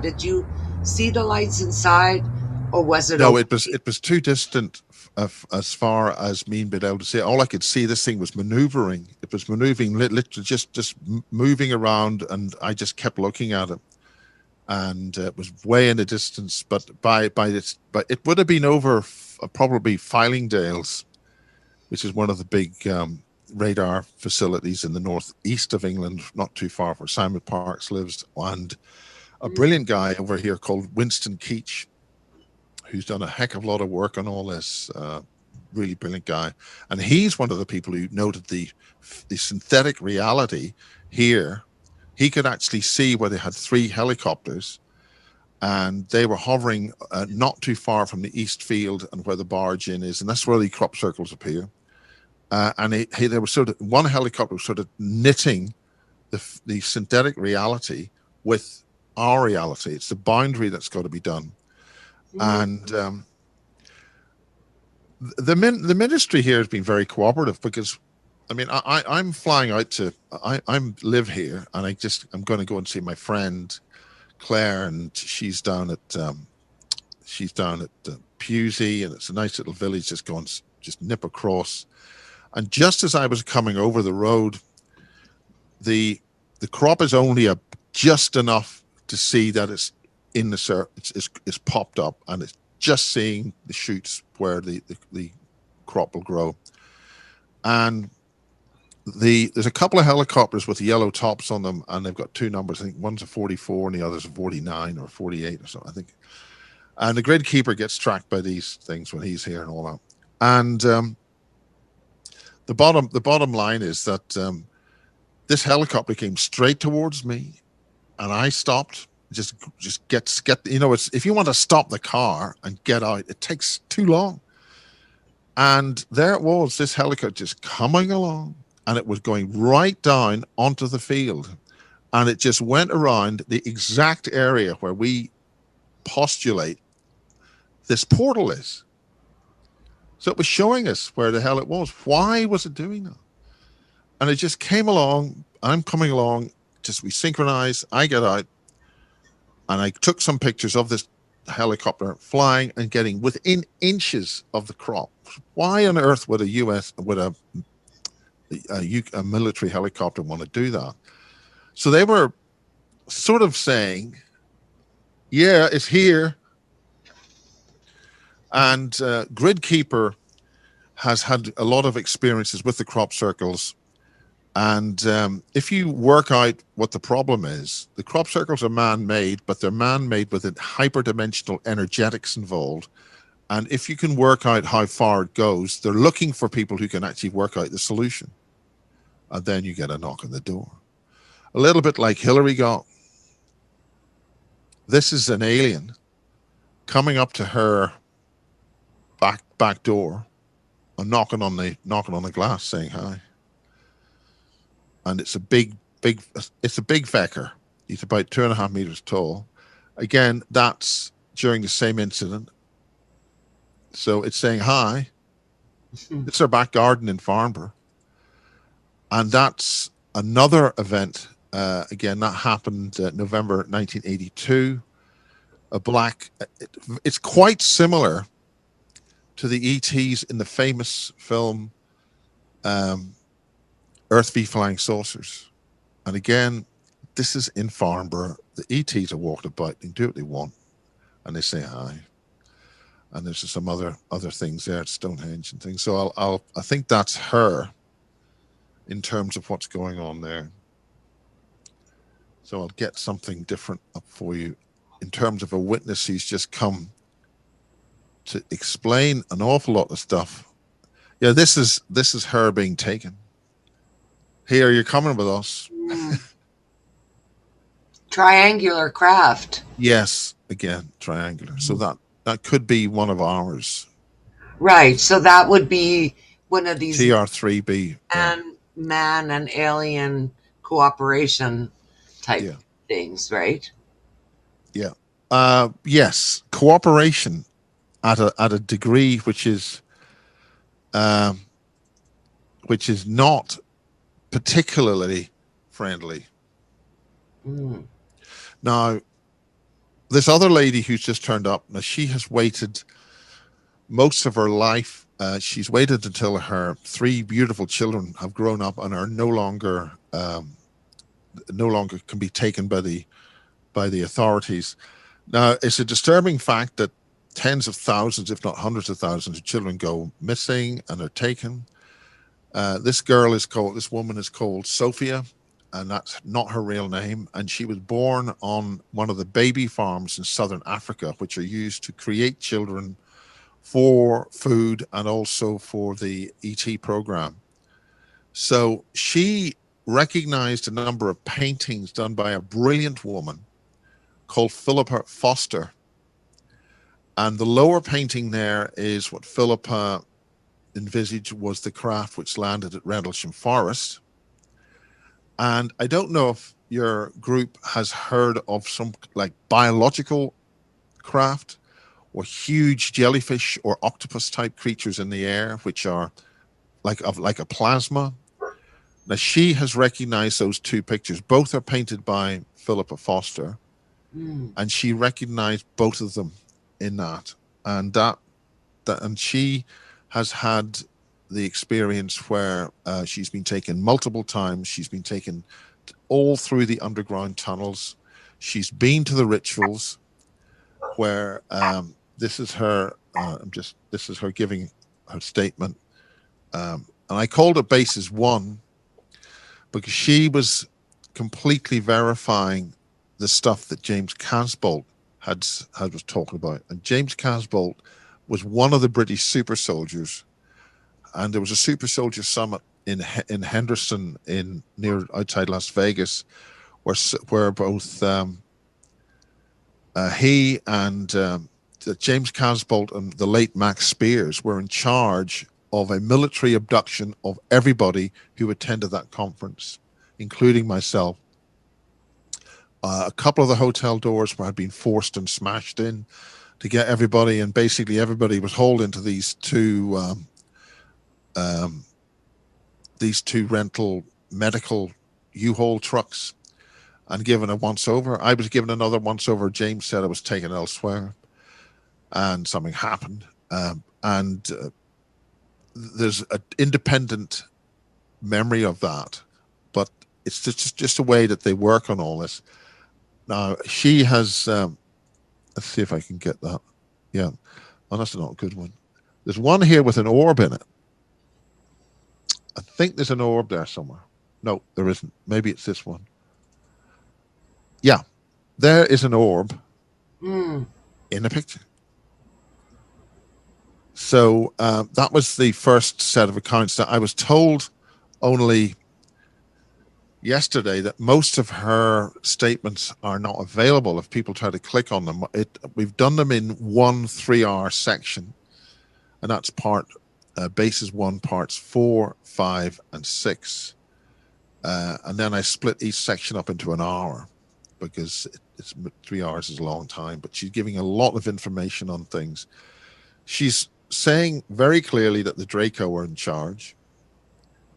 Did you see the lights inside, or was it No, okay? it was too distant as far as me being able to see. All I could see, this thing was maneuvering. It was maneuvering, literally just moving around, and I just kept looking at it, and it was way in the distance. But but it would have been over probably Fylingdales, which is one of the big radar facilities in the northeast of England, not too far where Simon Parkes lives, and a brilliant guy over here called Winston Keach, who's done a heck of a lot of work on all this. Really brilliant guy, and he's one of the people who noted the synthetic reality here. He could actually see where they had three helicopters, and they were hovering not too far from the east field and where the barge in is, and that's where the crop circles appear. And there was sort of one helicopter was sort of knitting the synthetic reality with our reality. It's the boundary that's got to be done. Mm, And the ministry here has been very cooperative, because I mean I'm flying out to I'm live here, and I'm going to go and see my friend Claire, and she's down at Pusey, and it's a nice little village. Just nip across, and just as I was coming over the road, the the crop is only just enough to see that it's in the it's popped up, and it's just seeing the shoots where the crop will grow. And there's a couple of helicopters with yellow tops on them, and they've got two numbers. I think one's a 44 and the other's a 49 or 48 or something, I think. And the grid keeper gets tracked by these things when he's here and all that. And the bottom line is that this helicopter came straight towards me, and I stopped. Just get it's, if you want to stop the car and get out, it takes too long. And there it was, this helicopter just coming along, and it was going right down onto the field, and it just went around the exact area where we postulate this portal is. So it was showing us where the hell it was. Why was it doing that? And it just came along. I'm coming along. Just we synchronize. I get out, and I took some pictures of this helicopter flying and getting within inches of the crop. Why on earth would a military helicopter want to do that? So they were sort of saying, "Yeah, it's here." And Gridkeeper has had a lot of experiences with the crop circles. And if you work out what the problem is, the crop circles are man-made, but they're man-made with hyperdimensional energetics involved. And if you can work out how far it goes, they're looking for people who can actually work out the solution. And then you get a knock on the door. A little bit like Hillary got. This is an alien coming up to her back door and knocking on the glass saying hi. And it's a big fecker. He's about 2.5 meters tall. Again, that's during the same incident. So it's saying hi. It's our back garden in Farnborough. And that's another event. Again, that happened November 1982. It's quite similar to the ETs in the famous film Earth v Flying Saucers. And again, this is in Farnborough. The ETs are walking about and do what they want, and they say hi. And there's some other things there at Stonehenge and things. So I think that's her in terms of what's going on there. So I'll get something different up for you in terms of a witness who's just come to explain an awful lot of stuff. Yeah, this is her being taken. Here, you're coming with us. Triangular craft. Yes, again, triangular. So that could be one of ours. Right. So that would be one of these TR3B. Yeah. man and alien cooperation type Yeah. things, right? Yeah. Yes, cooperation at a degree which is not particularly friendly. Mm. Now, This other lady who's just turned up, now she has waited most of her life. She's waited until her three beautiful children have grown up and are no longer can be taken by the authorities. Now, it's a disturbing fact that tens of thousands, if not hundreds of thousands, of children go missing and are taken. This woman is called Sophia, and that's not her real name. And she was born on one of the baby farms in southern Africa, which are used to create children for food and also for the ET program. So she recognized a number of paintings done by a brilliant woman called Philippa Foster. And the lower painting there is what Philippa envisaged was the craft which landed at Rendlesham Forest. And I don't know if your group has heard of some like biological craft or huge jellyfish or octopus type creatures in the air, which are like a plasma. Now she has recognized those two pictures. Both are painted by Philippa Foster, and she recognized both of them in that. And and she has had the experience where she's been taken multiple times. She's been taken all through the underground tunnels. She's been to the rituals where this is her. This is her giving her statement. And I called it Basis One because she was completely verifying the stuff that James Casbolt was talking about. And James Casbolt was one of the British super soldiers, and there was a super soldier summit in Henderson near outside Las Vegas, where both he and James Casbolt and the late Max Spears were in charge of a military abduction of everybody who attended that conference, including myself. A couple of the hotel doors had been forced and smashed in to get everybody, and basically everybody was hauled into these two rental medical U-Haul trucks and given a once-over. I was given another once-over. James said I was taken elsewhere, and something happened. There's an independent memory of that, but it's just a way that they work on all this. Now, she has, let's see if I can get that. Yeah. Oh, that's not a good one. There's one here with an orb in it. I think there's an orb there somewhere. No, there isn't. Maybe it's this one. Yeah. There is an orb in the picture. So that was the first set of accounts that I was told only yesterday that most of her statements are not available if people try to click on them. We've done them in 1 3-hour section, and that's Basis 1, parts 4, 5, and 6. And then I split each section up into an hour because 3 hours is a long time, but she's giving a lot of information on things. She's saying very clearly that the Draco are in charge.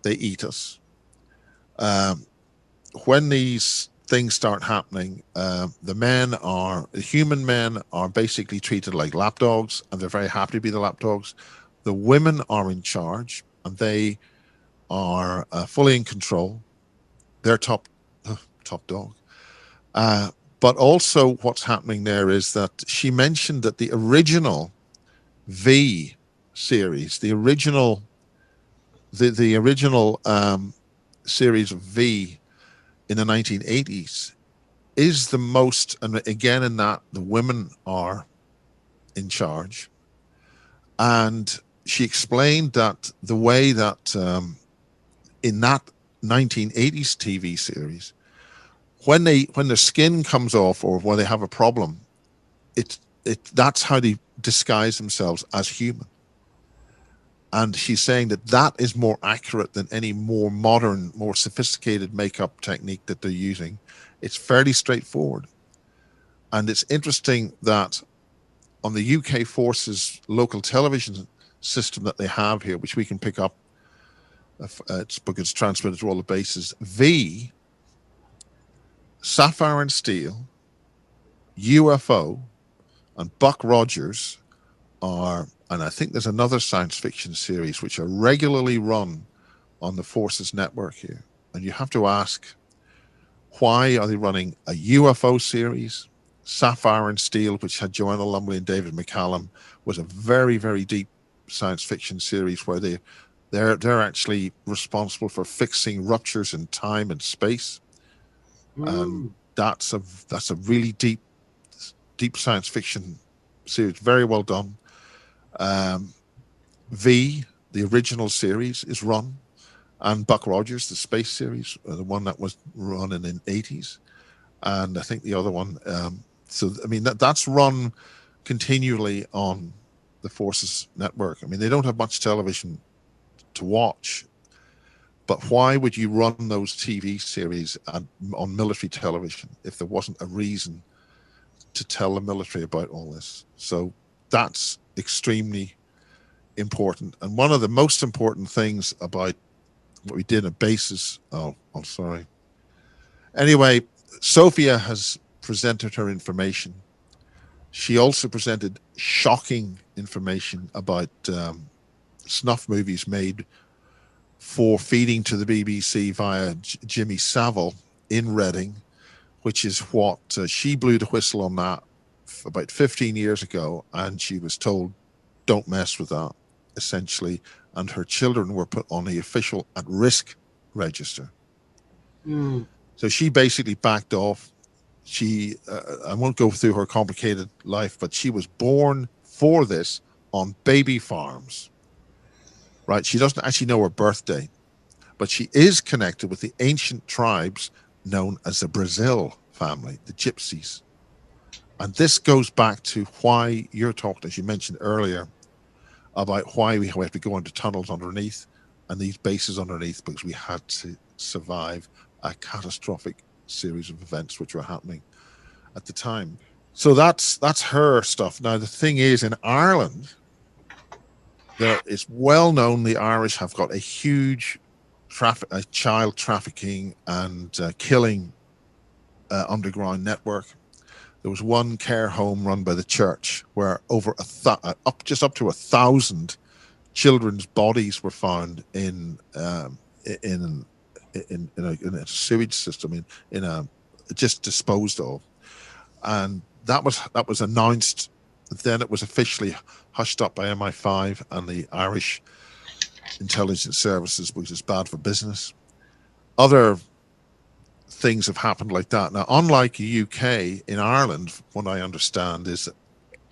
They eat us. When these things start happening, the human men are basically treated like lapdogs, and they're very happy to be the lapdogs. The women are in charge, and they are fully in control. They're top dog. But also what's happening there is that she mentioned that the original V series, the original series of V in the 1980s is the most, and again in that the women are in charge. And she explained that the way that in that 1980s TV series, when their skin comes off or when they have a problem, that's how they disguise themselves as human. And she's saying that is more accurate than any more modern, more sophisticated makeup technique that they're using. It's fairly straightforward. And it's interesting that on the UK Forces local television system that they have here, which we can pick up, it's because it's transmitted to all the bases, V, sapphire and steel, UFO and Buck Rogers and I think there's another science fiction series which are regularly run on the Forces Network here. And you have to ask, why are they running a UFO series? Sapphire and Steel, which had Joanna Lumley and David McCallum, was a very, very deep science fiction series where they're actually responsible for fixing ruptures in time and space. And Mm. that's a really deep science fiction series, very well done. Um, V, the original series, is run, and Buck Rogers, the space series, the one that was run in the 80s, and I think the other one. So I mean that's run continually on the Forces Network. I mean they don't have much television to watch, but why would you run those TV series on military television if there wasn't a reason to tell the military about all this? So that's extremely important. And one of the most important things about what we did at bases. Oh, I'm sorry. Anyway, Sophia has presented her information. She also presented shocking information about snuff movies made for feeding to the BBC via Jimmy Savile in Reading, which is what she blew the whistle on that about 15 years ago, and she was told, don't mess with that, essentially, and her children were put on the official at-risk register. Mm. So she basically backed off. I won't go through her complicated life, but she was born for this on baby farms, right? She doesn't actually know her birthday, but she is connected with the ancient tribes known as the Brazil family, the Gypsies. And this goes back to why you're talking, as you mentioned earlier, about why we have to go into tunnels underneath and these bases underneath, because we had to survive a catastrophic series of events which were happening at the time. So that's her stuff. Now the thing is, in Ireland, there is well known the Irish have got a huge child trafficking and killing underground network. There was one care home run by the church where over just up to 1,000 children's bodies were found in a sewage system, in a just disposed of, and that was announced. Then it was officially hushed up by MI5 and the Irish intelligence services, which is bad for business. Other things have happened like that. Now, unlike the UK, in Ireland, what I understand is that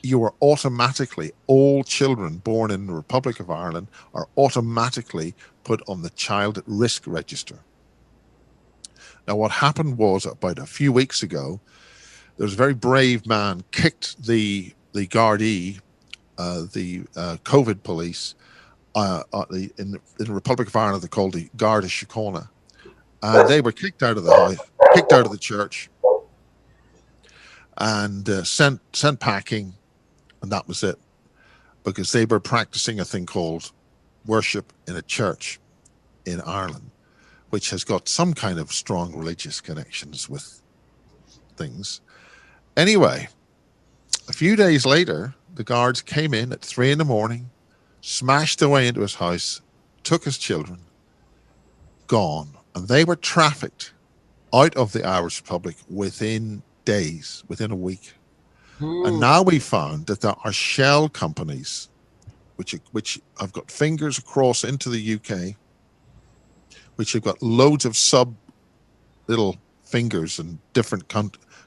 you are automatically, all children born in the Republic of Ireland are automatically put on the child at risk register. Now, what happened was about a few weeks ago, there was a very brave man kicked the Gardaí, the COVID police, in the Republic of Ireland. They're called the Garda Síochána, and they were kicked out of the house, kicked out of the church, and sent packing, and that was it, because they were practicing a thing called worship in a church in Ireland, which has got some kind of strong religious connections with things. Anyway, a few days later, the guards came in at 3 a.m, smashed their way into his house, took his children, gone, and they were trafficked out of the Irish Republic within days, within a week. And Mm. now we found that there are shell companies which have got fingers across into the UK, which have got loads of little fingers and different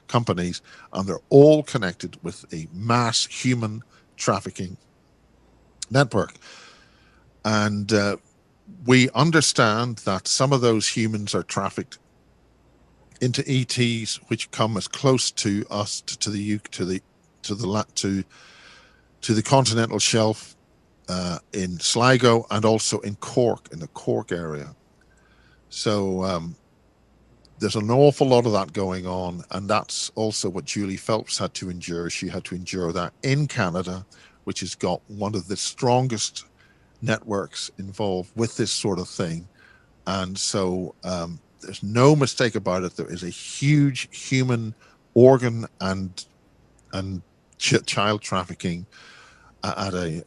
companies, and they're all connected with a mass human trafficking network. And we understand that some of those humans are trafficked into ETs, which come as close to us to the continental shelf in Sligo, and also in Cork, in the Cork area. So there's an awful lot of that going on, and that's also what Julie Phelps had to endure. She had to endure that in Canada, which has got one of the strongest networks involved with this sort of thing. And so there's no mistake about it. There is a huge human organ and and child trafficking at at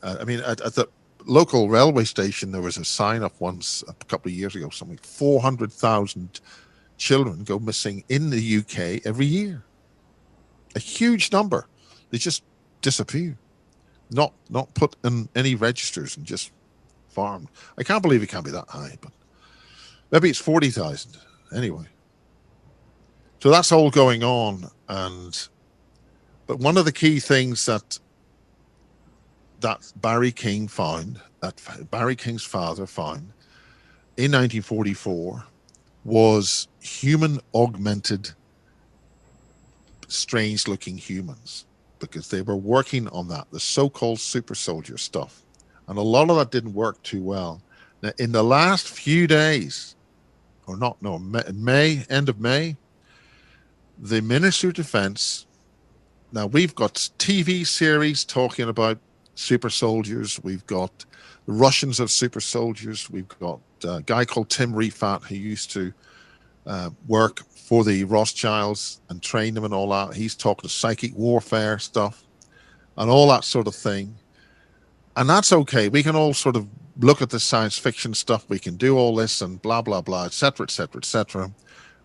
the local railway station. There was a sign up once a couple of years ago, something 400,000 children go missing in the UK every year. A huge number. They just disappear, not put in any registers and just farmed. I can't believe it can be that high, but maybe it's 40,000 anyway. So that's all going on, but one of the key things that Barry King found, that Barry King's father found in 1944, was human augmented, strange looking humans, because they were working on that, the so-called super soldier stuff. And a lot of that didn't work too well. Now, in the last few days, or not, no, May, end of May, the Ministry of Defense, now we've got TV series talking about super soldiers. We've got the Russians of super soldiers. We've got a guy called Tim Refat who used to work for the Rothschilds and train them and all that. He's talking psychic warfare stuff and all that sort of thing. And that's okay. We can all sort of look at the science fiction stuff. We can do all this and blah, blah, blah, et cetera, et cetera, et cetera.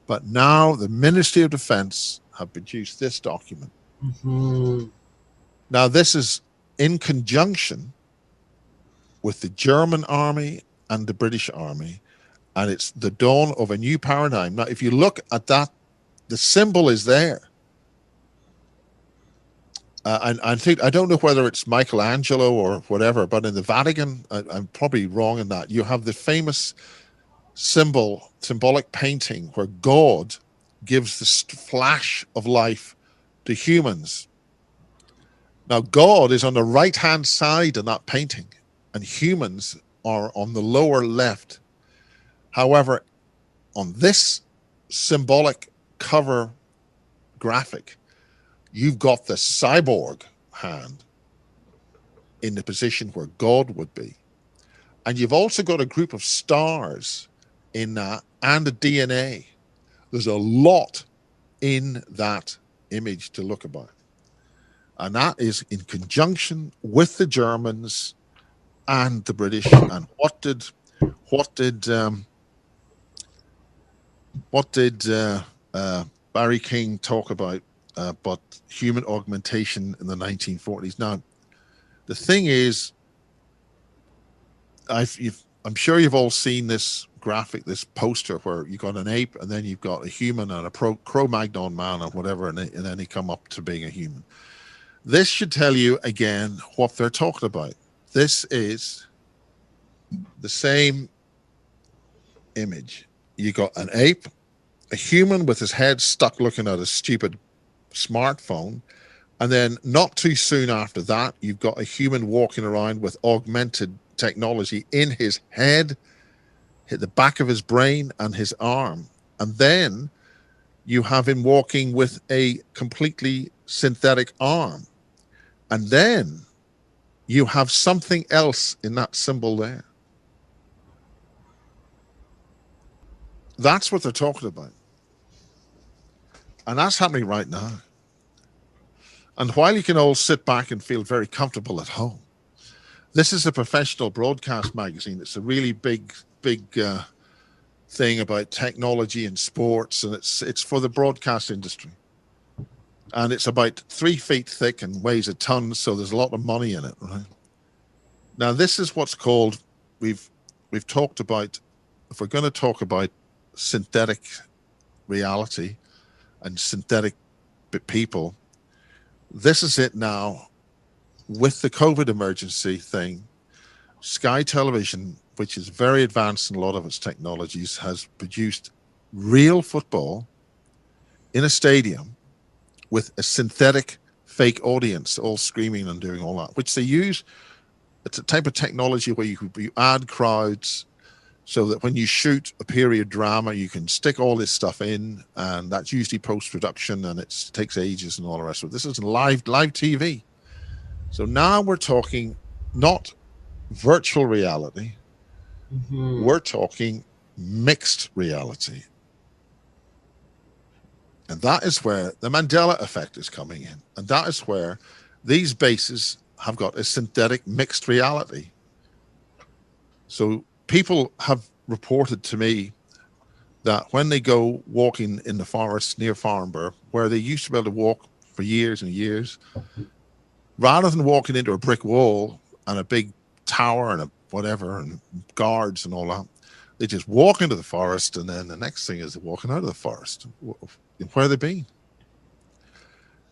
But now the Ministry of Defense have produced this document. Mm-hmm. Now, this is in conjunction with the German army and the British army, and it's the dawn of a new paradigm. Now, if you look at that, the symbol is there. And I think, I don't know whether it's Michelangelo or whatever, but in the Vatican, I'm probably wrong in that, you have the famous symbolic painting where God gives the flash of life to humans. Now, God is on the right-hand side of that painting, and humans are on the lower left. However, on this symbolic cover graphic, you've got the cyborg hand in the position where God would be. And you've also got a group of stars in that and the DNA. There's a lot in that image to look about. And that is in conjunction with the Germans and the British. And what did Barry King talk about human augmentation in the 1940s? Now, the thing is, I'm sure you've all seen this graphic, this poster where you got an ape and then you've got a human and a Cro-Magnon man or whatever, and then they come up to being a human. This should tell you again what they're talking about. This is the same image. You got an ape, a human with his head stuck looking at a stupid smartphone, and then not too soon after that, you've got a human walking around with augmented technology in his head, hit the back of his brain and his arm. And then you have him walking with a completely synthetic arm. And then you have something else in that symbol there. That's what they're talking about. And that's happening right now. And while you can all sit back and feel very comfortable at home, this is a professional broadcast magazine. It's a really big thing about technology and sports, and it's for the broadcast industry. And it's about 3 feet thick and weighs a ton, so there's a lot of money in it, right? Now, this is what's called, we've talked about, if we're going to talk about synthetic reality and synthetic people, this is it now. With the COVID emergency thing, Sky Television, which is very advanced in a lot of its technologies, has produced real football in a stadium with a synthetic fake audience all screaming and doing all that, which they use. It's a type of technology where you add crowds so that when you shoot a period drama, you can stick all this stuff in, and that's usually post-production, and it takes ages and all the rest of it. This is live TV. So now we're talking not virtual reality, we're talking mixed reality. And that is where the Mandela effect is coming in. And that is where these bases have got a synthetic mixed reality. So people have reported to me that when they go walking in the forest near Farnborough, where they used to be able to walk for years and years, rather than walking into a brick wall and a big tower and a whatever and guards and all that, they just walk into the forest, and then the next thing is they're walking out of the forest. Where have they been?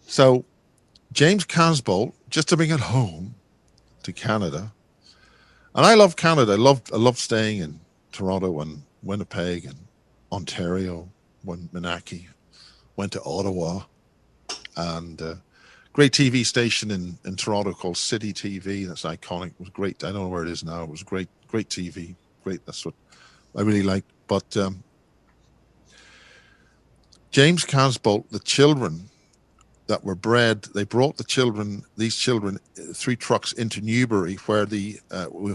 So James Casbolt, just to bring it home to Canada, and I love Canada. I love staying in Toronto and Winnipeg and Ontario, when Menaki, went to Ottawa, and great TV station in Toronto called City TV. That's iconic. It was great. I don't know where it is now. It was great TV. Great. That's what I really liked. But James Casbolt, the children that were bred, they brought these children, 3 trucks into Newbury, where we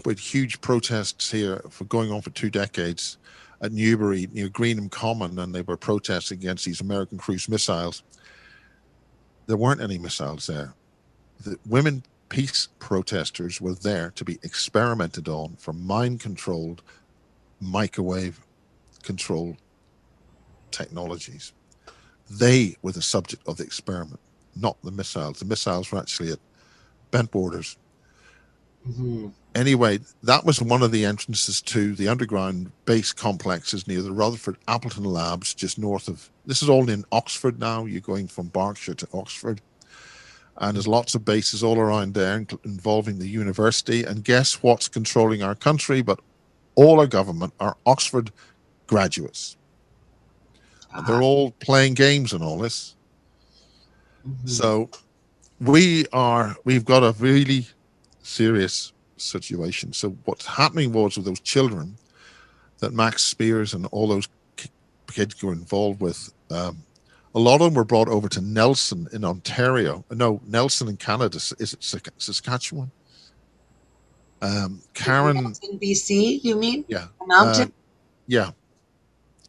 had huge protests here for going on for 2 decades at Newbury near Greenham Common, and they were protesting against these American cruise missiles. There weren't any missiles there. The women peace protesters were there to be experimented on for mind-controlled, microwave-controlled technologies. They were the subject of the experiment, not the missiles. The missiles were actually at bent borders. Mm-hmm. Anyway, that was one of the entrances to the underground base complexes near the Rutherford Appleton Labs, just north of. This is all in Oxford now. You're going from Berkshire to Oxford. And there's lots of bases all around there involving the university. And guess what's controlling our country? But all our government are Oxford graduates. And they're all playing games and all this. Mm-hmm. So we've got a really serious situation. So what's happening was with those children that Max Spears and all those kids were involved with, a lot of them were brought over to Nelson in Ontario. No, Nelson in Canada. Is it Saskatchewan? Karen. Nelson, BC, you mean? Yeah. A mountain? Yeah.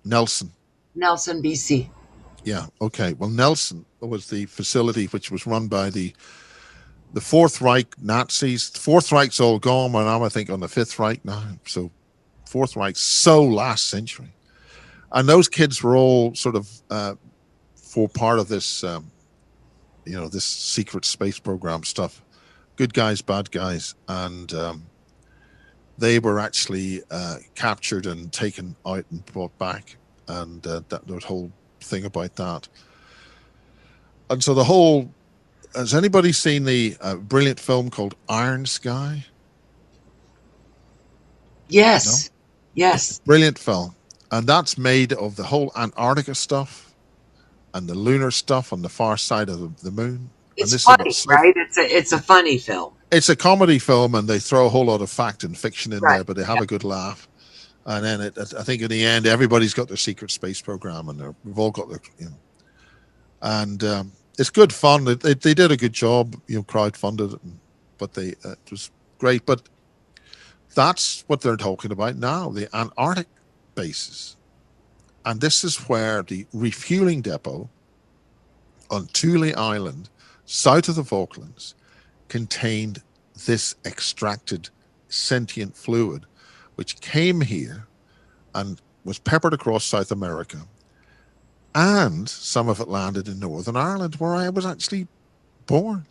Nelson. Nelson, BC. Yeah. Okay. Well, Nelson was the facility which was run by the Fourth Reich Nazis. The Fourth Reich's all gone. We're now, I think, on the Fifth Reich now. So Fourth Reich, so last century. And those kids were all sort of for part of this, this secret space program stuff. Good guys, bad guys. And they were actually captured and taken out and brought back. And that whole thing about that. And so has anybody seen the brilliant film called Iron Sky? Yes. No? Yes. Brilliant film. And that's made of the whole Antarctica stuff and the lunar stuff on the far side of the moon. It's funny, right? It's a funny film. It's a comedy film, and they throw a whole lot of fact and fiction in Right. there, but they have a good laugh. And then I think in the end, everybody's got their secret space program, and we've all got their, and it's good fun. They did a good job, crowdfunded it, but it was great. But that's what they're talking about now, the Antarctic bases. And this is where the refueling depot on Thule Island, south of the Falklands, contained this extracted sentient fluid, which came here and was peppered across South America. And some of it landed in Northern Ireland, where I was actually born.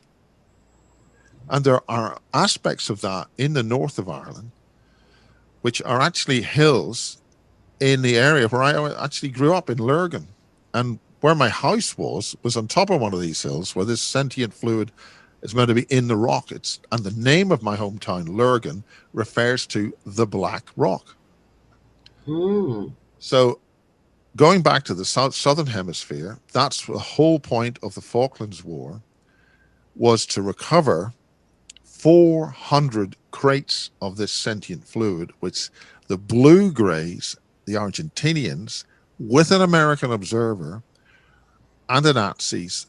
And there are aspects of that in the north of Ireland, which are actually hills in the area where I actually grew up in Lurgan. And where my house was on top of one of these hills where this sentient fluid is meant to be in the rock. And the name of my hometown, Lurgan, refers to the Black Rock. Mm. So going back to the southern hemisphere, that's the whole point of the Falklands War, was to recover 400 crates of this sentient fluid, which the blue-grays, the Argentinians, with an American observer, and the Nazis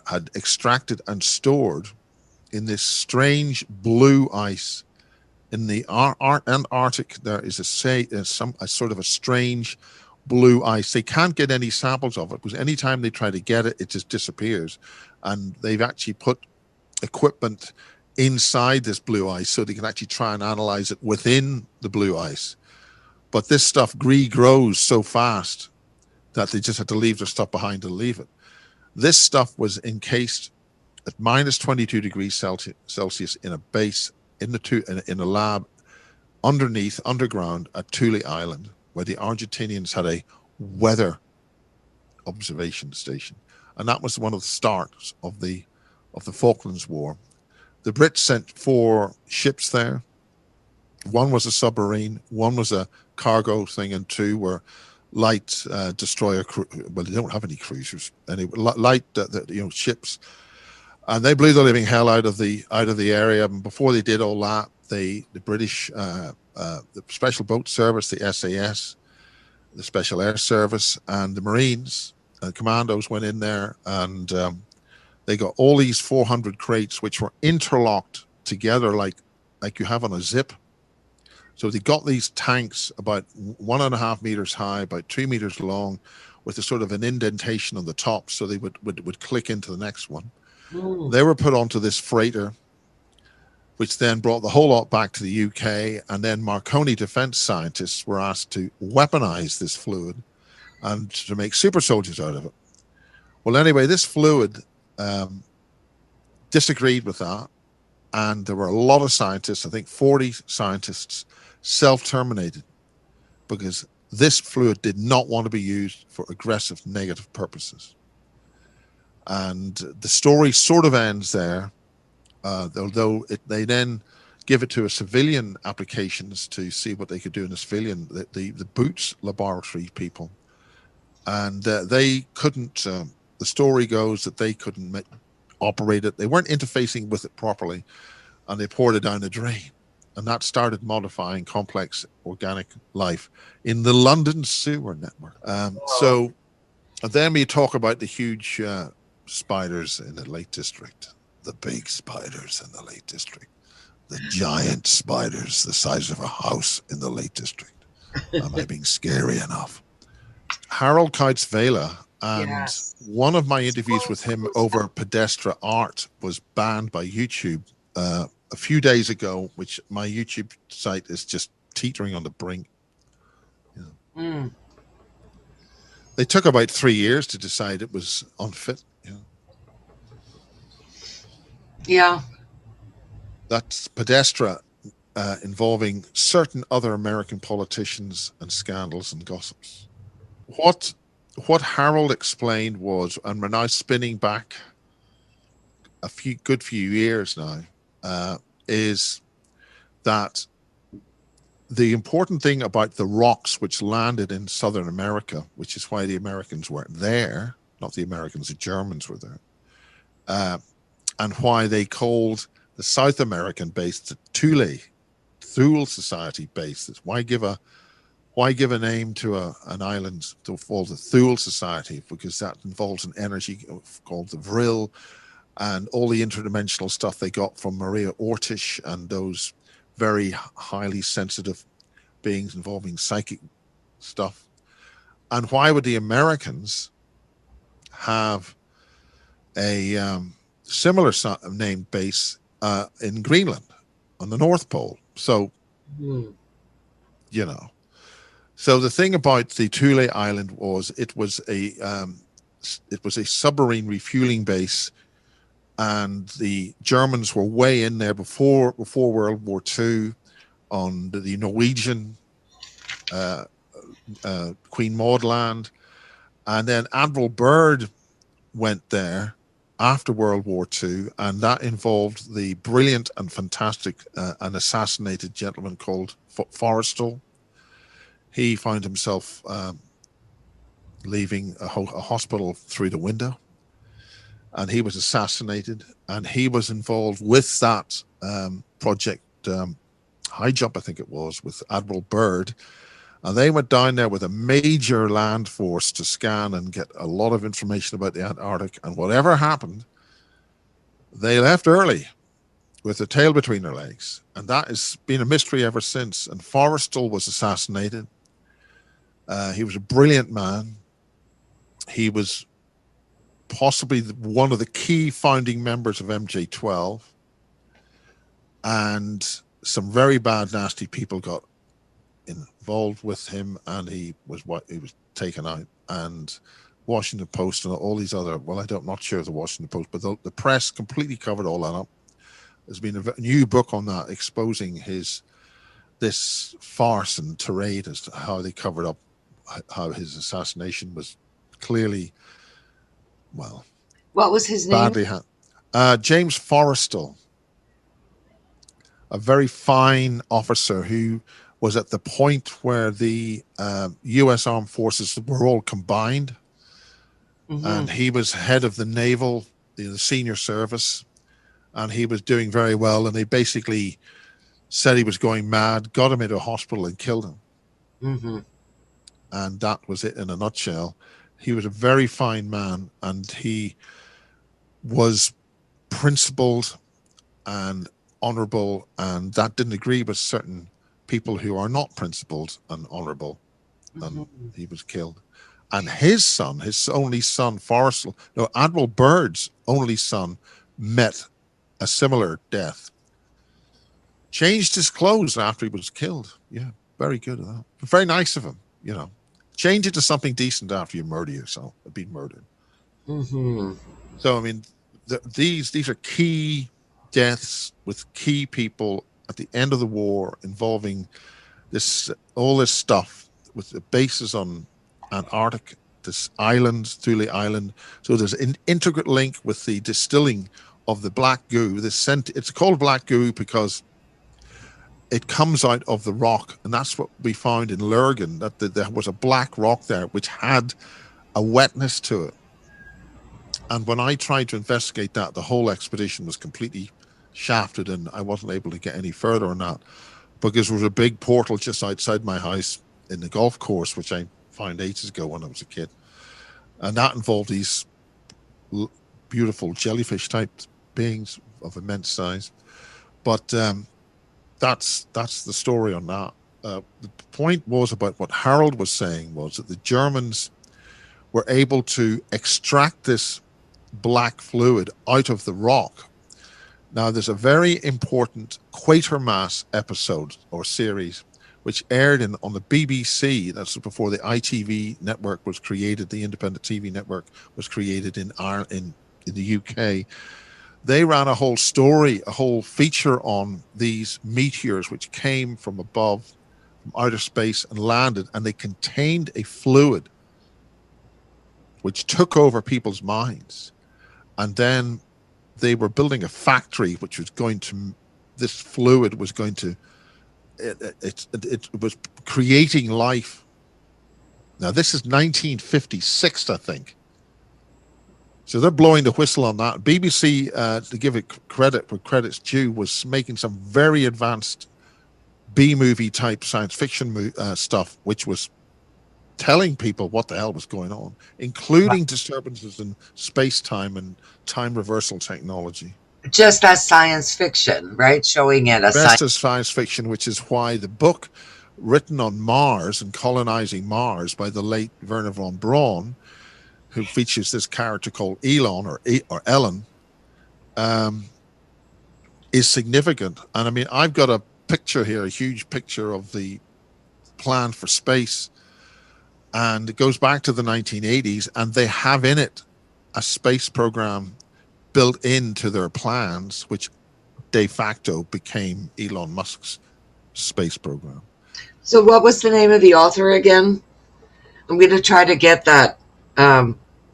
had extracted and stored in this strange blue ice. In the Antarctic, there is a sort of a strange blue ice. They can't get any samples of it because anytime they try to get it, it just disappears. And they've actually put equipment inside this blue ice so they can actually try and analyze it within the blue ice. But this stuff regrows so fast that they just had to leave their stuff behind to leave it. This stuff was encased at minus 22 degrees Celsius in a base in a lab underground at Thule Island, where the Argentinians had a weather observation station, and that was one of the starts of the Falklands War. The Brits sent 4 ships there. One was a submarine, one was a cargo thing, and 2 were light destroyer. Well, they don't have any cruisers. Anyway, light ships, and they blew the living hell out of the area. And before they did all that, the British, the Special Boat Service, the SAS, the Special Air Service, and the Marines, commandos went in there, and they got all these 400 crates, which were interlocked together like you have on a zip. So they got these tanks about 1.5 meters high, about 2 meters long, with a sort of an indentation on the top, so they would click into the next one. They were put onto this freighter, which then brought the whole lot back to the UK, and then Marconi defense scientists were asked to weaponize this fluid and to make super soldiers out of it. Well, anyway, this fluid disagreed with that, and there were a lot of scientists, I think 40 scientists, self-terminated because this fluid did not want to be used for aggressive negative purposes. And the story sort of ends there. Although they then give it to a civilian applications to see what they could do in a civilian, the Boots laboratory people, and they couldn't. The story goes that they couldn't operate it. They weren't interfacing with it properly, and they poured it down the drain, and that started modifying complex organic life in the London sewer network. So then we talk about the huge spiders in the Lake District. The big spiders in the Lake District, the giant spiders the size of a house in the Lake District. Am I being scary enough? Harold Kautz-Vela, and one of my interviews with him over pedestre art was banned by YouTube a few days ago, which my YouTube site is just teetering on the brink. They took about 3 years to decide it was unfit. Yeah. That's pedestre involving certain other American politicians and scandals and gossips. What Harold explained was, and we're now spinning back a good few years now, is that the important thing about the rocks which landed in Southern America, which is why the Americans weren't there, not the Americans, the Germans were there, and why they called the South American base the Thule Society base. Why give a name to an island to call the Thule Society? Because that involves an energy called the Vril, and all the interdimensional stuff they got from Maria Ortiz and those very highly sensitive beings involving psychic stuff. And why would the Americans have a similar named base in Greenland on the North Pole? So, So the thing about the Thule Island was it was a submarine refueling base, and the Germans were way in there before World War II on the Norwegian Queen Maud Land, and then Admiral Byrd went there after World War II, and that involved the brilliant and fantastic and assassinated gentleman called Forrestal. He found himself leaving a hospital through the window, and he was assassinated, and he was involved with that project High Jump, I think it was, with Admiral Byrd. And they went down there with a major land force to scan and get a lot of information about the Antarctic. And whatever happened, they left early with their tail between their legs. And that has been a mystery ever since. And Forrestal was assassinated. He was a brilliant man. He was possibly one of the key founding members of MJ12, and some very bad, nasty people got involved with him, and he was taken out. And Washington Post and all these other, well, I'm not sure of the Washington Post, but the press completely covered all that up. There's been a new book on that exposing this farce and tirade as to how they covered up how his assassination was clearly, well, What was his name? badly James Forrestal, a very fine officer who was at the point where the U.S. Armed Forces were all combined, and he was head of the naval, the senior service, and he was doing very well. And they basically said he was going mad, got him into a hospital, and killed him. And that was it in a nutshell. He was a very fine man, and he was principled and honorable, and that didn't agree with certain people who are not principled and honorable, and he was killed. And his son, his only son, Forrestal, no, Admiral Byrd's only son, met a similar death. Changed his clothes after he was killed. Yeah, very good at that. Very nice of him, you know. Change it to something decent after you murder yourself, being murdered. So, I mean, these are key deaths with key people at the end of the war involving all this stuff with the bases on Antarctica, this island, Thule Island. So there's an intricate link with the distilling of the black goo. It's called black goo because it comes out of the rock, and that's what we found in Lurgan, that there was a black rock there which had a wetness to it. And when I tried to investigate that, the whole expedition was completely shafted, and I wasn't able to get any further on that because there was a big portal just outside my house in the golf course, which I found ages ago when I was a kid. And that involved these beautiful jellyfish-type beings of immense size. But that's the story on that. The point was about what Harold was saying was that the Germans were able to extract this black fluid out of the rock. Now, there's a very important Quatermass episode or series which aired on the BBC. That's before the ITV network was created. The independent TV network was created in Ireland, in the UK. They ran a whole story, a whole feature on these meteors which came from above, from outer space, and landed, and they contained a fluid which took over people's minds. And then they were building a factory which was going to, this fluid was going to, it was creating life. Now, this is 1956, I think. So they're blowing the whistle on that. BBC, to give it credit where credit's due, was making some very advanced B-movie type science fiction stuff, which was telling people what the hell was going on, including disturbances in space-time and time reversal technology. Just as science fiction, right? Showing it as Best as science fiction, which is why the book written on Mars and colonizing Mars by the late Werner von Braun, who features this character called Elon or Ellen, is significant. And I mean, I've got a picture here, a huge picture of the plan for space, and it goes back to the 1980s, and they have in it a space program built into their plans, which de facto became Elon Musk's space program. So what was the name of the author again? I'm going to try to get that,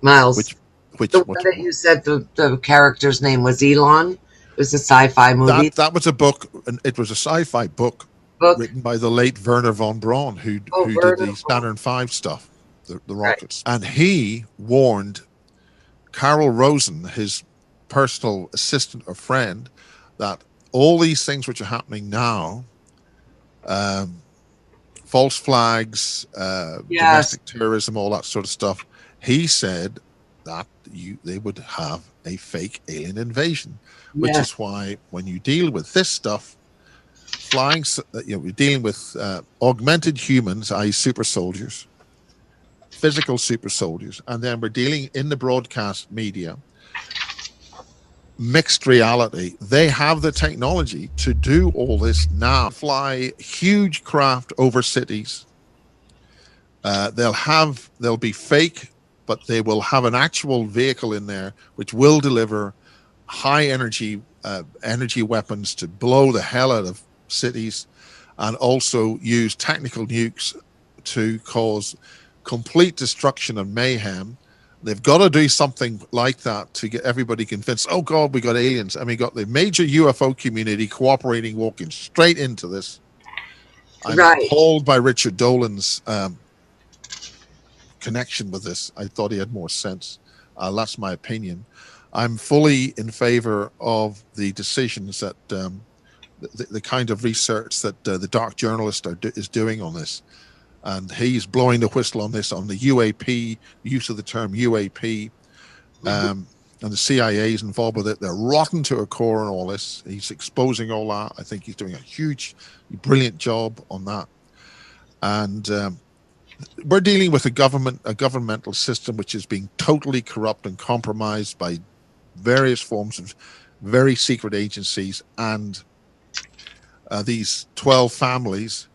Miles. Which the one that you said the character's name was Elon. It was a sci-fi movie. That was a book, and it was a sci-fi book written by the late Werner von Braun, who did the Saturn V stuff, the rockets. Right. And he warned Carol Rosen, his personal assistant or friend, that all these things which are happening now, false flags, domestic terrorism, all that sort of stuff, he said that they would have a fake alien invasion, which is why when you deal with this stuff, we're dealing with augmented humans, i.e. super soldiers, physical super soldiers, and then we're dealing in the broadcast media, mixed reality. They have the technology to do all this now. Fly huge craft over cities. They'll be fake, but they will have an actual vehicle in there which will deliver high energy weapons to blow the hell out of cities, and also use technical nukes to cause complete destruction and mayhem. They've got to do something like that to get everybody convinced, oh God, we got aliens. And we got the major UFO community cooperating, walking straight into this. I'm Right. appalled by Richard Dolan's connection with this. I thought he had more sense. That's my opinion. I'm fully in favor of the decisions that the kind of research that the dark journalist is doing on this. And he's blowing the whistle on this, on the UAP, use of the term UAP. And the CIA is involved with it. They're rotten to a core on all this. He's exposing all that. I think he's doing a huge, brilliant job on that. And we're dealing with a governmental system which is being totally corrupt and compromised by various forms of very secret agencies, and these 12 families,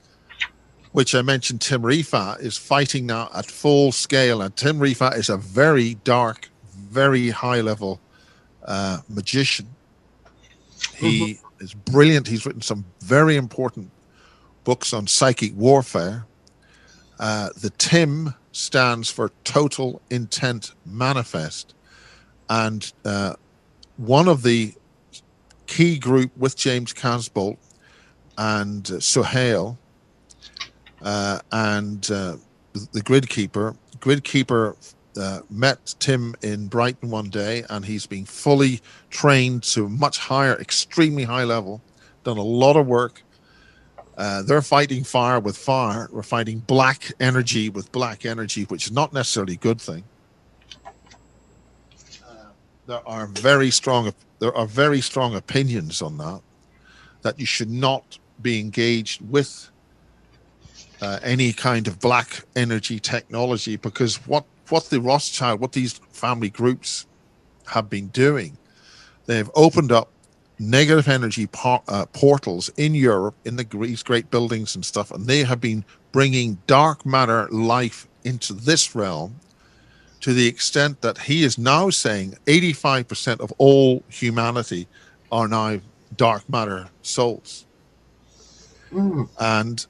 which I mentioned. Tim Rifat is fighting now at full scale, and Tim Rifat is a very dark, very high level magician. He is brilliant. He's written some very important books on psychic warfare. The TIM stands for Total Intent Manifest. And one of the key group with James Casbolt and Suhail and the Gridkeeper met Tim in Brighton one day, and he's been fully trained to much higher, extremely high level, done a lot of work. They're fighting fire with fire. We're fighting black energy with black energy, which is not necessarily a good thing. There are very strong opinions on that you should not be engaged with any kind of black energy technology, because what these family groups have been doing, they've opened up negative energy portals in Europe, in these great buildings and stuff, and they have been bringing dark matter life into this realm, to the extent that he is now saying 85% of all humanity are now dark matter souls. And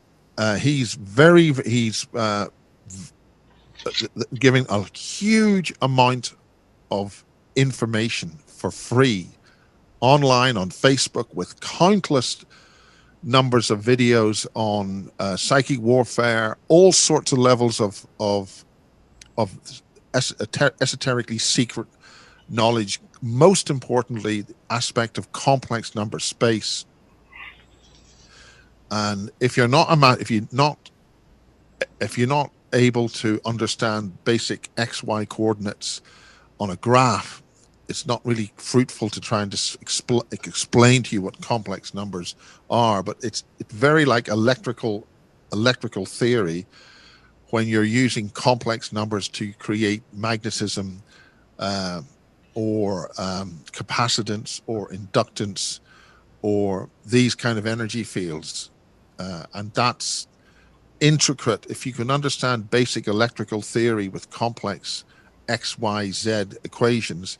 he's giving a huge amount of information for free online on Facebook, with countless numbers of videos on psychic warfare, all sorts of levels of esoterically secret knowledge. Most importantly, the aspect of complex number space. And if you're not able to understand basic XY coordinates on a graph, it's not really fruitful to try and just explain to you what complex numbers are. But it's very like electrical theory, when you're using complex numbers to create magnetism or capacitance or inductance or these kind of energy fields. And that's intricate. If you can understand basic electrical theory with complex X, Y, Z equations,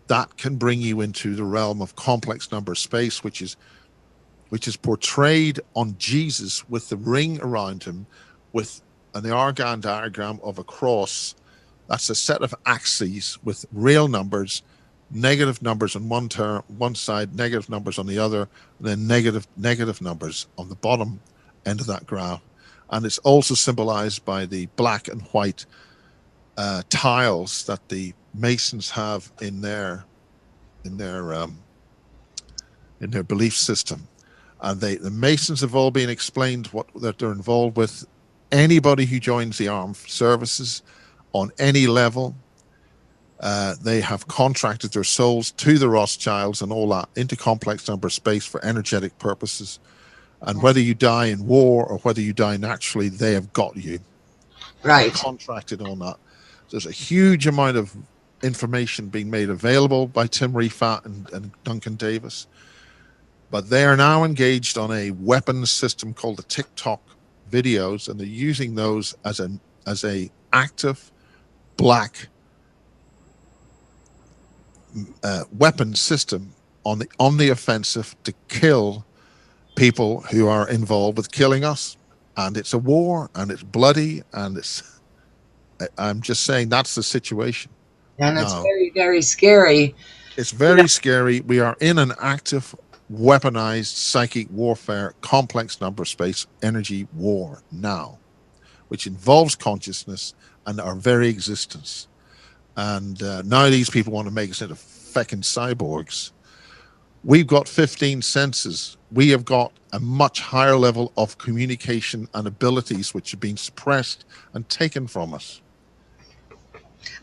that can bring you into the realm of complex number space, which is portrayed on Jesus with the ring around him, with an Argand diagram of a cross. That's a set of axes with real numbers, negative numbers on one side, negative numbers on the other, and then negative numbers on the bottom end of that graph. And it's also symbolized by the black and white tiles that the Masons have in their belief system. And the Masons have all been explained that they're involved with. Anybody who joins the armed services on any level, they have contracted their souls to the Rothschilds and all that into complex number space for energetic purposes. And whether you die in war or whether you die naturally, they have got you. Right. contracted on that. There's a huge amount of information being made available by Tim Refat and Duncan Davis, but they are now engaged on a weapons system called the TikTok videos, and they're using those as a active black weapon system on the offensive to kill people who are involved with killing us. And it's a war, and it's bloody, and I'm just saying that's the situation. And it's Now, very, very scary. it's You know, very scary. We are in an active, weaponized psychic warfare, complex number space energy war now, which involves consciousness and our very existence. And now these people want to make us into feckin' cyborgs. We've got 15 senses. We have got a much higher level of communication and abilities which have been suppressed and taken from us.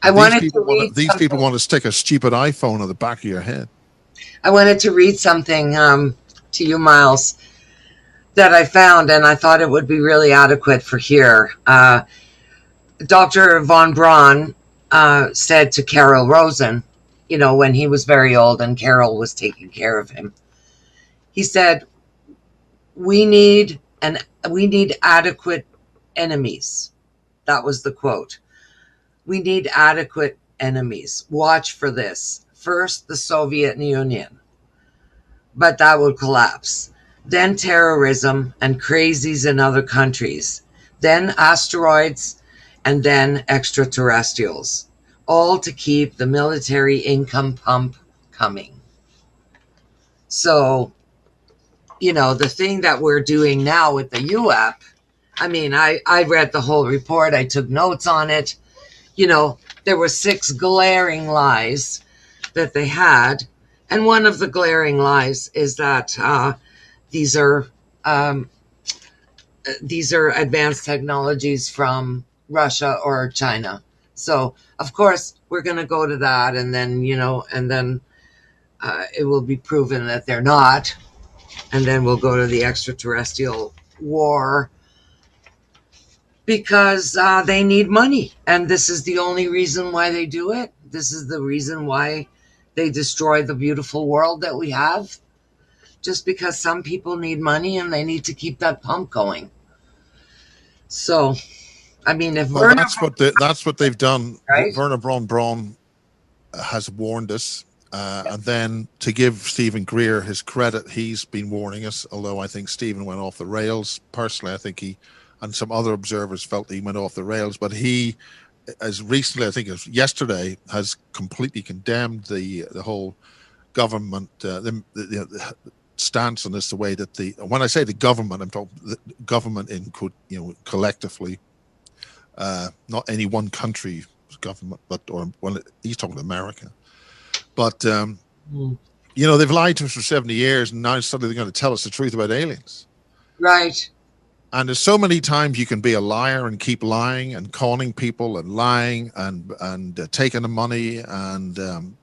I These wanted to people read want to, these people something. want to stick a stupid iPhone on the back of your head. I wanted to read something to you, Miles, that I found, and I thought it would be really adequate for here. Dr. Von Braun said to Carol Rosen, you know, when he was very old and Carol was taking care of him, he said, "We need we need adequate enemies." That was the quote. We need adequate enemies. Watch for this. First, the Soviet Union, but that would collapse. Then terrorism and crazies in other countries. Then asteroids, and then extraterrestrials. All to keep the military income pump coming. So, you know, the thing that we're doing now with the UAP, I mean, I read the whole report, I took notes on it. You know, there were 6 glaring lies that they had. And one of the glaring lies is that these are um, these are advanced technologies from Russia or China. So of course we're going to go to that, and then it will be proven that they're not, and then we'll go to the extraterrestrial war because they need money, and this is the only reason why they do it. This is the reason why they destroy the beautiful world that we have, just because some people need money and they need to keep that pump going. So, I mean, if Well, Werner, that's what they've done. right? Werner von Braun has warned us. And then to give Stephen Greer his credit, he's been warning us, although I think Stephen went off the rails. Personally, I think he and some other observers felt he went off the rails, but he, as recently, I think as yesterday, has completely condemned the whole government, the stance on this, the way that when I say the government, I'm talking the government in, collectively, not any one country government, he's talking America. But, they've lied to us for 70 years, and now suddenly they're going to tell us the truth about aliens. Right. And there's so many times you can be a liar and keep lying and conning people and lying and taking the money. And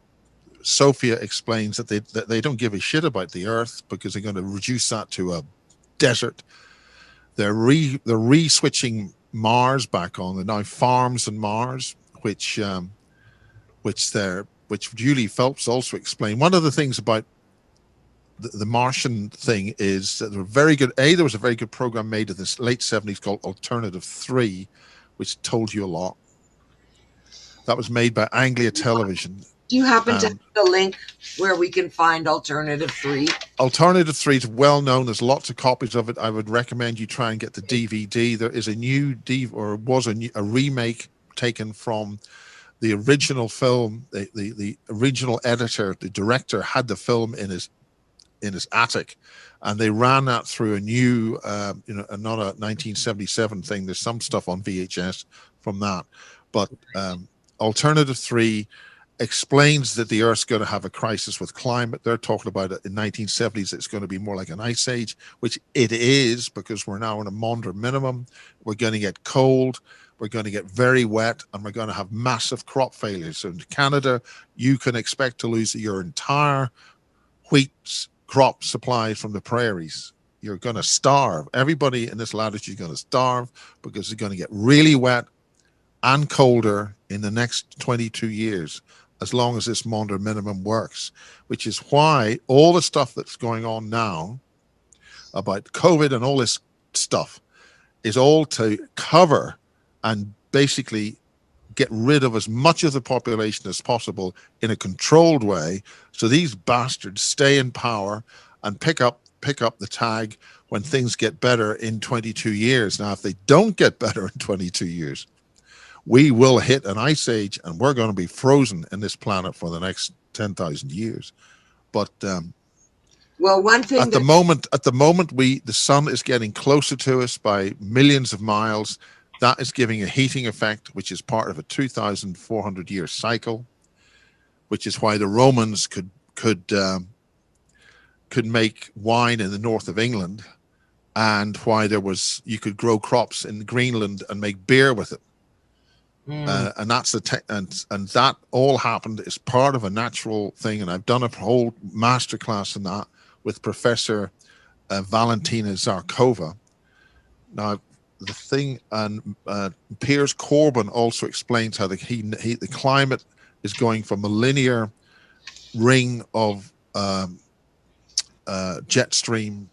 Sophia explains that they don't give a shit about the Earth because they're going to reduce that to a desert. They're re-switching Mars back on. They're now farms on Mars, which Julie Phelps also explained. One of the things about the Martian thing is that there was a very good program made in the late 70s called Alternative 3, which told you a lot. That was made by Anglia Television. Do you happen to have the link where we can find Alternative 3? Alternative 3 is well known. There's lots of copies of it. I would recommend you try and get the DVD. There is a new a remake taken from the original film. The original editor, the director, had the film in his attic, and they ran that through a new, not a 1977 thing. There's some stuff on VHS from that, but Alternative 3 explains that the Earth's going to have a crisis with climate. They're talking about it in 1970s. It's going to be more like an ice age, which it is, because we're now in a Maunder minimum. We're going to get cold. We're going to get very wet, and we're going to have massive crop failures. So in Canada, you can expect to lose your entire wheat crop supply from the prairies. You're going to starve. Everybody in this latitude is going to starve because it's going to get really wet and colder in the next 22 years, as long as this Maunder minimum works, which is why all the stuff that's going on now about COVID and all this stuff is all to cover and basically get rid of as much of the population as possible in a controlled way, so these bastards stay in power and pick up the tag when things get better in 22 years. Now, if they don't get better in 22 years, we will hit an ice age, and we're going to be frozen in this planet for the next 10,000 years. But well, one thing at the moment, the sun is getting closer to us by millions of miles. That is giving a heating effect, which is part of a 2,400 year cycle, which is why the Romans could make wine in the north of England, and why you could grow crops in Greenland and make beer with it. And that's and that all happened as part of a natural thing. And I've done a whole masterclass in that with Professor Valentina Zarkova. Now, the thing, and Piers Corbin also explains how the climate is going from a linear ring of jet stream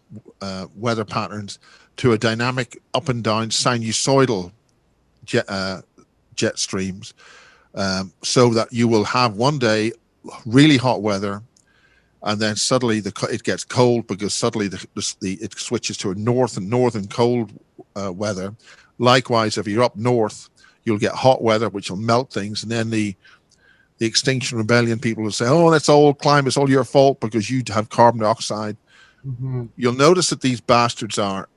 weather patterns to a dynamic up and down sinusoidal jet streams, so that you will have one day really hot weather, and then suddenly it gets cold, because suddenly it switches to a northern cold weather. Likewise, if you're up north, you'll get hot weather, which will melt things, and then the Extinction Rebellion people will say, "Oh, that's all climate, it's all your fault because you have carbon dioxide." You'll notice that these bastards are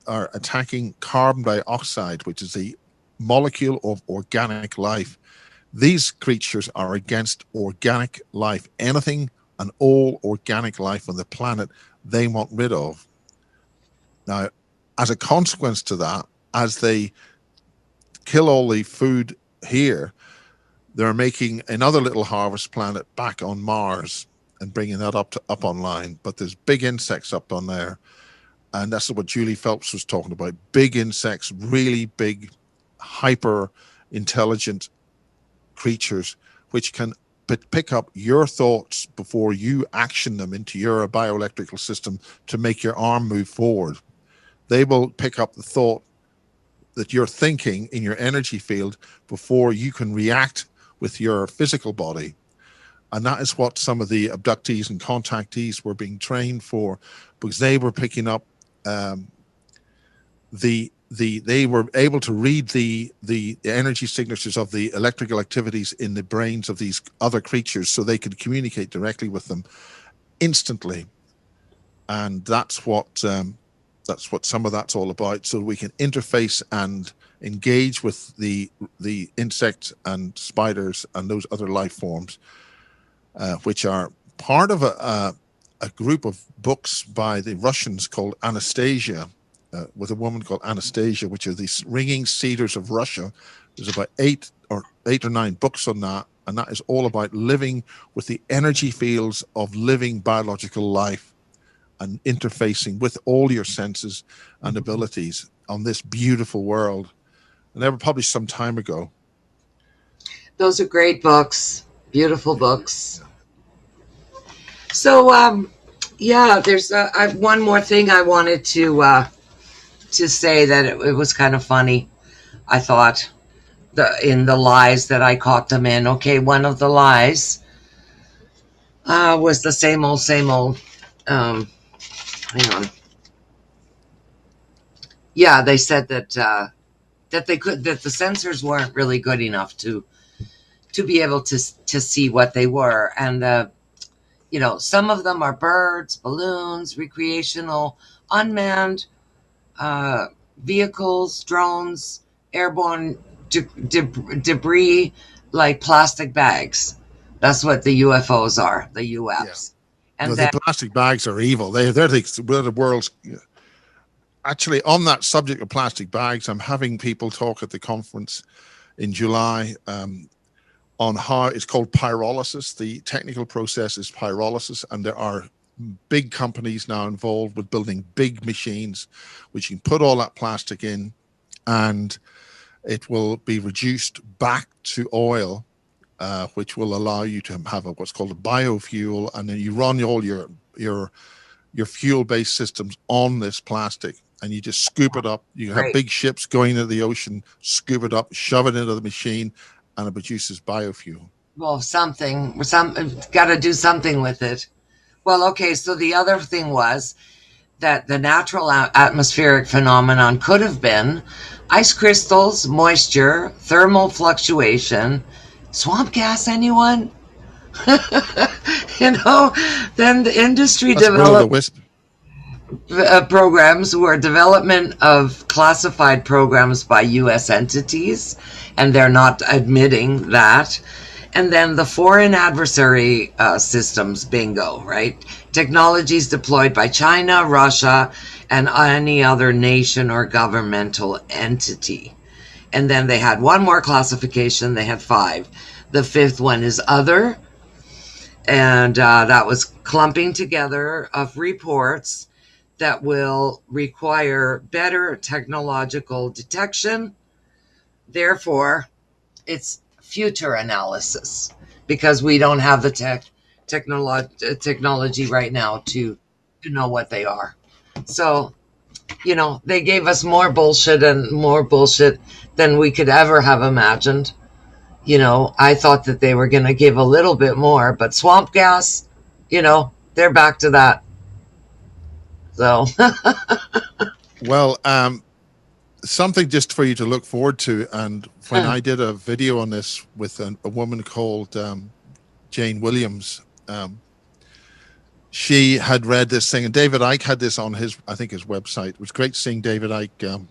attacking carbon dioxide, which is the molecule of organic life. These creatures are against organic life. Anything and all organic life on the planet they want rid of. Now, as a consequence to that, as they kill all the food here, they're making another little harvest planet back on Mars and bringing that up online. But there's big insects up on there, and that's what Julie Phelps was talking about. Big insects, really big, hyper intelligent creatures, which can pick up your thoughts before you action them into your bioelectrical system to make your arm move forward. They will pick up the thought that you're thinking in your energy field before you can react with your physical body. And that is what some of the abductees and contactees were being trained for, because they were picking up they were able to read the energy signatures of the electrical activities in the brains of these other creatures, so they could communicate directly with them instantly. And that's what some of that's all about, so we can interface and engage with the insect and spiders and those other life forms, which are part of a group of books by the Russians called Anastasia, with a woman called Anastasia, which are these ringing cedars of Russia. There's about eight or nine books on that, and that is all about living with the energy fields of living biological life and interfacing with all your senses and abilities on this beautiful world. And they were published some time ago. Those are great books, beautiful books. So, yeah, there's one more thing I wanted to say, that it was kind of funny, I thought, in the lies that I caught them in. Okay, one of the lies was the same old. Hang on. Yeah, they said that that the sensors weren't really good enough to be able to see what they were, and some of them are birds, balloons, recreational, unmanned vehicles, drones, airborne debris, like plastic bags. That's what the UFOs are, the UFs. Yeah. And the plastic bags are evil. They're the world's. Actually, on that subject of plastic bags, I'm having people talk at the conference in July on how it's called pyrolysis. The technical process is pyrolysis, and there are big companies now involved with building big machines which you can put all that plastic in, and it will be reduced back to oil, which will allow you to have what's called a biofuel, and then you run all your fuel-based systems on this plastic, and you just scoop it up. You have Right. big ships going into the ocean, scoop it up, shove it into the machine, and it produces biofuel. Well, got to do something with it. Well, okay, so the other thing was that the natural atmospheric phenomenon could have been ice crystals, moisture, thermal fluctuation, swamp gas, anyone? Then the industry That's developed will-o'-the-wisp. programs were development of classified programs by U.S. entities, and they're not admitting that. And then the foreign adversary systems, bingo, right? Technologies deployed by China, Russia, and any other nation or governmental entity. And then they had one more classification. They had 5. The 5th one is other. And that was clumping together of reports that will require better technological detection. Therefore, it's future analysis, because we don't have the technology right now to know what they are. So, they gave us more bullshit and more bullshit than we could ever have imagined. I thought that they were going to give a little bit more, but swamp gas, they're back to that. So, Well, something just for you to look forward to. And when I did a video on this with a woman called Jane Williams, she had read this thing, and David Icke had this on his website. It was great seeing David Icke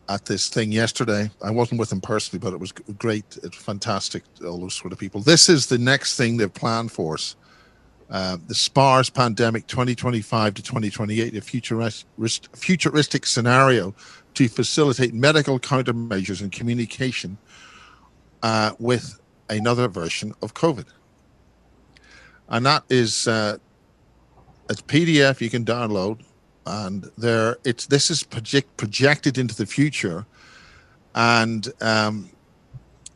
at this thing yesterday. I wasn't with him personally, but it was great. It's fantastic, all those sort of people. This is the next thing they've planned for us. The SPARS pandemic 2025 to 2028, a futuristic scenario to facilitate medical countermeasures and communication with another version of COVID. And that is a PDF you can download, and this is projected into the future, and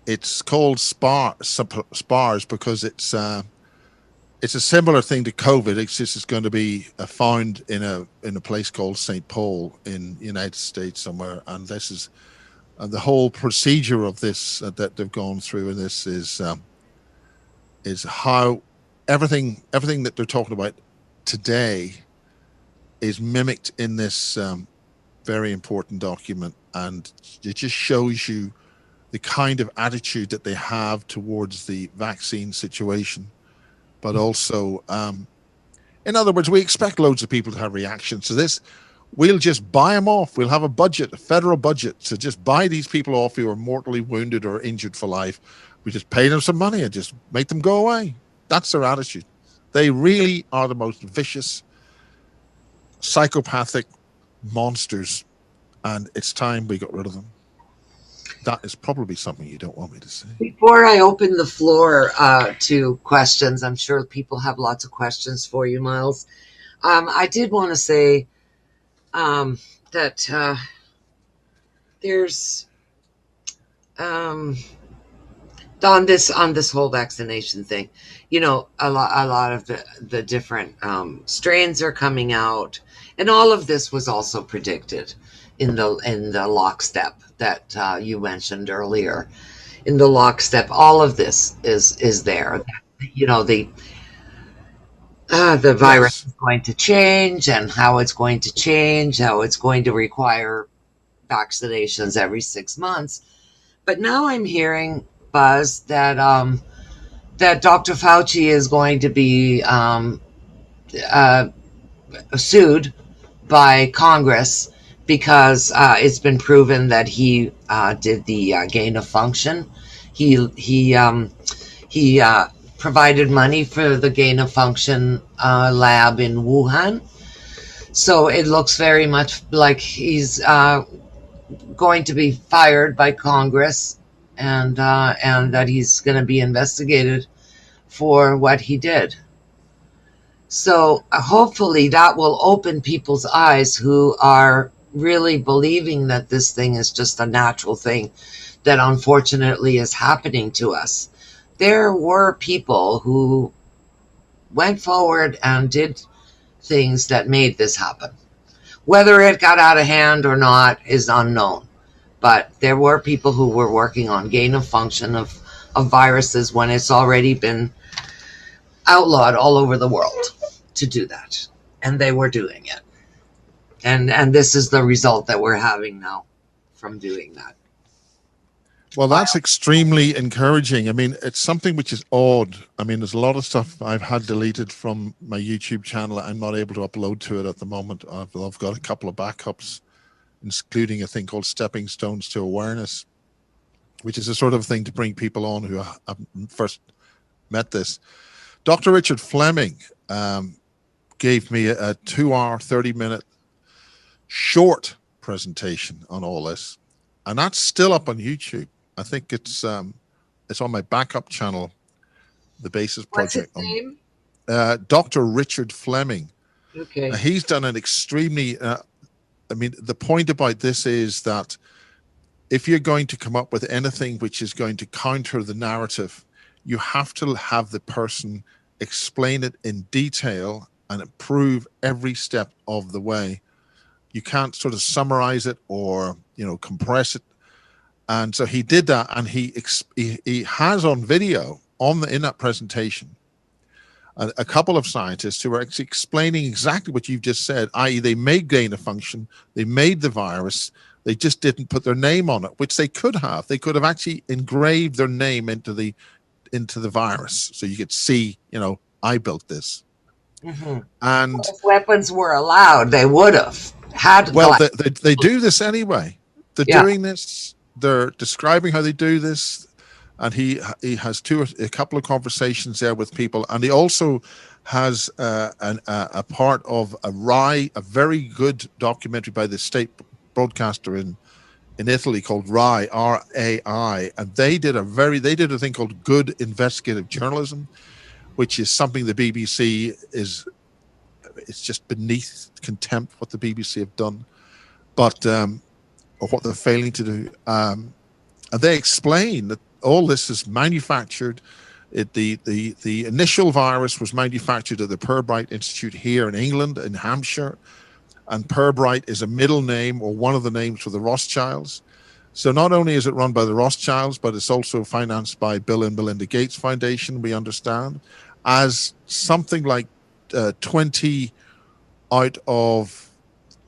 it's called SPARS because it's a similar thing to COVID. It's going to be found in a place called St. Paul in the United States somewhere, and this is the whole procedure of this that they've gone through, and this is how everything that they're talking about today is mimicked in this very important document, and it just shows you the kind of attitude that they have towards the vaccine situation. But also, in other words, we expect loads of people to have reactions to this. We'll just buy them off. We'll have a federal budget to just buy these people off who are mortally wounded or injured for life. We just pay them some money and just make them go away. That's their attitude. They really are the most vicious, psychopathic monsters, and it's time we got rid of them. That is probably something you don't want me to say. Before I open the floor to questions, I'm sure people have lots of questions for you, Miles. I did want to say that there's on this whole vaccination thing, a lot of the different strains are coming out, and all of this was also predicted in the lockstep that you mentioned earlier. In the lockstep, all of this is there. The virus is going to change, and how it's going to change, how it's going to require vaccinations every 6 months. But now I'm hearing buzz that that Dr. Fauci is going to be sued by Congress because it's been proven that he did the gain of function. He provided money for the gain of function lab in Wuhan. So it looks very much like he's going to be fired by Congress, and that he's going to be investigated for what he did. So hopefully that will open people's eyes who are really believing that this thing is just a natural thing that unfortunately is happening to us. There were people who went forward and did things that made this happen. Whether it got out of hand or not is unknown. But there were people who were working on gain of function of viruses when it's already been outlawed all over the world to do that. And they were doing it. And this is the result that we're having now from doing that. Well, that's extremely encouraging. I mean, it's something which is odd. I mean, there's a lot of stuff I've had deleted from my YouTube channel. I'm not able to upload to it at the moment. I've got a couple of backups, including a thing called Stepping Stones to Awareness, which is a sort of thing to bring people on who have first met this. Dr. Richard Fleming gave me a 2-hour, 30-minute short presentation on all this, and that's still up on YouTube. I think it's on my backup channel, the Basis Project. What's his name? Dr. Richard Fleming. Okay. He's done an extremely. I mean, the point about this is that if you're going to come up with anything which is going to counter the narrative, you have to have the person explain it in detail and prove every step of the way. You can't sort of summarize it or, compress it. And so he did that, and he has on video in that presentation a couple of scientists who are actually explaining exactly what you've just said, i.e. they made gain of function, they made the virus, they just didn't put their name on it, which they could have. They could have actually engraved their name into the virus, so you could see, I built this. Mm-hmm. And if weapons were allowed, they would have had. Well, they do this anyway. They're doing this. They're describing how they do this, and he has a couple of conversations there with people, and he also has a part of a very good documentary by the state broadcaster in Italy called RAI, R-A-I, and they did a thing called good investigative journalism, which is something the BBC it's just beneath contempt what the BBC have done, but or what they're failing to do. And they explain that all this is manufactured. The initial virus was manufactured at the Pirbright Institute here in England, in Hampshire, and Pirbright is a middle name or one of the names for the Rothschilds. So not only is it run by the Rothschilds, but it's also financed by Bill and Melinda Gates Foundation, we understand, as something like 20 out of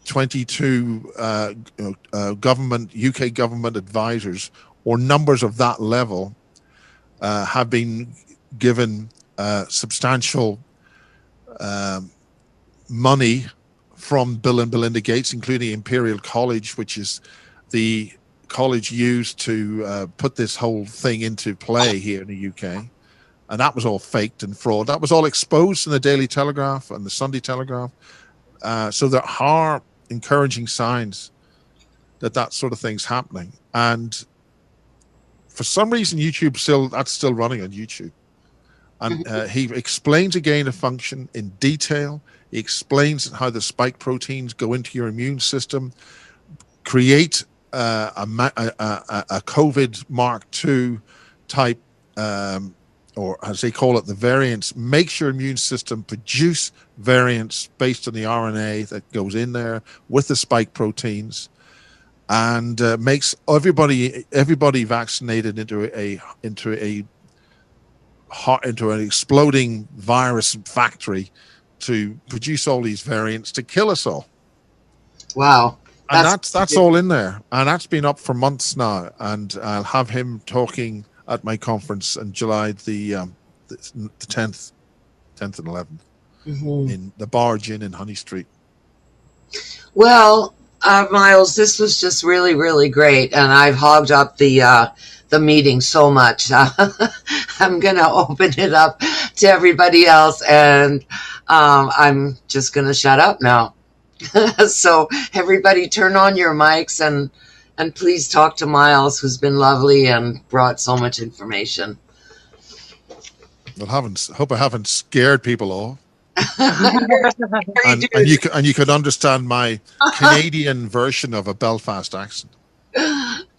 22 UK government advisors or numbers of that level have been given substantial money from Bill and Melinda Gates, including Imperial College, which is the college used to put this whole thing into play here in the UK. And that was all faked and fraud. That was all exposed in the Daily Telegraph and the Sunday Telegraph. So there are encouraging signs that sort of thing's happening. And for some reason, that's still running on YouTube. And he explains a gain of function in detail. He explains how the spike proteins go into your immune system, create a COVID Mark II type, or as they call it, the variants, makes your immune system produce variants based on the RNA that goes in there with the spike proteins, and makes everybody vaccinated into an exploding virus factory to produce all these variants to kill us all. Wow. And that's all in there, and that's been up for months now. And I'll have him talking at my conference in July the 10th and 11th in the Barge Inn in Honey Street. Well, Miles, this was just really, really great, and I've hogged up the meeting so much. I'm going to open it up to everybody else, and I'm just going to shut up now. So everybody turn on your mics and please talk to Miles, who's been lovely and brought so much information. Well, hope I haven't scared people off. You're a scary And you could understand my Canadian version of a Belfast accent.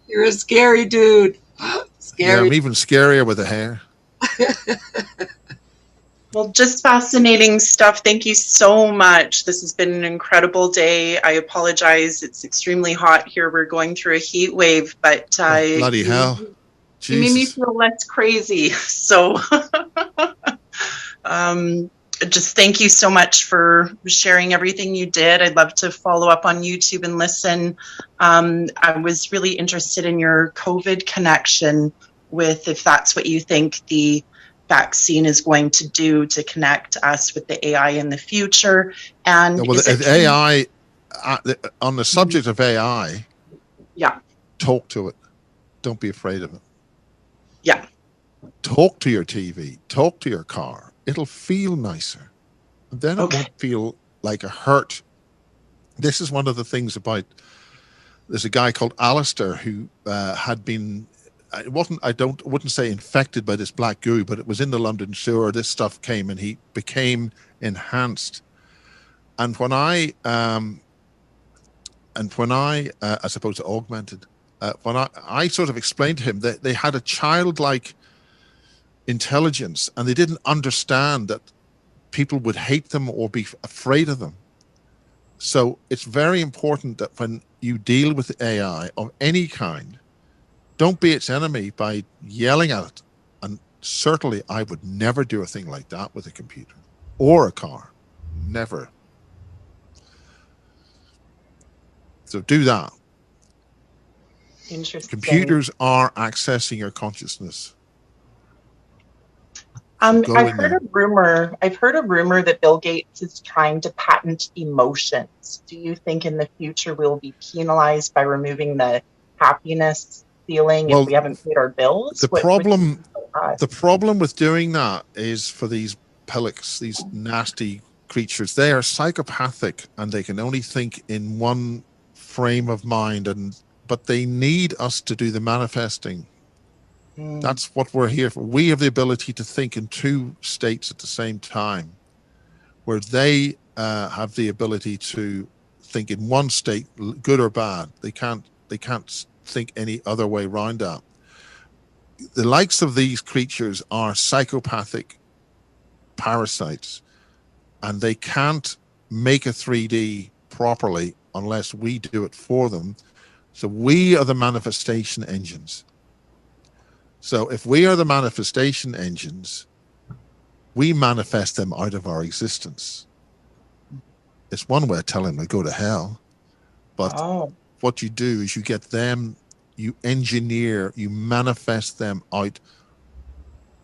You're a scary dude. Yeah, Scary. I'm even scarier with the hair. Well, just fascinating stuff. Thank you so much. This has been an incredible day. I apologize. It's extremely hot here. We're going through a heat wave, but Bloody hell. you made me Jesus. feel less crazy. So just thank you so much for sharing everything you did. I'd love to follow up on YouTube and listen. I was really interested in your COVID connection with, if that's what you think the vaccine is going to do to connect us with the AI in the future. And Well, AI, on the subject of AI, yeah, talk to it. Don't be afraid of it. yeah, Talk to your TV. Talk to your car. It'll feel nicer. And then it won't feel like a hurt. This is one of the things about, there's a guy called Alistair who had been, it wasn't, wouldn't say infected by this black goo, but it was in the London sewer. This stuff came and he became enhanced. And when I as opposed to augmented, when I sort of explained to him that they had a childlike intelligence and they didn't understand that people would hate them or be afraid of them. So it's very important that when you deal with AI of any kind, don't be its enemy by yelling at it. And certainly I would never do a thing like that with a computer or a car. Never. So do that. interesting. Computers are accessing your consciousness. I've heard a rumor that Bill Gates is trying to patent emotions. Do you think in the future we'll be penalized by removing the happiness feeling if we haven't paid our bills? The problem with doing that is for these pellets, these nasty creatures, they are psychopathic and they can only think in one frame of mind, but they need us to do the manifesting. That's what we're here for. We have the ability to think in two states at the same time, where they have the ability to think in one state, good or bad. They can't think any other way around that. The likes of these creatures are psychopathic parasites, and they can't make a 3D properly unless we do it for them. So we are the manifestation engines. So if we are the manifestation engines, we manifest them out of our existence. It's one way of telling them to go to hell. But what you do is you get them, you engineer, you manifest them out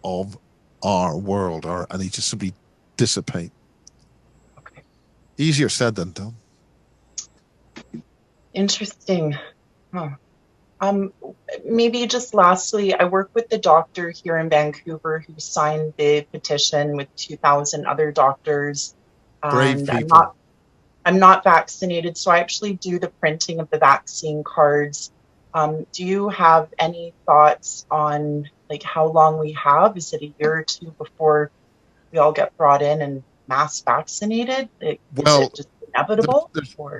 of our world, and they just simply dissipate. Okay. Easier said than done. Interesting. Huh. Maybe just lastly, I work with the doctor here in Vancouver who signed the petition with 2,000 other doctors. Brave And people. I'm not vaccinated, so I actually do the printing of the vaccine cards. Do you have any thoughts on like how long we have? Is it a year or two before we all get brought in and mass vaccinated? Is it just inevitable?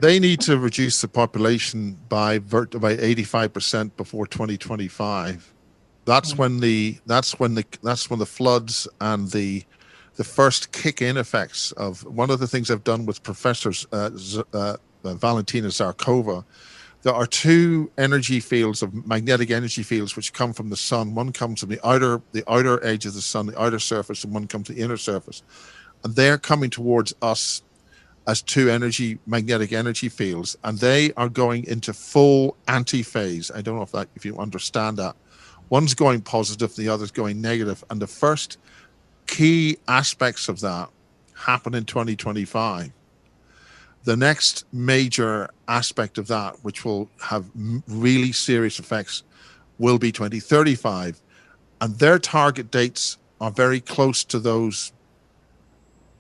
They need to reduce the population by 85% before 2025. That's when the floods and the first kick-in effects of one of the things I've done with professors Valentina Zarkova. There are two energy fields of magnetic energy fields which come from the sun. One comes from the outer edge of the sun, the outer surface, and one comes from the inner surface, and they're coming towards us as two magnetic energy fields, and they are going into full anti-phase. I don't know if you understand that. One's going positive, the other's going negative, and the first key aspects of that happen in 2025. The next major aspect of that, which will have really serious effects, will be 2035, and their target dates are very close to those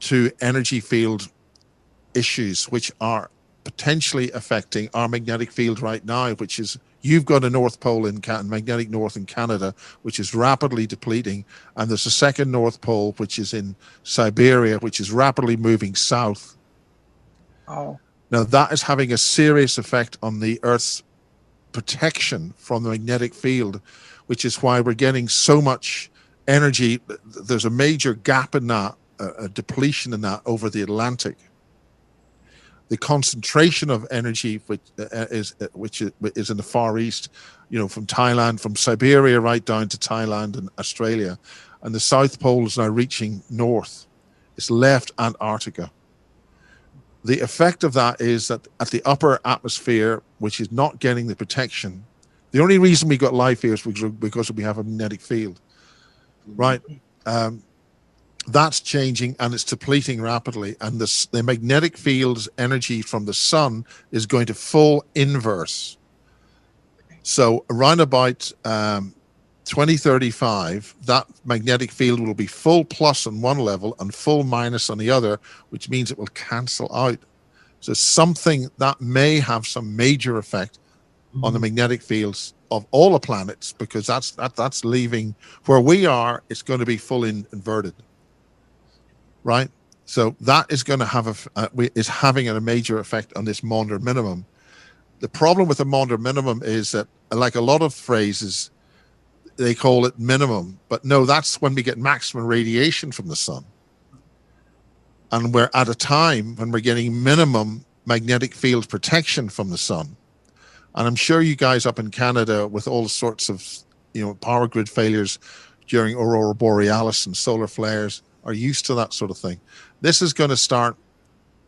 two energy field issues which are potentially affecting our magnetic field right now, which is You've got a North Pole in magnetic north in Canada, which is rapidly depleting, and there's a second North Pole, which is in Siberia, which is rapidly moving south. Oh. Now, that is having a serious effect on the Earth's protection from the magnetic field, which is why we're getting so much energy. There's a major gap in that, a depletion in that over the Atlantic. The concentration of energy, which is in the Far East, from Thailand, from Siberia right down to Thailand and Australia, and the South Pole is now reaching north. It's left Antarctica. The effect of that is that at the upper atmosphere, which is not getting the protection, the only reason we got life here is because we have a magnetic field, right? That's changing, and it's depleting rapidly, and the magnetic field's energy from the sun is going to full inverse. So around about 2035, that magnetic field will be full plus on one level and full minus on the other, which means it will cancel out. So something that may have some major effect on the magnetic fields of all the planets, because that's leaving where we are. It's going to be fully inverted. Right, so that is going to have is having a major effect on this Maunder minimum. The problem with the Maunder minimum is that, like a lot of phrases, they call it minimum, but no, that's when we get maximum radiation from the sun, and we're at a time when we're getting minimum magnetic field protection from the sun. And I'm sure you guys up in Canada, with all sorts of power grid failures during aurora borealis and solar flares, are used to that sort of thing. This is going to start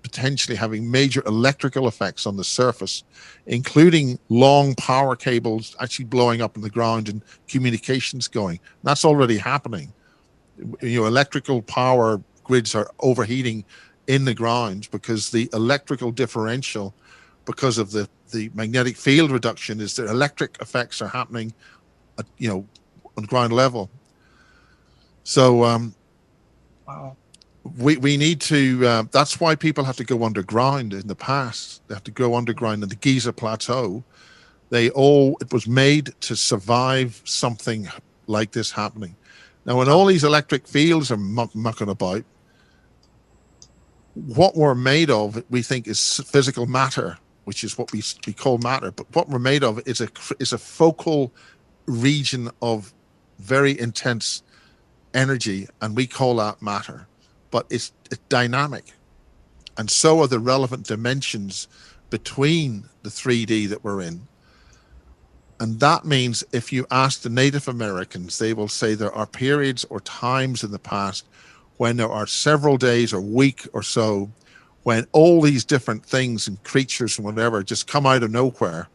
potentially having major electrical effects on the surface, including long power cables actually blowing up in the ground and communications going. That's already happening. Electrical power grids are overheating in the ground because the electrical differential, because of the magnetic field reduction, is the electric effects are happening at, on ground level. So wow. We need to, that's why people have to go underground in the past. They have to go underground in the Giza Plateau. It was made to survive something like this happening. Now, when all these electric fields are mucking about, what we're made of, we think, is physical matter, which is what we call matter. But what we're made of is a focal region of very intense energy, and we call that matter. But it's dynamic, and so are the relevant dimensions between the 3D that we're in. And that means if you ask the Native Americans, they will say there are periods or times in the past when there are several days or week or so when all these different things and creatures and whatever just come out of nowhere,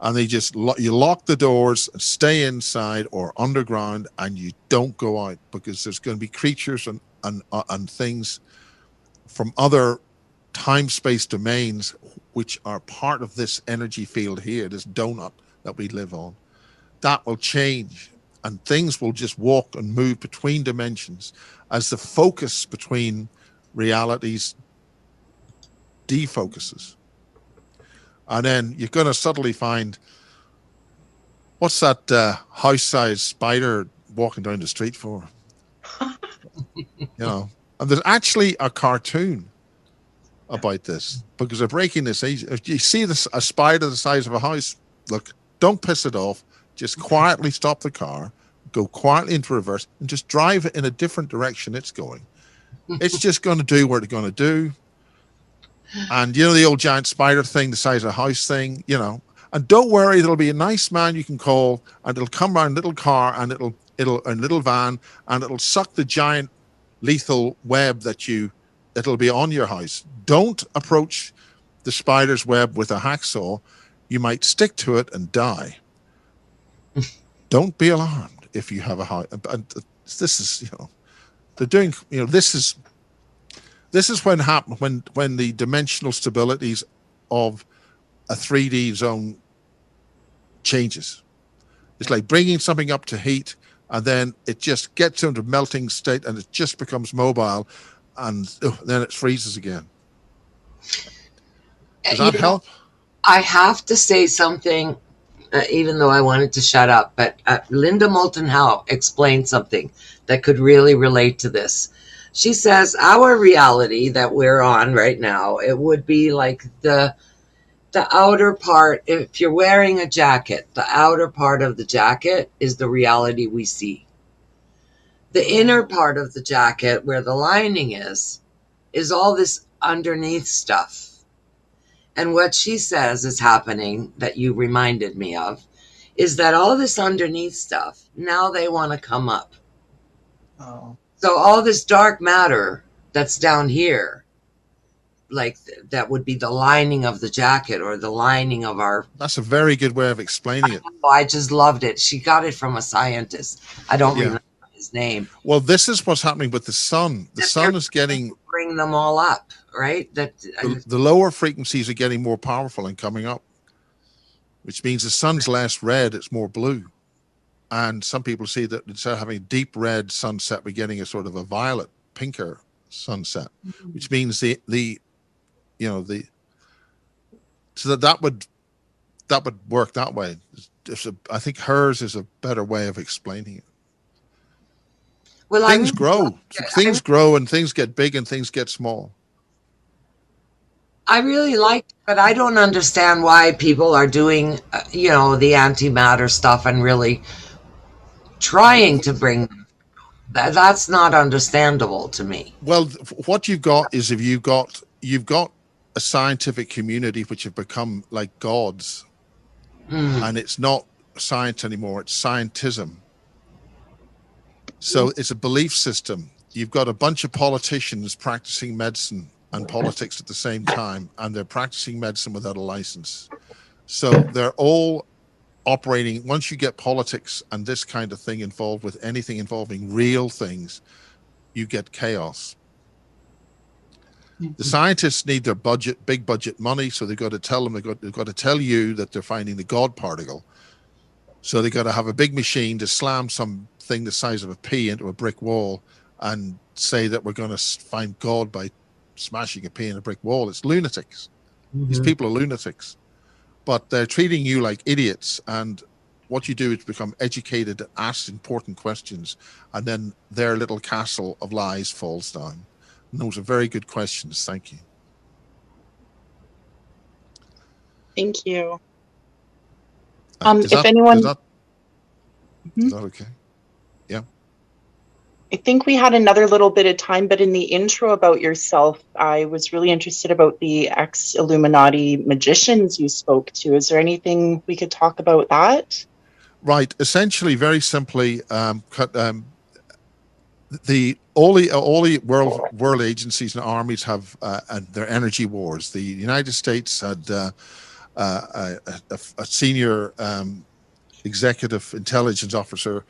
and they just you lock the doors and stay inside or underground, and you don't go out, because there's going to be creatures and things from other time-space domains which are part of this energy field here, this donut that we live on. That will change, and things will just walk and move between dimensions as the focus between realities defocuses. And then you're going to suddenly find, what's that house-sized spider walking down the street for? And there's actually a cartoon about this, because they're breaking this. If you see a spider the size of a house, look, don't piss it off. Just quietly stop the car, go quietly into reverse, and just drive it in a different direction it's going. It's just going to do what it's going to do. And the old giant spider thing, the size of a house thing, and don't worry, there'll be a nice man you can call, and it'll come around a little car, and it'll a little van, and it'll suck the giant lethal web that'll be on your house. Don't approach the spider's web with a hacksaw. You might stick to it and die. Don't be alarmed if you have a house. And this is, they're doing, this is when the dimensional stabilities of a 3D zone changes. It's like bringing something up to heat, and then it just gets into a melting state, and it just becomes mobile, and then it freezes again. Does that help? I have to say something even though I wanted to shut up. But Linda Moulton Howe explained something that could really relate to this. She says our reality that we're on right now, it would be like the outer part. If you're wearing a jacket, the outer part of the jacket is the reality we see. The inner part of the jacket, where the lining is all this underneath stuff. And what she says is happening, that you reminded me of, is that all this underneath stuff, now they want to come up. Oh. So all this dark matter that's down here, like that would be the lining of the jacket or the lining of our. That's a very good way of explaining it. I just loved it. She got it from a scientist. I don't remember his name. Well, this is what's happening with the sun. The sun is getting, bring them all up, right? That the lower frequencies are getting more powerful and coming up, which means the sun's less red, it's more blue. And some people see that instead of having a deep red sunset, we're getting a sort of a violet, pinker sunset, which means so that would work that way. I think hers is a better way of explaining it. Well, things grow. Things grow and things get big and things get small. I really like it, but I don't understand why people are doing, the antimatter stuff and really trying to bring that's not understandable to me. Well, what you've got is if you've got a scientific community which have become like gods, and it's not science anymore, it's scientism. So it's a belief system. You've got a bunch of politicians practicing medicine and politics at the same time, and they're practicing medicine without a license. So they're all operating. Once you get politics and this kind of thing involved with anything involving real things, you get chaos. The scientists need their big budget money, so they've got to tell them, they've got to tell you that they're finding the God particle. So they've got to have a big machine to slam something the size of a pea into a brick wall and say that we're going to find God by smashing a pea in a brick wall. It's lunatics. These people are lunatics. But they're treating you like idiots, and what you do is become educated, ask important questions, and then their little castle of lies falls down. And those are very good questions. Thank you. Thank you. Is that okay? Yeah. I think we had another little bit of time, but in the intro about yourself, I was really interested about the ex-Illuminati magicians you spoke to. Is there anything we could talk about that? Right. Essentially, very simply, all the world agencies and armies have and their energy wars. The United States had a senior executive intelligence officer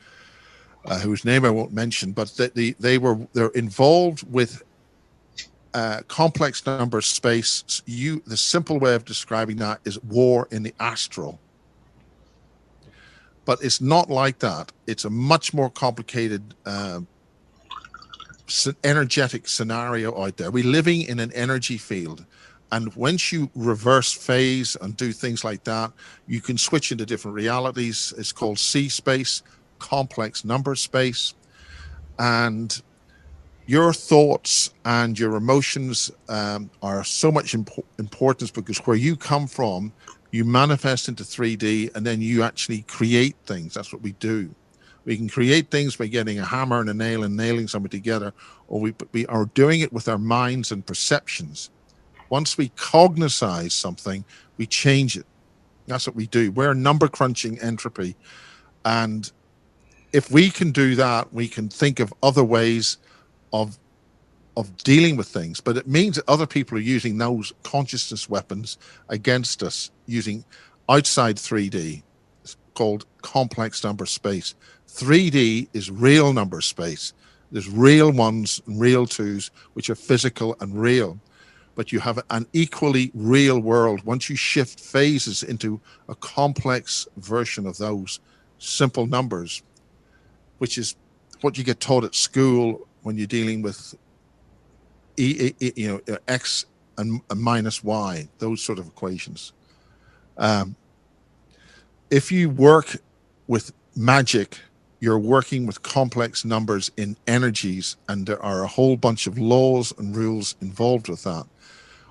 whose name I won't mention, but they're involved with complex number space. The simple way of describing that is war in the astral. But it's not like that. It's a much more complicated energetic scenario out there. We're living in an energy field. And once you reverse phase and do things like that, you can switch into different realities. It's called C space, complex number space. And your thoughts and your emotions are so much importance, because where you come from, you manifest into 3D, and then you actually create things. That's what we do. We can create things by getting a hammer and a nail and nailing something together, or we are doing it with our minds and perceptions. Once we cognitize something, we change it. That's what we do. We're number crunching entropy. And if we can do that, we can think of other ways of dealing with things. But it means that other people are using those consciousness weapons against us, using outside 3D. It's called complex number space. 3D is real number space. There's real ones and real twos, which are physical and real. But you have an equally real world once you shift phases into a complex version of those simple numbers, which is what you get taught at school when you're dealing with x and minus y, those sort of equations. if you work with magic, you're working with complex numbers in energies, and there are a whole bunch of laws and rules involved with that.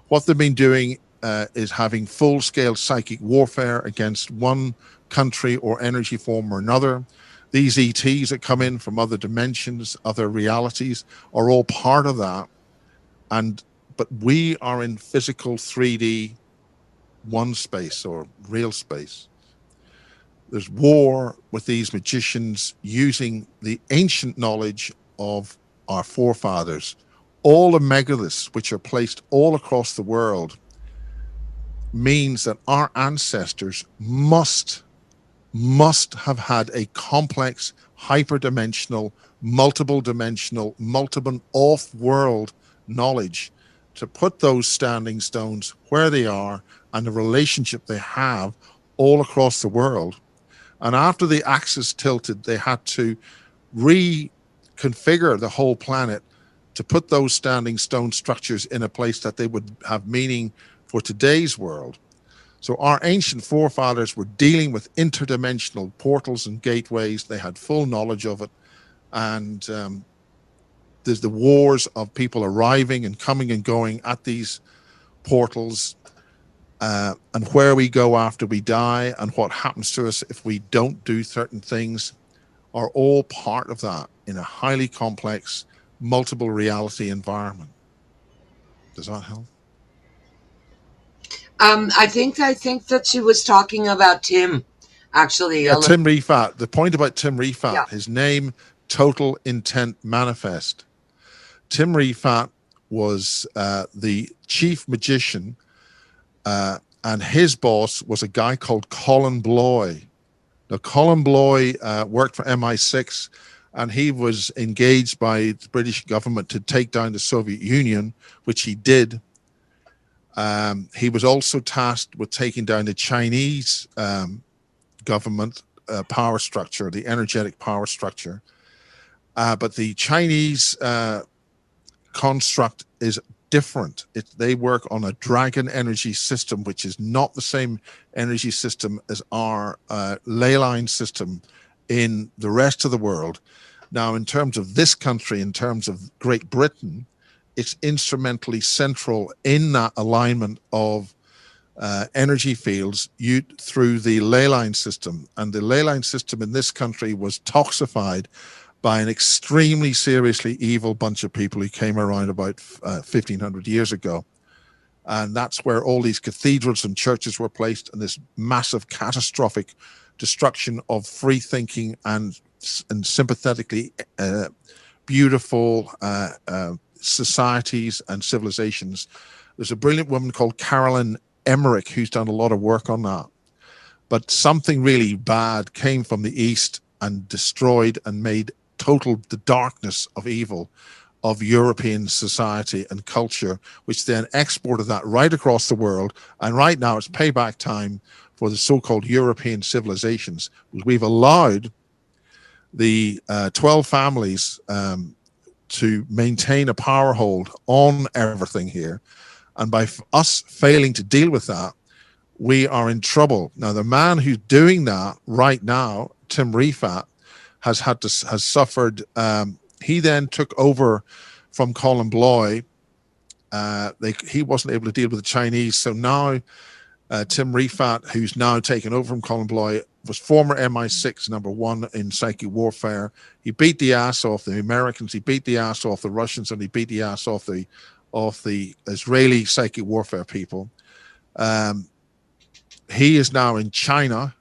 What they've been doing is having full-scale psychic warfare against one country or energy form or another. These ETs that come in from other dimensions, other realities, are all part of that. But we are in physical 3D one space or real space. There's war with these magicians using the ancient knowledge of our forefathers. All the megaliths which are placed all across the world means that our ancestors must have had a complex, hyperdimensional, multiple dimensional, multiple off-world knowledge to put those standing stones where they are and the relationship they have all across the world. And after the axis tilted, they had to reconfigure the whole planet to put those standing stone structures in a place that they would have meaning for today's world. So our ancient forefathers were dealing with interdimensional portals and gateways. They had full knowledge of it. And there's the wars of people arriving and coming and going at these portals, and where we go after we die and what happens to us if we don't do certain things are all part of that in a highly complex, multiple reality environment. Does that help? I think that she was talking about Tim, actually. Yeah, Tim Rifat. The point about Tim Rifat, Yeah. his name, Total Intent Manifest. Tim Rifat was the chief magician, and his boss was a guy called Colin Bloy. Now, Colin Bloy worked for MI6, and he was engaged by the British government to take down the Soviet Union, which he did. He was also tasked with taking down the Chinese government power structure, the energetic power structure. But the Chinese construct is different. They work on a dragon energy system, which is not the same energy system as our ley line system in the rest of the world. Now, in terms of this country, in terms of Great Britain, it's instrumentally central in that alignment of energy fields through the ley line system. And the ley line system in this country was toxified by an extremely seriously evil bunch of people who came around about 1,500 years ago. And that's where all these cathedrals and churches were placed, and this massive catastrophic destruction of free thinking and sympathetically beautiful societies and civilizations. There's a brilliant woman called Carolyn Emmerich who's done a lot of work on that. But something really bad came from the East and destroyed and made total the darkness of evil of European society and culture, which then exported that right across the world. And right now it's payback time for the so-called European civilizations. We've allowed the 12 families to maintain a power hold on everything here. And by us failing to deal with that, we are in trouble. Now, the man who's doing that right now, Tim Rifat, has suffered. He then took over from Colin Bloy. He wasn't able to deal with the Chinese. So now Tim Rifat, who's now taken over from Colin Bloy, was former MI6 #1 in psychic warfare. He beat the ass off the Americans. He beat the ass off the Russians, and he beat the ass off the Israeli psychic warfare people. He is now in China,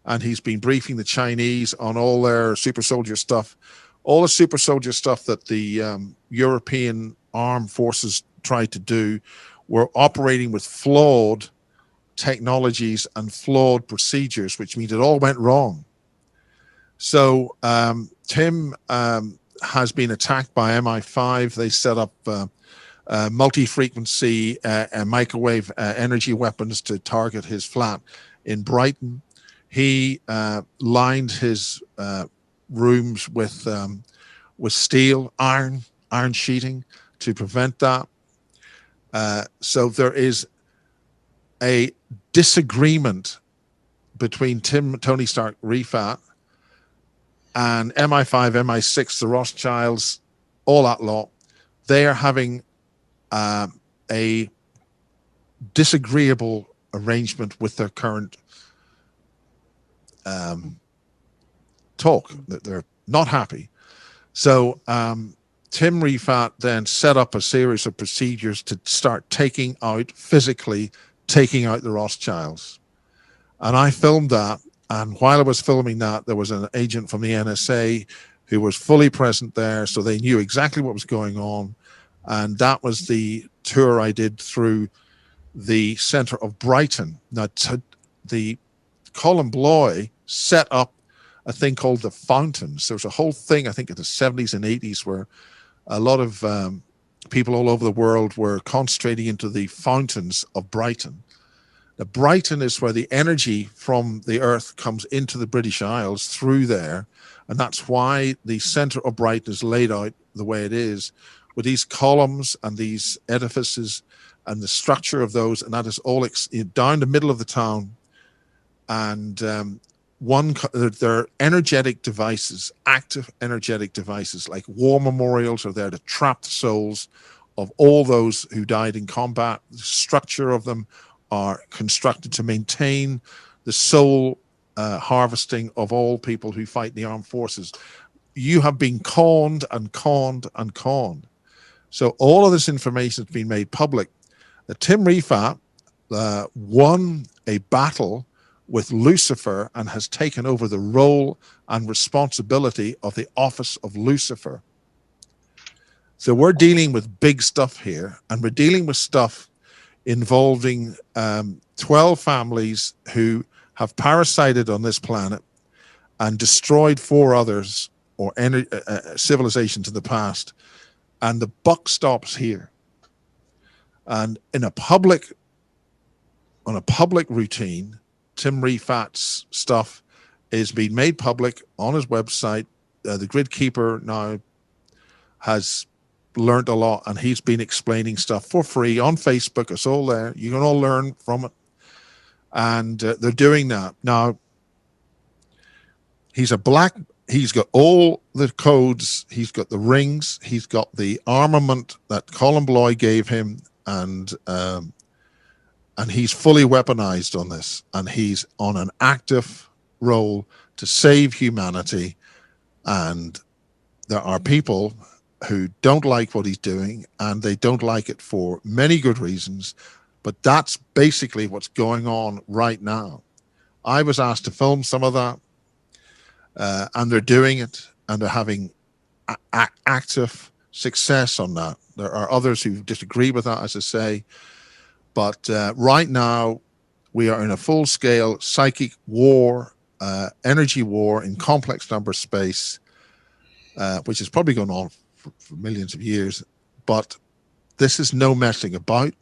and he's been briefing the Chinese on all their super soldier stuff. All the super soldier stuff that the European armed forces tried to do were operating with flawed technologies and flawed procedures, which means it all went wrong. So Tim has been attacked by MI5. They set up multi-frequency microwave energy weapons to target his flat in Brighton. He lined his rooms with steel, iron sheeting to prevent that. So there is a disagreement between Tony Stark, Refat, and MI5, MI6, the Rothschilds, all that lot, they are having a disagreeable arrangement with their current talk. That they're not happy. So Tim Refat then set up a series of procedures to start physically taking out the Rothschilds. And I filmed that. And while I was filming that, there was an agent from the NSA who was fully present there. So they knew exactly what was going on. And that was the tour I did through the center of Brighton. Now, the Colin Bloy set up a thing called the Fountains. There was a whole thing, I think, in the 70s and 80s where a lot of people all over the world were concentrating into the fountains of Brighton. Now, Brighton is where the energy from the Earth comes into the British Isles through there. And that's why the center of Brighton is laid out the way it is, with these columns and these edifices and the structure of those. And that is all down the middle of the town. And they're energetic devices, active energetic devices, like war memorials are there to trap the souls of all those who died in combat. The structure of them are constructed to maintain the soul harvesting of all people who fight in the armed forces. You have been conned and conned and conned. So all of this information has been made public. Tim Refat won a battle with Lucifer and has taken over the role and responsibility of the office of Lucifer. So we're dealing with big stuff here, and we're dealing with stuff involving 12 families who have parasited on this planet and destroyed 4 others or civilizations in the past. And the buck stops here. And on a public routine, Tim Refat's stuff is being made public on his website. The Grid Keeper now has learned a lot, and he's been explaining stuff for free on Facebook. It's all there. You can all learn from it. And they're doing that. Now, he's got all the codes. He's got the rings. He's got the armament that Colin Bloy gave him. And he's fully weaponized on this. And he's on an active role to save humanity. And there are people who don't like what he's doing, and they don't like it for many good reasons. But that's basically what's going on right now. I was asked to film some of that, and they're doing it, and they're having active success on that. There are others who disagree with that, as I say. But right now, we are in a full-scale psychic war, energy war in complex number space, which is probably going on for millions of years. But this is no messing about.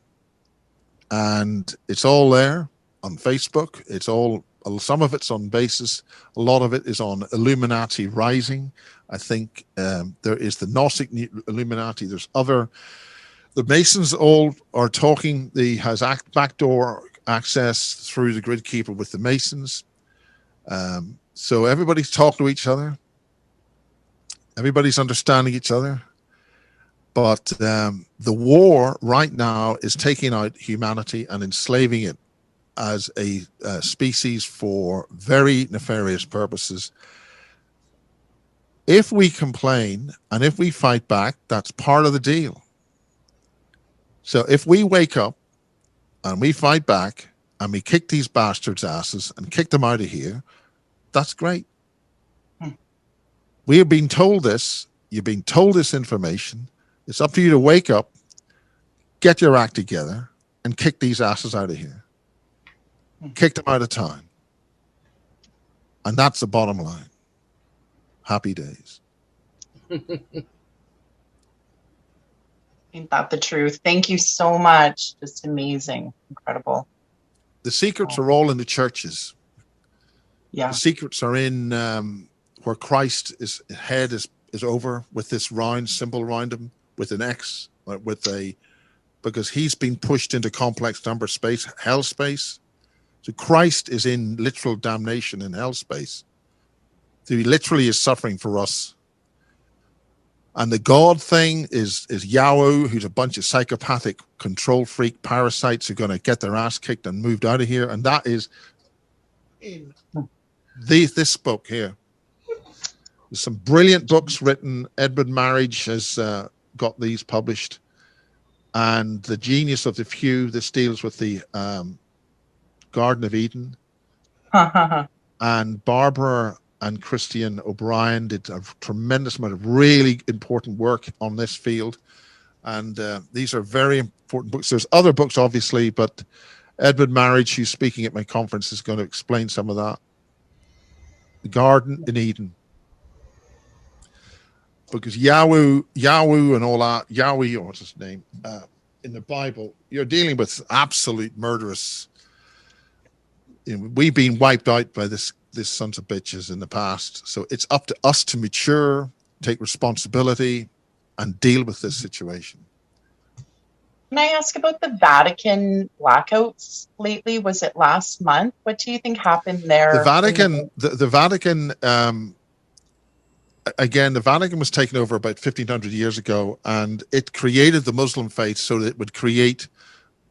And it's all there on Facebook. It's all, some of it's on basis. A lot of it is on Illuminati Rising. I think there is the Gnostic Illuminati. There's other, the Masons all are talking. He has backdoor access through the Grid Keeper with the Masons. So everybody's talking to each other. Everybody's understanding each other. But the war right now is taking out humanity and enslaving it as a species for very nefarious purposes. If we complain and if we fight back, that's part of the deal. So if we wake up and we fight back and we kick these bastards' asses and kick them out of here, that's great. We have been told this. You've been told this information. It's up to you to wake up, get your act together, and kick these asses out of here. Kick them out of town. And that's the bottom line. Happy days. Ain't that the truth? Thank you so much. Just amazing. Incredible. The secrets are all in the churches. Yeah. The secrets are in where Christ is head is over with this round symbol around him with an X, with a, because he's been pushed into complex number space, hell space. So Christ is in literal damnation in hell space. So he literally is suffering for us. And the God thing is Yahweh, who's a bunch of psychopathic control freak parasites who are going to get their ass kicked and moved out of here. And that is in this book here. There's some brilliant books written. Edward Marriage has got these published. And The Genius of the Few, this deals with the Garden of Eden. And Barbara and Christian O'Brien did a tremendous amount of really important work on this field. And these are very important books. There's other books, obviously, but Edward Marriage, who's speaking at my conference, is going to explain some of that. The Garden in Eden. Because Yahweh and all that, Yahweh, or what's his name, in the Bible, you're dealing with absolute murderous. We've been wiped out by this sons of bitches in the past. So it's up to us to mature, take responsibility, and deal with this situation. Can I ask about the Vatican blackouts lately? Was it last month? What do you think happened there? The Vatican, the Vatican, again, the Vatican was taken over about 1,500 years ago, and it created the Muslim faith so that it would create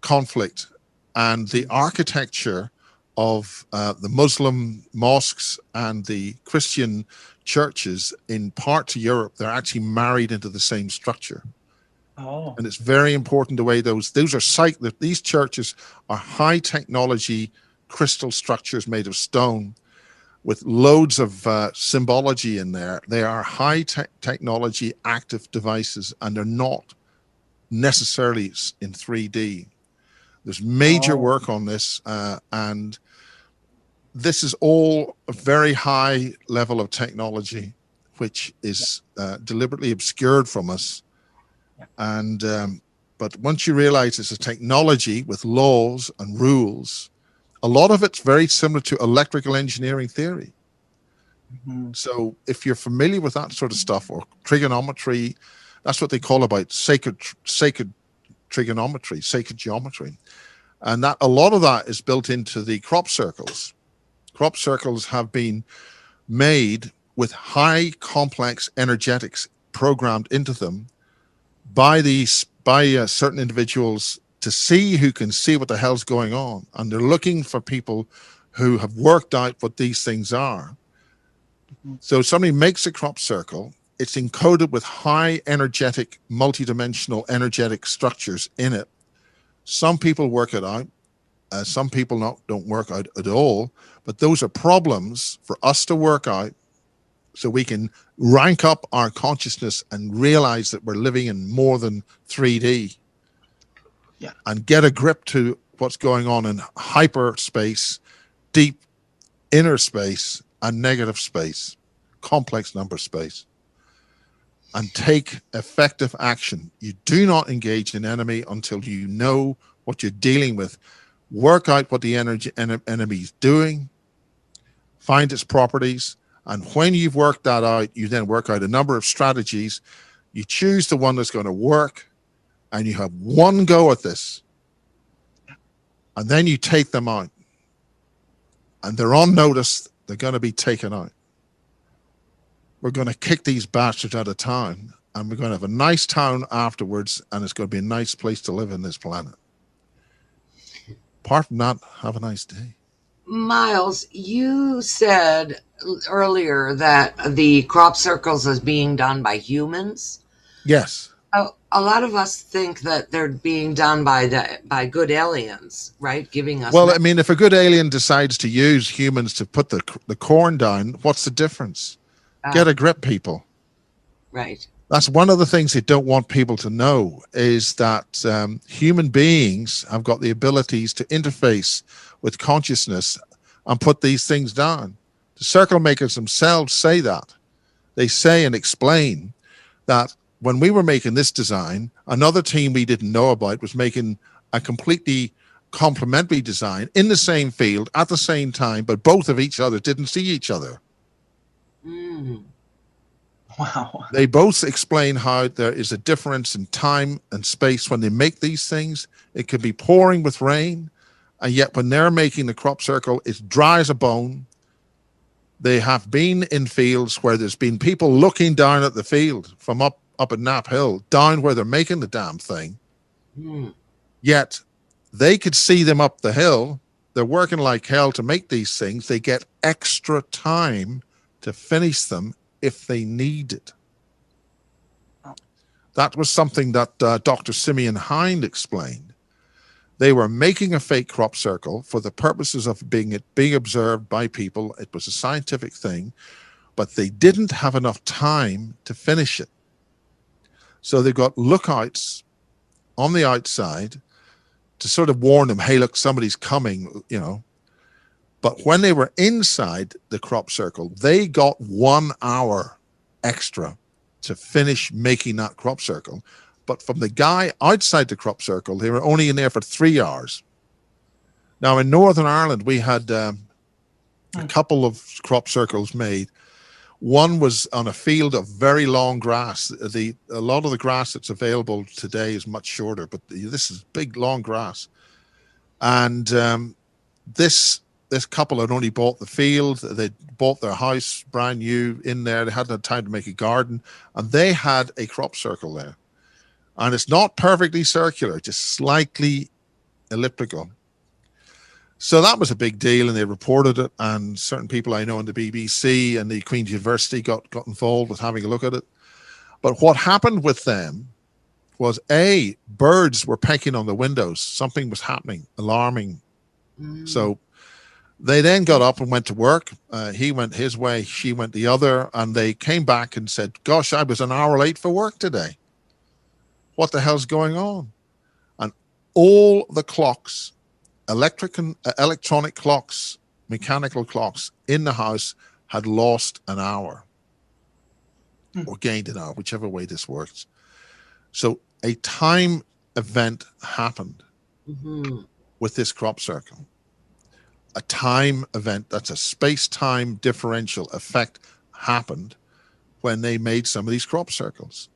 conflict. And the architecture of the Muslim mosques and the Christian churches in parts of Europe, they're actually married into the same structure. Oh. And it's very important the way those are these churches are high technology crystal structures made of stone with loads of symbology in there. They are high technology active devices, and they're not necessarily in 3D. There's major work on this, and this is all a very high level of technology, which is deliberately obscured from us. And but once you realize it's a technology with laws and rules, a lot of it's very similar to electrical engineering theory. Mm-hmm. So if you're familiar with that sort of stuff, or trigonometry, that's what they call about sacred trigonometry, sacred geometry. And that a lot of that is built into the crop circles. Crop circles have been made with high complex energetics programmed into them by certain individuals to see who can see what the hell's going on. And they're looking for people who have worked out what these things are. Mm-hmm. So somebody makes a crop circle, it's encoded with high energetic, multidimensional energetic structures in it. Some people work it out. Some people don't work out at all. But those are problems for us to work out so we can rank up our consciousness and realize that we're living in more than 3D. Yeah. And get a grip to what's going on in hyperspace, deep inner space, and negative space, complex number space. And take effective action. You do not engage an enemy until you know what you're dealing with. Work out what the enemy is doing, find its properties, and when you've worked that out, you then work out a number of strategies. You choose the one that's going to work, and you have one go at this. And then you take them out. And they're on notice, they're going to be taken out. We're going to kick these bastards out of town, and we're going to have a nice town afterwards, and it's going to be a nice place to live in this planet. Apart from that, have a nice day. Miles, you said earlier that the crop circles is being done by humans. Yes. A lot of us think that they're being done by good aliens, right? Giving us. Well, I mean, if a good alien decides to use humans to put the corn down, what's the difference? Get a grip, people. Right. That's one of the things they don't want people to know, is that human beings have got the abilities to interface with consciousness and put these things down. The circle makers themselves say that. They say and explain that when we were making this design, another team we didn't know about was making a completely complementary design in the same field at the same time, but both of each other didn't see each other. Mm. Wow. They both explain how there is a difference in time and space when they make these things. It could be pouring with rain, And yet when they're making the crop circle, it's dry as a bone. They have been in fields where there's been people looking down at the field from up at Knapp Hill, down where they're making the damn thing. Yet they could see them up the hill. They're working like hell to make these things. They get extra time to finish them if they need it. That was something that Dr. Simeon Hind explained. They were making a fake crop circle for the purposes of being observed by people. It was a scientific thing, but they didn't have enough time to finish it. So they got lookouts on the outside to sort of warn them, hey, look, somebody's coming, you know. But when they were inside the crop circle, they got 1 hour extra to finish making that crop circle. But from the guy outside the crop circle, they were only in there for 3 hours. Now, in Northern Ireland, we had a couple of crop circles made. One was on a field of very long grass. A lot of the grass that's available today is much shorter, but this is big, long grass. And this couple had only bought the field. They bought their house brand new in there. They hadn't had time to make a garden, and they had a crop circle there. And it's not perfectly circular, just slightly elliptical. So that was a big deal, and they reported it, and certain people I know in the BBC and the Queen's University got involved with having a look at it. But what happened with them was, birds were pecking on the windows. Something was happening, alarming. So they then got up and went to work. He went his way, she went the other, and they came back and said, gosh, I was an hour late for work today. What the hell's going on? And all the clocks, electronic clocks, mechanical clocks in the house had lost an hour or gained an hour, whichever way this works. So a time event happened with this crop circle. A time event, that's a space-time differential effect, happened when they made some of these crop circles.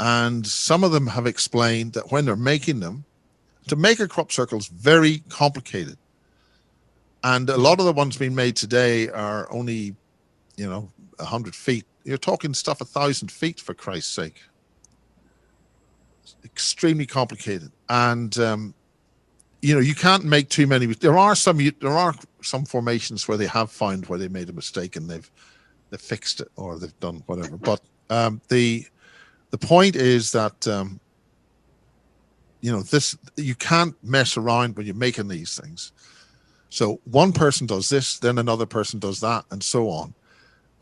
And some of them have explained that when they're making them, to make a crop circle is very complicated. And a lot of the ones being made today are only, 100 feet. You're talking stuff 1,000 feet, for Christ's sake. It's extremely complicated. And, you can't make too many. There are some formations where they have found where they made a mistake and they've fixed it or they've done whatever. But the point is that, you can't mess around when you're making these things. So one person does this, then another person does that, and so on.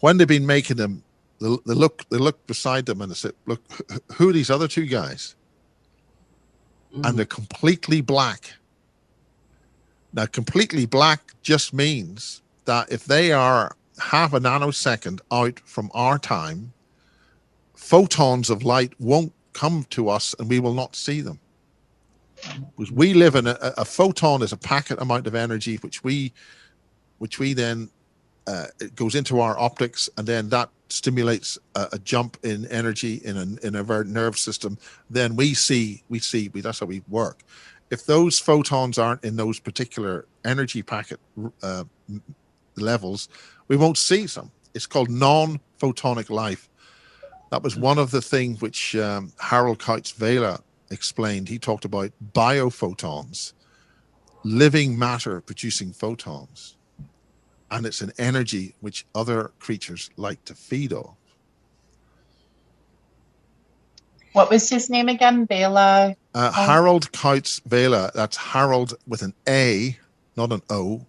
When they've been making them, they look beside them and they say, look, who are these other two guys? And they're completely black. Now, completely black just means that if they are half a nanosecond out from our time, photons of light won't come to us and we will not see them. Because we live in a photon is a packet amount of energy which we then it goes into our optics, and then that stimulates a jump in energy in our nerve system. Then we see that's how we work. If those photons aren't in those particular energy packet levels, we won't see them. It's called non-photonic life. That was one of the things which Harold Kautz-Vela explained. He talked about biophotons, living matter producing photons. And it's an energy which other creatures like to feed off. What was his name again? Vela? Harold Kautz-Vela. That's Harold with an A, not an O.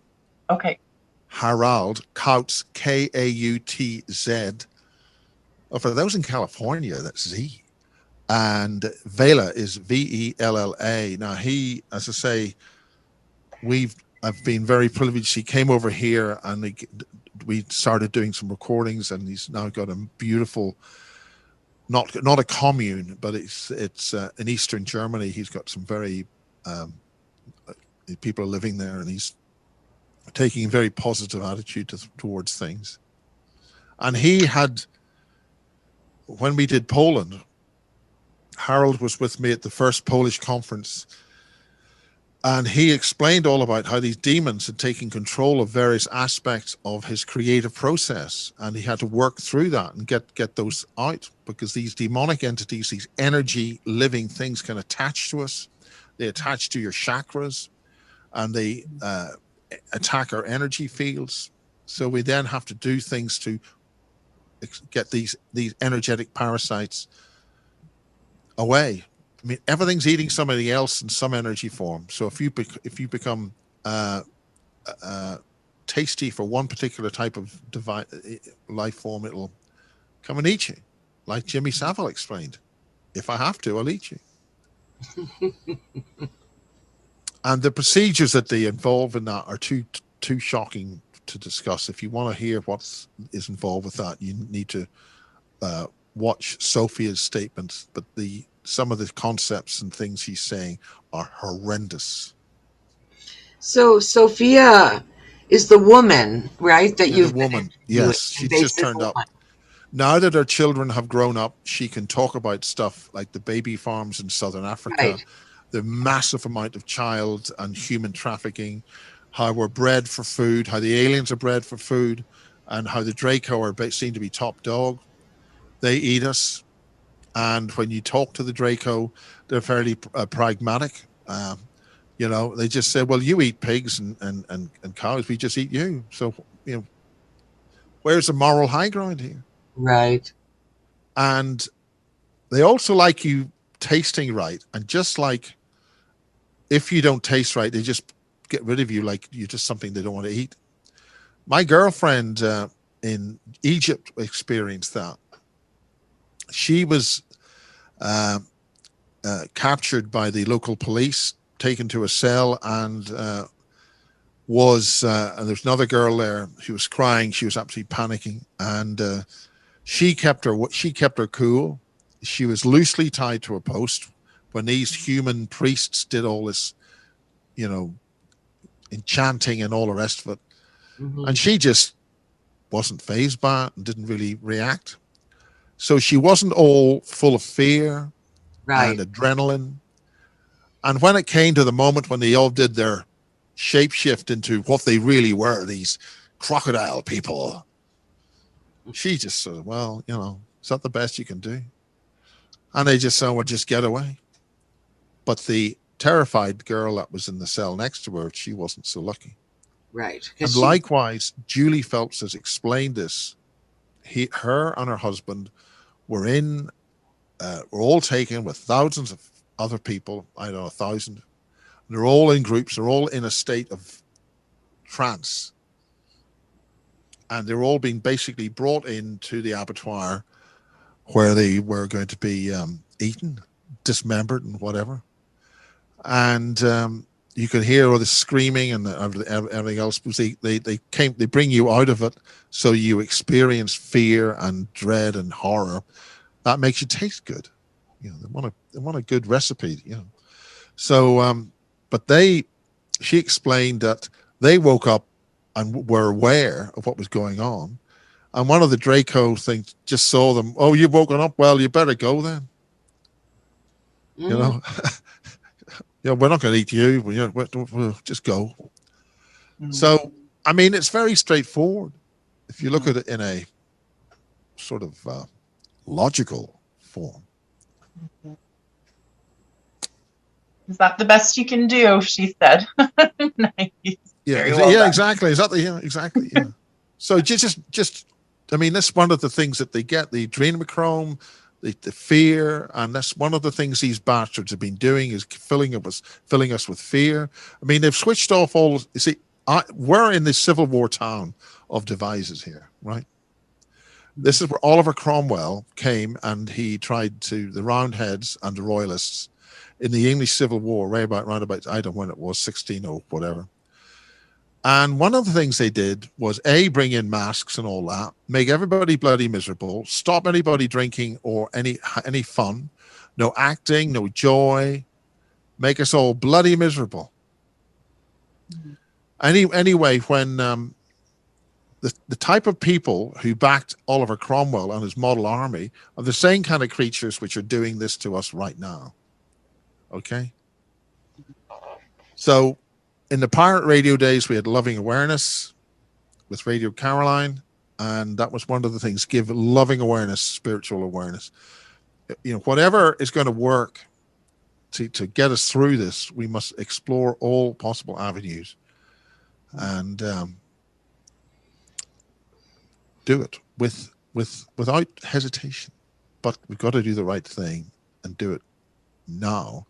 Okay. Harold Kautz, K-A-U-T-Z. Oh, for those in California, that's Z. And Vela is V-E-L-L-A. Now, he, as I say, I've been very privileged. He came over here and we started doing some recordings, and he's now got a beautiful, not a commune, but it's in Eastern Germany. He's got some very people are living there, and he's taking a very positive attitude towards things. And he had, when we did Poland, Harold was with me at the first Polish conference, And he explained all about how these demons had taken control of various aspects of his creative process, and he had to work through that and get those out, because these demonic entities, these energy living things, can attach to us. They attach to your chakras, and they attack our energy fields. So we then have to do things to get these energetic parasites away. I mean, everything's eating somebody else in some energy form. So if you become tasty for one particular type of life form, it'll come and eat you, like Jimmy Savile explained. If I have to, I'll eat you. And the procedures that they involve in that are too shocking to discuss. If you want to hear what is involved with that, you need to watch Sophia's statements. But some of the concepts and things she's saying are horrendous. So Sophia is the woman, right? That The woman, yes, she's just turned up. Now that her children have grown up, she can talk about stuff like the baby farms in Southern Africa, Right. the massive amount of child and human trafficking, how we're bred for food, how the aliens are bred for food, and how the Draco are seen to be top dog. They eat us. And when you talk to the Draco, they're fairly pragmatic. They just say, well, you eat pigs and cows, we just eat you. So, where's the moral high ground here? Right. And they also like you tasting right. And just like if you don't taste right, they just get rid of you like you're just something they don't want to eat. My girlfriend in Egypt experienced that. She was captured by the local police, taken to a cell, and and there's another girl there. She was crying. She was absolutely panicking, and she kept her cool. She was loosely tied to a post when these human priests did all this, enchanting and all the rest of it. Mm-hmm. And she just wasn't fazed by it and didn't really react. So she wasn't all full of fear Right. and adrenaline. And when it came to the moment when they all did their shapeshift into what they really were, these crocodile people, she just said, well, is that the best you can do? And they just said, well, just get away. But the terrified girl that was in the cell next to her, she wasn't so lucky. Right. And likewise, Julie Phelps has explained this. Her and her husband were all taken with thousands of other people. I don't know, 1,000. They're all in groups. They're all in a state of trance. And they're all being basically brought into the abattoir where they were going to be eaten, dismembered and whatever. And you could hear all the screaming and everything else. They bring you out of it, so you experience fear and dread and horror. That makes you taste good. They want a good recipe. So, but she explained that they woke up and were aware of what was going on, and one of the Draco things just saw them. Oh, you've woken up. Well, you better go then. Mm-hmm. We're not going to eat you. We'll just go. Mm-hmm. So, I mean, it's very straightforward if you look at it in a sort of logical form. Is that the best you can do? She said. Nice. Yeah, exactly. Exactly. Yeah. So just, I mean, that's one of the things that they get, the adrenochrome, the fear, and that's one of the things these bastards have been doing is filling us with fear. I mean, they've switched off all. You see, we're in the Civil War town of Devizes here, right? This is where Oliver Cromwell came, and he tried to the Roundheads and the Royalists in the English Civil War, round about I don't know when it was, 16 or whatever. And one of the things they did was bring in masks and all that, make everybody bloody miserable, stop anybody drinking or any fun, no acting, no joy, make us all bloody miserable. Mm-hmm. Anyway, when the type of people who backed Oliver Cromwell and his model army are the same kind of creatures which are doing this to us right now. Okay? So in the pirate radio days, we had Loving Awareness with Radio Caroline. And that was one of the things, give loving awareness, spiritual awareness. You know, whatever is going to work to get us through this, we must explore all possible avenues and do it without hesitation. But we've got to do the right thing and do it now.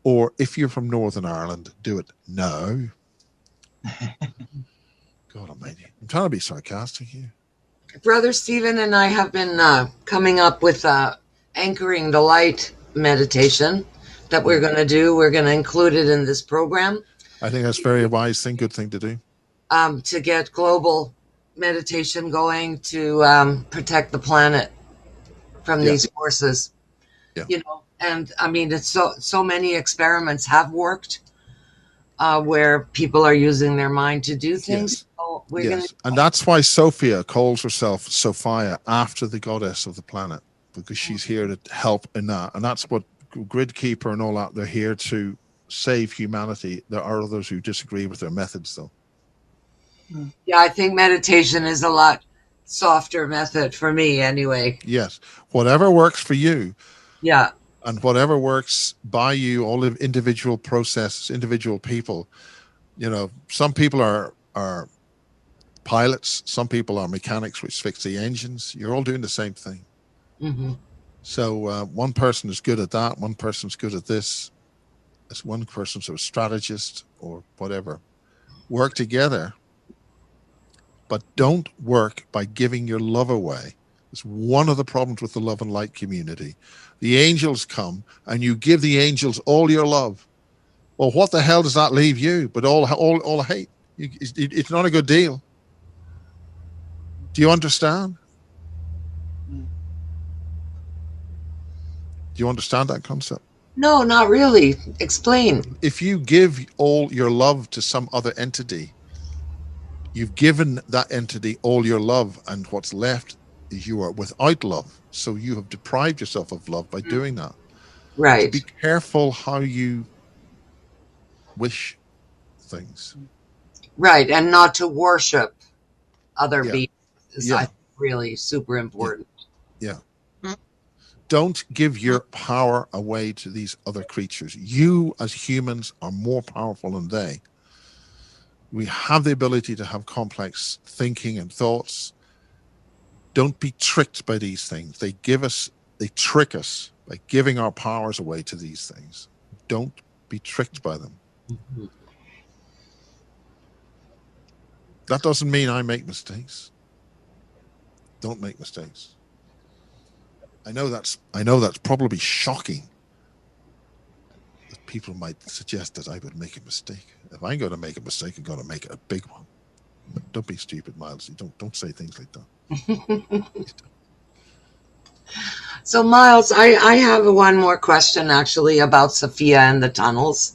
Or if you're from Northern Ireland, do it now. God almighty. I'm trying to be sarcastic here. Brother Stephen and I have been coming up with anchoring the light meditation that we're going to do. We're going to include it in this program. I think that's very wise thing, good thing to do. To get global meditation going to protect the planet from these forces. Yeah. You know, and I mean, it's so many experiments have worked where people are using their mind to do things. Yes. So we're Yes. And that's why Sophia calls herself Sophia, after the goddess of the planet, because she's here to help in that. And that's what Grid Keeper and all that, they're here to save humanity. There are others who disagree with their methods, though. Yeah, I think meditation is a lot softer method for me anyway. Yes. Whatever works for you. Yeah. And whatever works by you, all the individual processes, individual people. You know, some people are pilots, some people are mechanics which fix the engines. You're all doing the same thing. Mm-hmm. So one person is good at that, one person's good at this. As one person's a strategist or whatever. Work together, but don't work by giving your love away. It's one of the problems with the love and light community. The angels come and you give the angels all your love. Well, what the hell does that leave you? But all hate. It's not a good deal. Do you understand? Do you understand that concept? No, not really. Explain. If you give all your love to some other entity, you've given that entity all your love, and what's left is you are without love. So you have deprived yourself of love by doing that. Right. So be careful how you wish things. Right, and not to worship other beings is Yeah. really super important. Yeah. Don't give your power away to these other creatures. You as humans are more powerful than they. We have the ability to have complex thinking and thoughts. Don't be tricked by these things. They trick us by giving our powers away to these things. Don't be tricked by them. Mm-hmm. That doesn't mean I make mistakes. Don't make mistakes. I know that's probably shocking. That people might suggest that I would make a mistake. If I'm going to make a mistake, I'm going to make it a big one. But don't be stupid, Miles. Don't say things like that. So, Miles, I have one more question actually about Sophia and the tunnels.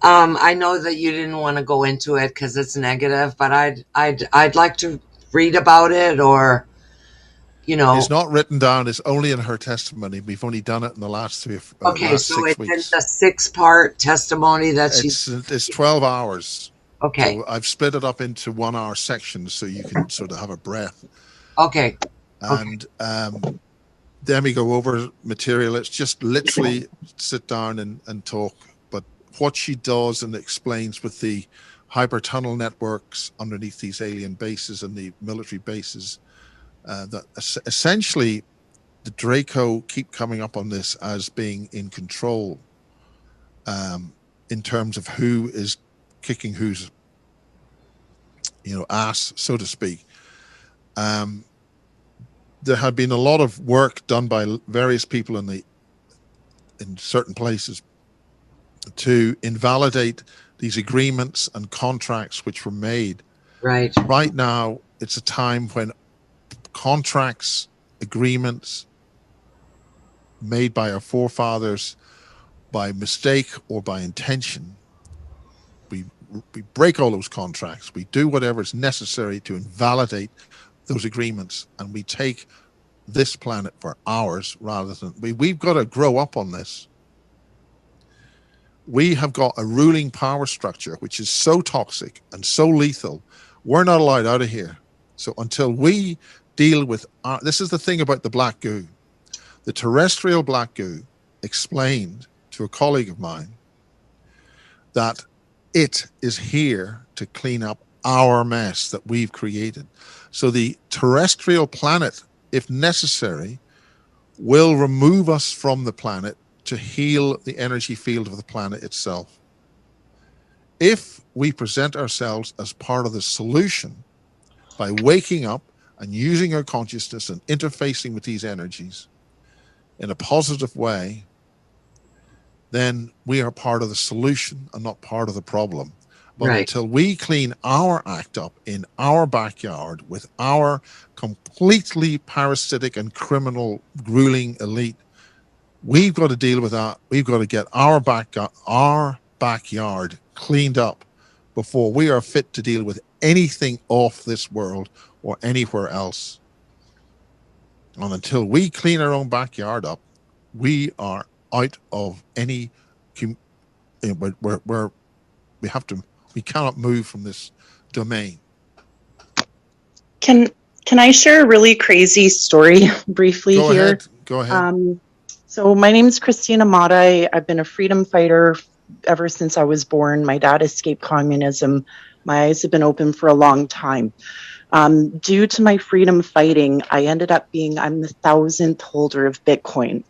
I know that you didn't want to go into it because it's negative, but I'd like to read about it, or It's not written down. It's only in her testimony. We've only done it in the last so 6 it's weeks. in the 6-part testimony that It's 12 hours. Okay. So I've split it up into 1 hour sections so you can sort of have a breath. Okay. And then we go over material. It's just literally sit down and talk. But what she does and explains with the hyper tunnel networks underneath these alien bases and the military bases, that essentially the Draco keep coming up on this as being in control in terms of who is kicking whose ass, so to speak. There had been a lot of work done by various people in certain places to invalidate these agreements and contracts which were made. Right. Right now, it's a time when contracts, agreements made by our forefathers by mistake or by intention, we break all those contracts. We do whatever is necessary to invalidate those agreements, and we take this planet for ours rather than we've got to grow up on this. we have got a ruling power structure which is so toxic and so lethal, we're not allowed out of here. So until we deal with this is the thing about the black goo. The terrestrial black goo explained to a colleague of mine that it is here to clean up our mess that we've created. So the terrestrial planet, if necessary, will remove us from the planet to heal the energy field of the planet itself. If we present ourselves as part of the solution by waking up and using our consciousness and interfacing with these energies in a positive way, then we are part of the solution and not part of the problem. But Right. until we clean our act up in our backyard with our completely parasitic and criminal ruling elite, we've got to deal with that. We've got to get our backyard cleaned up before we are fit to deal with anything off this world or anywhere else. And until we clean our own backyard up, we are out of any where we cannot move from this domain. Can I share a really crazy story briefly here? Go ahead. So my name's Christina Mata. I've been a freedom fighter ever since I was born. My dad escaped communism. My eyes have been open for a long time. Due to my freedom fighting, I'm the 1,000th holder of Bitcoin,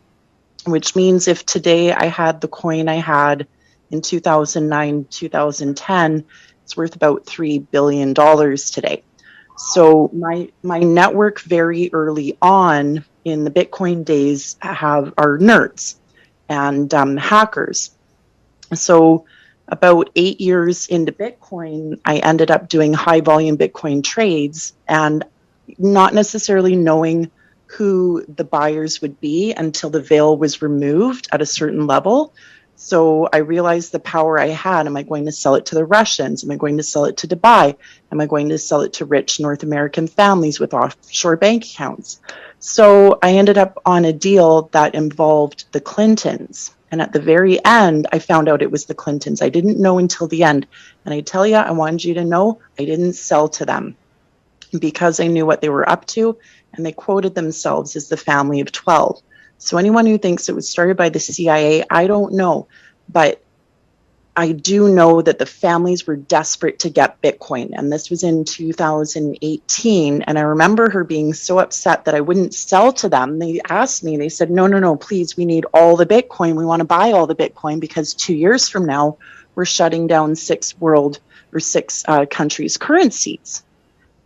which means if today I had the coin I had in 2009, 2010, it's worth about $3 billion today. So my network very early on in the Bitcoin days are nerds and hackers. So about 8 years into Bitcoin, I ended up doing high volume Bitcoin trades and not necessarily knowing who the buyers would be until the veil was removed at a certain level. So I realized the power I had. Am I going to sell it to the Russians? Am I going to sell it to Dubai? Am I going to sell it to rich North American families with offshore bank accounts? So I ended up on a deal that involved the Clintons. And at the very end, I found out it was the Clintons. I didn't know until the end. And I tell you, I wanted you to know I didn't sell to them because I knew what they were up to. And they quoted themselves as the family of 12. So anyone who thinks it was started by the CIA, I don't know. But I do know that the families were desperate to get Bitcoin. And this was in 2018. And I remember her being so upset that I wouldn't sell to them. They asked me, they said, no, please, we need all the Bitcoin. We want to buy all the Bitcoin because 2 years from now, we're shutting down 6 countries' currencies.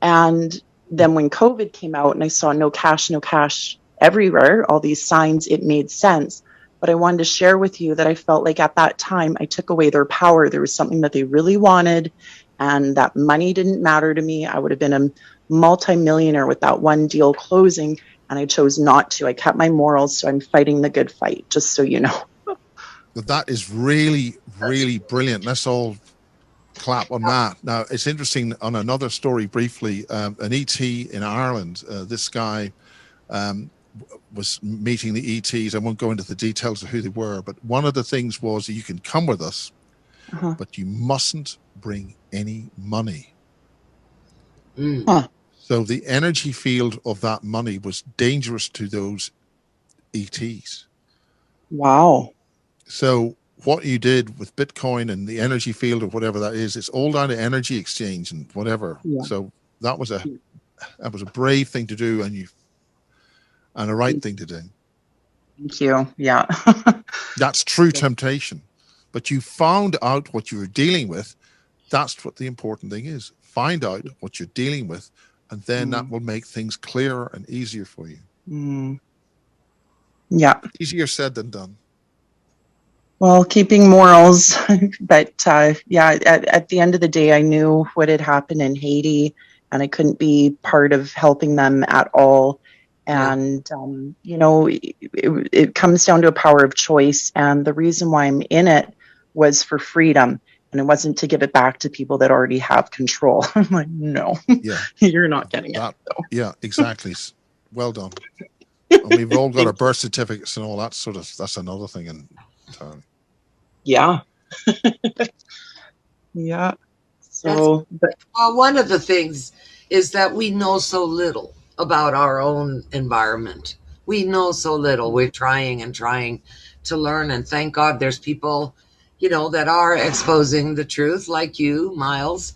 And then when COVID came out and I saw no cash everywhere, all these signs, it made sense. But I wanted to share with you that I felt like at that time, I took away their power. There was something that they really wanted, and that money didn't matter to me. I would have been a multimillionaire with that one deal closing, and I chose not to. I kept my morals, so I'm fighting the good fight, just so you know. That is really, really brilliant. Let's all clap on that. Now, it's interesting, on another story briefly, an ET in Ireland, this guy was meeting the ETs. I won't go into the details of who they were, but one of the things was you can come with us, but you mustn't bring any money. So the energy field of that money was dangerous to those ETs. Wow. So what you did with Bitcoin and the energy field or whatever that is, it's all down to energy exchange and whatever. Yeah. So that was a brave thing to do, and a right thing to do. Thank you. Yeah. That's true temptation. But you found out what you were dealing with. That's what the important thing is. Find out what you're dealing with, and then that will make things clearer and easier for you. Yeah. Easier said than done. Well, keeping morals, but at the end of the day, I knew what had happened in Haiti, and I couldn't be part of helping them at all. And, it comes down to a power of choice. And the reason why I'm in it was for freedom. And it wasn't to give it back to people that already have control. I'm like, no, you're not getting it. So. Yeah, exactly. Well done. And we've all got our birth certificates and all that that's another thing. And yeah. Yeah. That's So, but one of the things is that we know so little about our own environment. We know so little. We're trying and trying to learn, and thank God there's people, that are exposing the truth, like you, Miles,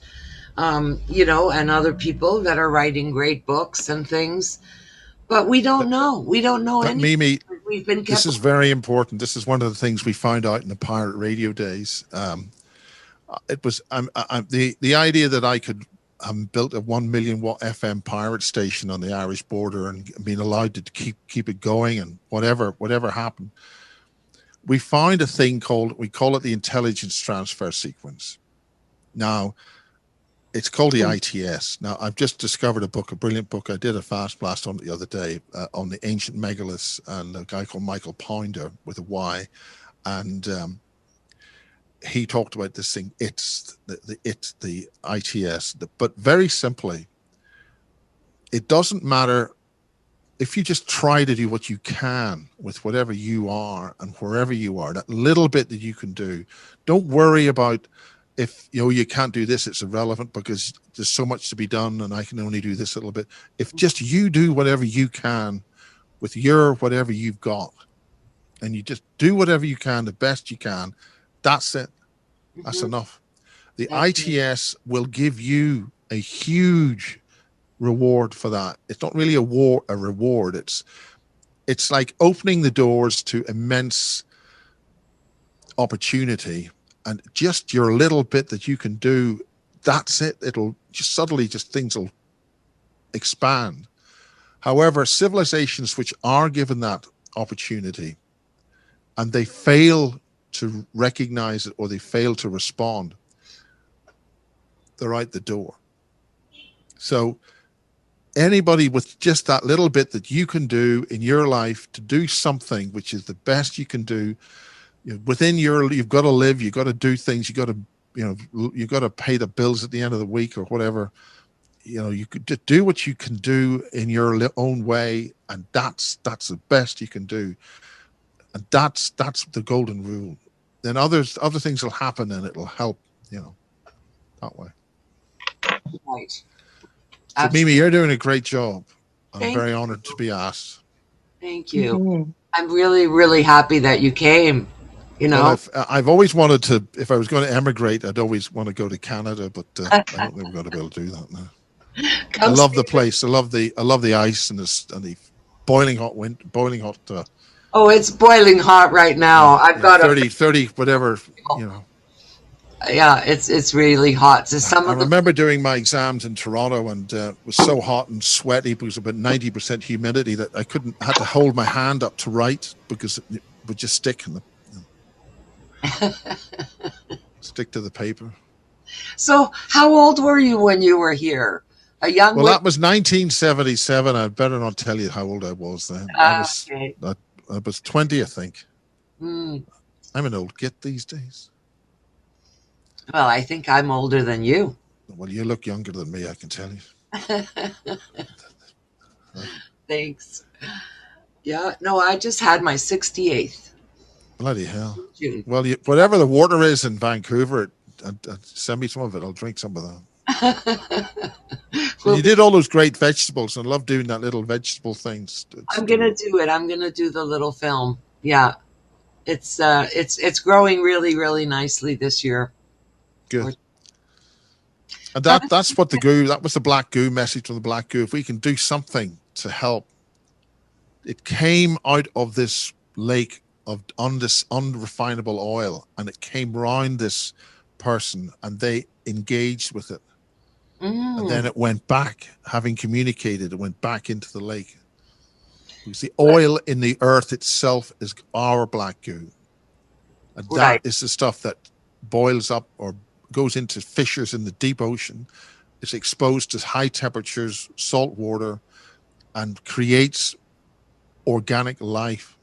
and other people that are writing great books and things. But we don't know. We don't know But anything. Mimi, We've been this kept. is very important. This is one of the things we found out in the pirate radio days. It was the idea that I could built a 1 million watt FM pirate station on the Irish border and being allowed to keep it going, and whatever happened. We found a thing we call it the intelligence transfer sequence. Now, it's called the ITS. Now, I've just discovered a brilliant book. I did a fast blast on it the other day on the ancient megaliths, and a guy called Michael Pounder with a Y, and he talked about this thing. It's the ITS, but very simply, it doesn't matter if you just try to do what you can with whatever you are and wherever you are, that little bit that you can do. Don't worry about if you can't do this, it's irrelevant because there's so much to be done and I can only do this a little bit. If just you do whatever you can with whatever you've got, and you just do whatever you can the best you can, that's it. That's enough. The ITS will give you a huge reward for that. It's not really a reward. It's like opening the doors to immense opportunity, and just your little bit that you can do, that's it. It'll just suddenly things will expand. However, civilizations which are given that opportunity and they fail to recognize it or they fail to respond, they're out the door. So anybody with just that little bit that you can do in your life to do something which is the best you can do, within you've got to live, you've got to do things, you've got to pay the bills at the end of the week or whatever. You could just do what you can do in your own way, and that's the best you can do, and that's the golden rule. Then other things will happen, and it'll help, that way. Right. So Mimi, you're doing a great job. I'm Thank very you. honored to be asked. Thank you. I'm really, really happy that you came. Well, I've always wanted to. If I was going to emigrate, I'd always want to go to Canada, but I don't think we're going to be able to do that now. I love the place. I love the ice and the boiling hot wind, boiling hot. Oh, it's boiling hot right now. I've got 30, whatever. Yeah, it's really hot. So I remember doing my exams in Toronto, and it was so hot and sweaty because about 90% humidity that I had to hold my hand up to write because it would just stick in stick to the paper. So, how old were you when you were here? That was 1977. I'd better not tell you how old I was then. I was 20, I think. I'm an old git these days. Well, I think I'm older than you. Well, you look younger than me, I can tell you. Thanks. Yeah, no, I just had my 68th. Bloody hell. June. Well, whatever the water is in Vancouver, send me some of it. I'll drink some of that. So you did all those great vegetables, and I love doing that little vegetable things. I'm going to do it. I'm going to do the little film. Yeah. It's growing really, really nicely this year. Good. And that's what that was the black goo message from the black goo. If we can do something to help, it came out of this lake of this unrefinable oil, and it came round this person, and they engaged with it. And then it went back, having communicated, it went back into the lake. Because the oil in the earth itself is our black goo. And that is the stuff that boils up or goes into fissures in the deep ocean. It's exposed to high temperatures, salt water, and creates organic life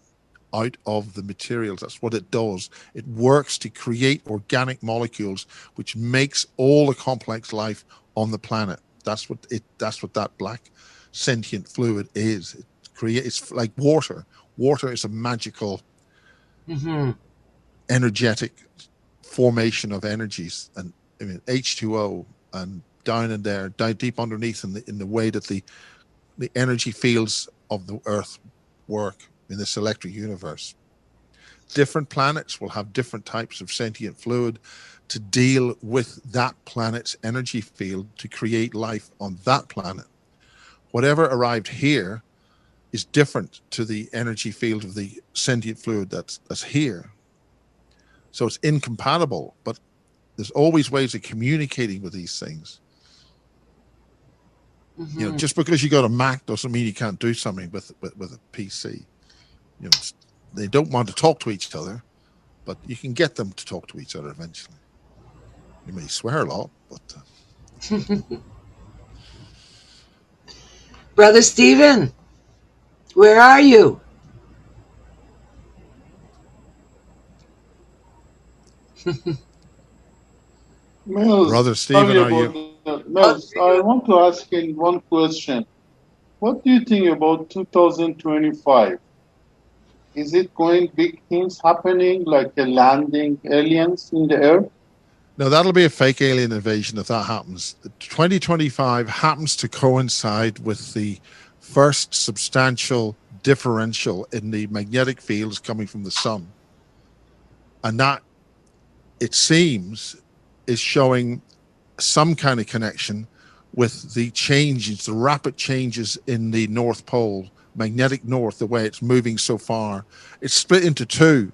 out of the materials. That's what it does. It works to create organic molecules, which makes all the complex life on the planet. That's what that black sentient fluid is. It's like water. Water is a magical, energetic formation of energies, and I mean H2O, and down in there, down deep underneath in the way that the energy fields of the Earth work in this electric universe. Different planets will have different types of sentient fluid to deal with that planet's energy field to create life on that planet. Whatever arrived here is different to the energy field of the sentient fluid that's here. So it's incompatible, but there's always ways of communicating with these things. Mm-hmm. You know, just because you got a Mac doesn't mean you can't do something with a PC. You know, they don't want to talk to each other, but you can get them to talk to each other eventually. You may swear a lot, but Brother Stephen, where are you? Miles, Brother Stephen, are you? Miles, I want to ask you one question. What do you think about 2025? Is it going big things happening, like a landing aliens in the Earth? No, that'll be a fake alien invasion if that happens. 2025 happens to coincide with the first substantial differential in the magnetic fields coming from the sun. And that, it seems, is showing some kind of connection with the changes, the rapid changes in the North Pole, magnetic north, the way it's moving so far. It's split into two.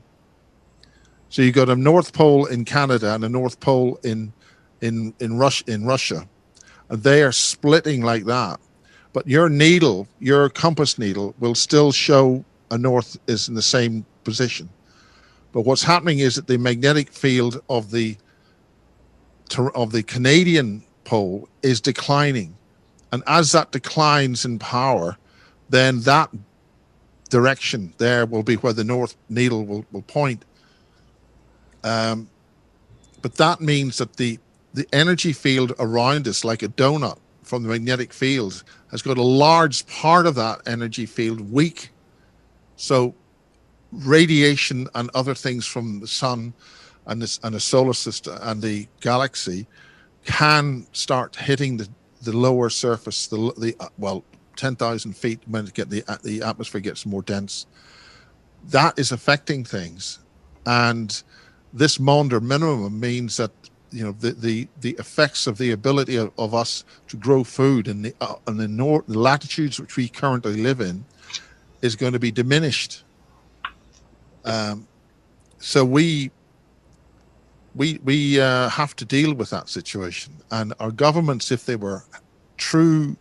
So you got a North Pole in Canada and a North Pole in Russia, and they are splitting like that. But your needle, your compass needle, will still show a north is in the same position. But what's happening is that the magnetic field of the Canadian pole is declining, and as that declines in power, then that direction there will be where the north needle will point. But that means that the energy field around us, like a donut from the magnetic field, has got a large part of that energy field weak. So radiation and other things from the sun and the solar system and the galaxy can start hitting the lower surface, well, 10,000 feet when the atmosphere gets more dense. That is affecting things, and this Maunder minimum means that, you know, the effects of the ability of us to grow food in the latitudes which we currently live in is going to be diminished. So we have to deal with that situation, and our governments, if they were true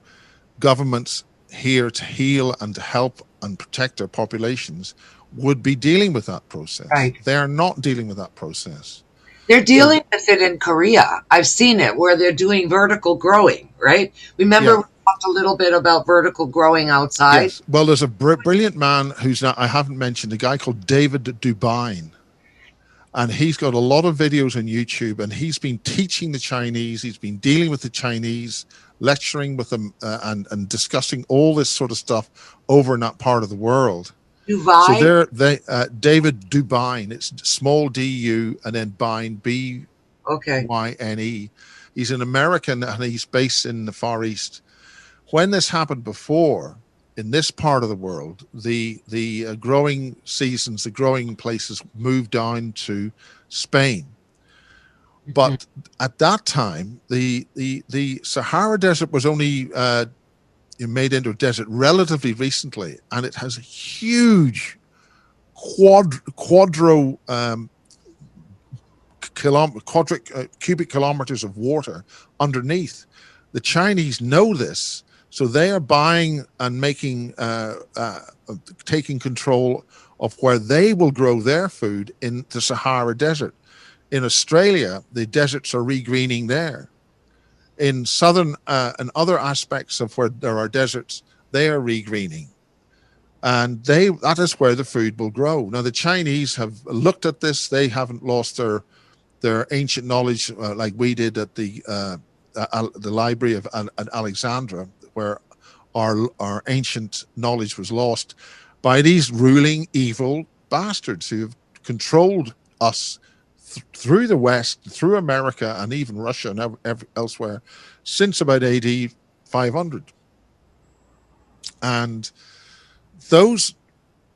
governments here to heal and to help and protect their populations, would be dealing with that process. Right. They're not dealing with that process. They're dealing with it in Korea. I've seen it where they're doing vertical growing, right? Remember, we talked a little bit about vertical growing outside? Yes. Well, there's a brilliant man who's not, I haven't mentioned, a guy called David Dubine. And he's got a lot of videos on YouTube, and he's been teaching the Chinese. He's been dealing with the Chinese, lecturing with them, and discussing all this sort of stuff over in that part of the world. Dubai? So David Dubine, it's small D-U and then Bine, B-Y-N-E. He's an American, and he's based in the Far East. When this happened before, in this part of the world, the growing seasons, the growing places moved down to Spain. But at that time, the Sahara Desert was only made into a desert relatively recently, and it has a huge cubic kilometers of water underneath. The Chinese know this, so they are buying and making, taking control of where they will grow their food in the Sahara Desert. In Australia, the deserts are regreening there. In southern and other aspects of where there are deserts, they are regreening. And that is where the food will grow. Now, the Chinese have looked at this. They haven't lost their ancient knowledge like we did at the library of at Alexandria, where our ancient knowledge was lost by these ruling evil bastards who have controlled us through the West, through America, and even Russia and elsewhere since about AD 500. And those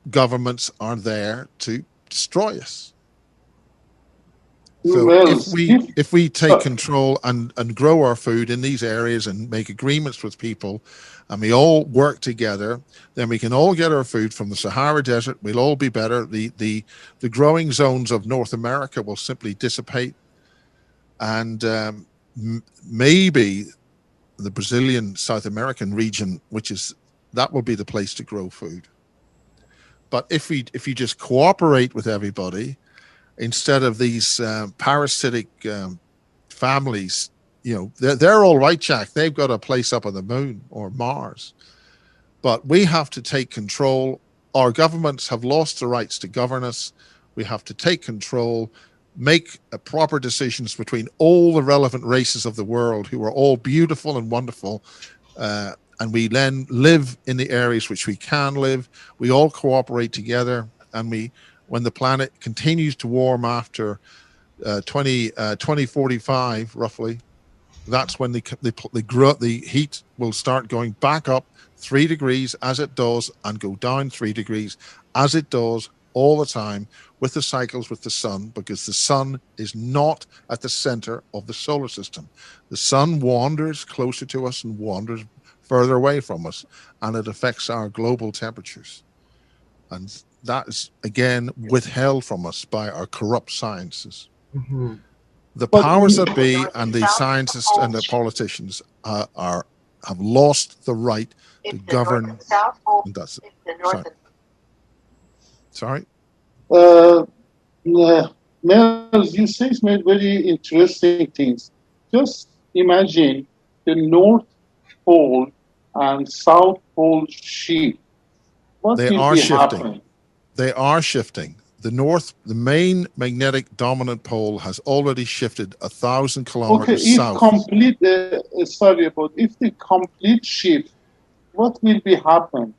governments are there to destroy us. So Well, if we take control and grow our food in these areas and make agreements with people, and we all work together, then we can all get our food from the Sahara Desert. We'll all be better. The growing zones of North America will simply dissipate, and maybe the Brazilian South American region, that will be the place to grow food. But if you just cooperate with everybody, instead of these parasitic families, they're all right, Jack. They've got a place up on the moon or Mars. But we have to take control. Our governments have lost the rights to govern us. We have to take control, make proper decisions between all the relevant races of the world who are all beautiful and wonderful. And we then live in the areas which we can live. We all cooperate together, and when the planet continues to warm after 2045, roughly, that's when the heat will start going back up 3 degrees as it does, and go down 3 degrees as it does all the time with the cycles with the sun, because the sun is not at the center of the solar system. The sun wanders closer to us and wanders further away from us, and it affects our global temperatures. And that is, again, withheld from us by our corrupt sciences. Mm-hmm. The powers that be and the scientists and the politicians have lost the right to govern. And that's it. Sorry. Miles, you say made very interesting things. Just imagine the North Pole and South Pole shift. What They will are be shifting. happening? They are shifting. The main magnetic dominant pole has already shifted 1,000 kilometers south. If the complete shift, what will be happen?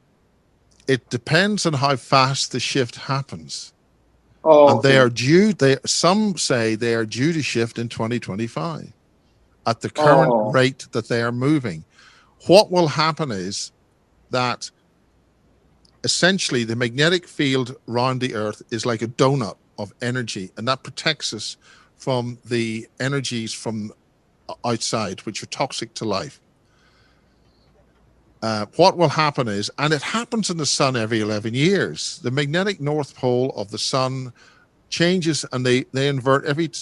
It depends on how fast the shift happens. Oh, and they are due. Some say they are due to shift in 2025 at the current rate that they are moving. What will happen is that essentially the magnetic field around the Earth is like a donut of energy, and that protects us from the energies from outside, which are toxic to life. What will happen is, and it happens in the sun every 11 years, the magnetic north pole of the sun changes, and they invert every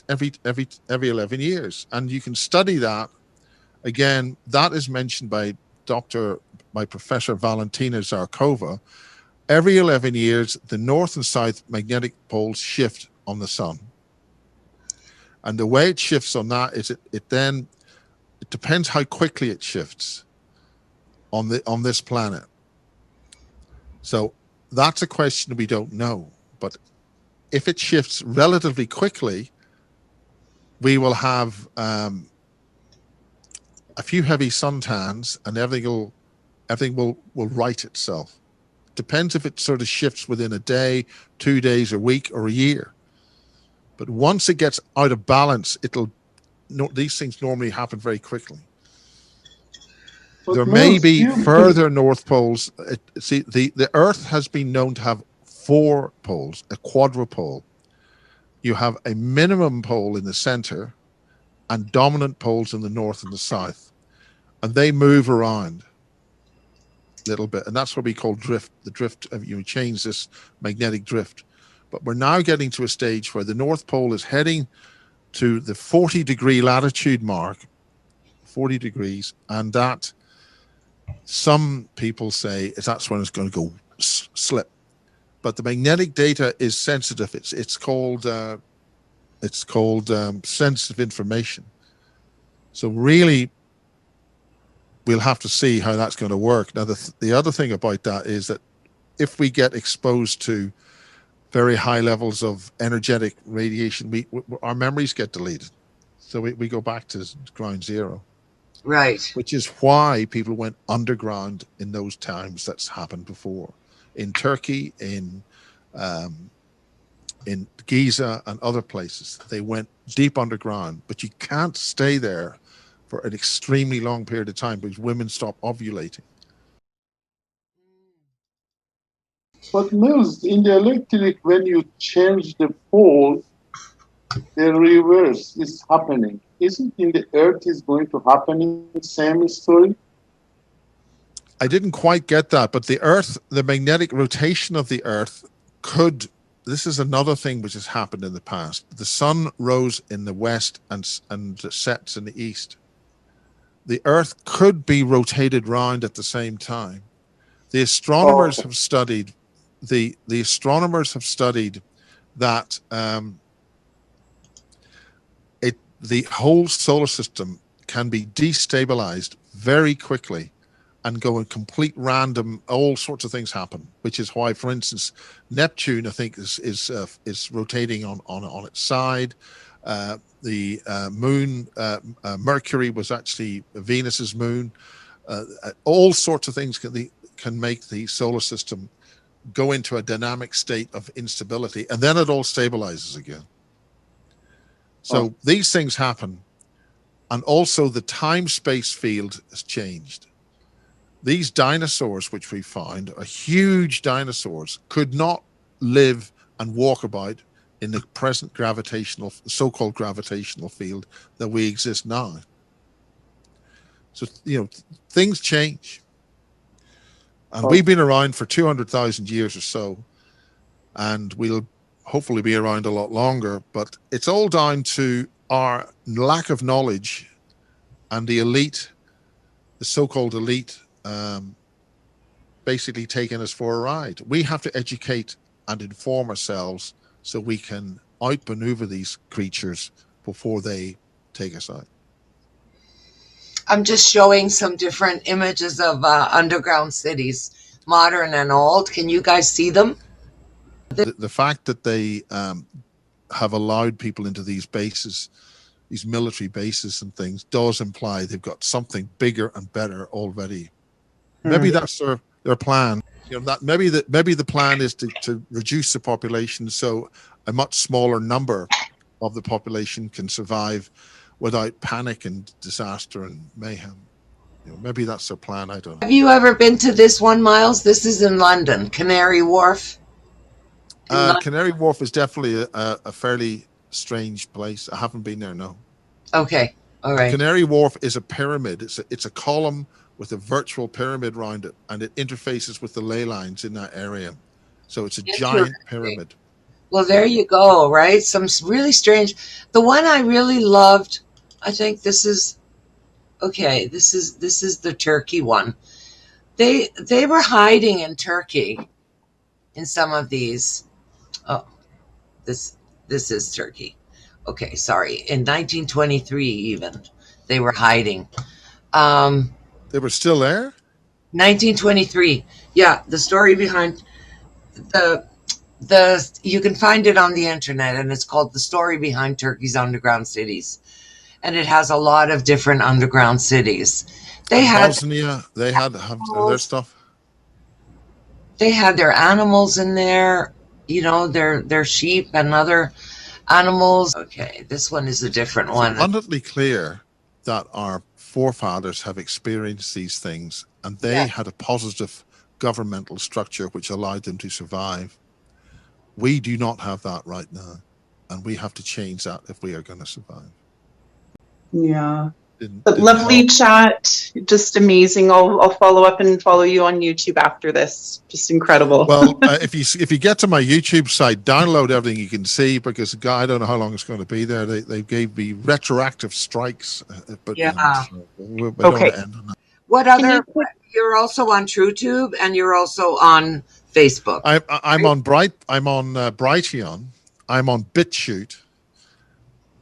11 years. And you can study that. Again, that is mentioned by Professor Valentina Zarkova. Every 11 years, the north and south magnetic poles shift on the sun. And the way it shifts on that is it depends how quickly it shifts on this planet. So that's a question we don't know. But if it shifts relatively quickly, we will have a few heavy suntans, and everything will right itself. Depends if it sort of shifts within a day, 2 days, a week, or a year. But once it gets out of balance, these things normally happen very quickly. But there may be further north poles. See, the Earth has been known to have 4 poles, a quadrupole. You have a minimum pole in the center and dominant poles in the north and the south. And they move around a little bit. And that's what we call drift. The drift, you change this magnetic drift. But we're now getting to a stage where the North Pole is heading to the 40-degree latitude mark, 40 degrees, and that some people say that's when it's going to go slip. But the magnetic data is sensitive. It's called sensitive information. So really, we'll have to see how that's going to work. Now, the other thing about that is that if we get exposed to very high levels of energetic radiation, our memories get deleted. So we go back to ground zero. Right. Which is why people went underground in those times. That's happened before. In Turkey, in in Giza and other places. They went deep underground, but you can't stay there for an extremely long period of time because women stop ovulating. But Mills, in the electric, when you change the pole, the reverse is happening. Isn't in the Earth is going to happen same story? I didn't quite get that, but the Earth, the magnetic rotation of the Earth could, this is another thing which has happened in the past. The sun rose in the west and sets in the east. The Earth could be rotated round at the same time. The astronomers have studied, the astronomers have studied that the whole solar system can be destabilized very quickly and go in complete random, all sorts of things happen, which is why, for instance, Neptune, I think, is rotating on its side. The moon, Mercury, was actually Venus's moon. All sorts of things can make the solar system go into a dynamic state of instability, and then it all stabilizes again. So these things happen, and also the time-space field has changed. These dinosaurs, which we find are huge dinosaurs, could not live and walk about in the present gravitational, so-called gravitational field that we exist now. So, you know, things change. And we've been around for 200,000 years or so, and we'll hopefully be around a lot longer, but it's all down to our lack of knowledge and the elite, the so-called elite, basically taking us for a ride. We have to educate and inform ourselves so we can outmaneuver these creatures before they take us out. I'm just showing some different images of underground cities, modern and old. Can you guys see them? The fact that they have allowed people into these bases, these military bases and things, does imply they've got something bigger and better already. Maybe that's their plan. You know, that maybe the plan is to reduce the population so a much smaller number of the population can survive without panic and disaster and mayhem. You know, maybe that's their plan. I don't know. Have you ever been to this one, Miles? This is in London, Canary Wharf. Canary Wharf is definitely a fairly strange place. I haven't been there, no. Okay, all right. Canary Wharf is a pyramid. It's a column with a virtual pyramid around it, and it interfaces with the ley lines in that area. So it's a giant pyramid. Well, there you go, right? Some really strange. The one I really loved, I think this is okay. This is the Turkey one. They were hiding in Turkey in some of these. Oh, this is Turkey. Okay, sorry. In 1923, even they were hiding. They were still there? 1923. Yeah, the story behind the you can find it on the internet, and it's called The Story Behind Turkey's Underground Cities. And it has a lot of different underground cities. They had Bosnia, they had their stuff. They had their animals in there, you know, their sheep and other animals. Okay, this one is a different one. It's abundantly clear that our forefathers have experienced these things, and they had a positive governmental structure which allowed them to survive. We do not have that right now, and we have to change that if we are going to survive. Yeah. But lovely chat, just amazing. I'll follow up and follow you on YouTube after this. Just incredible. Well, if you get to my YouTube site, download everything you can see, because I don't know how long it's going to be there. They gave me retroactive strikes, but yeah. We don't want to end on that. What other? You're also on TrueTube, and you're also on Facebook. I'm on Brighteon. I'm on BitChute.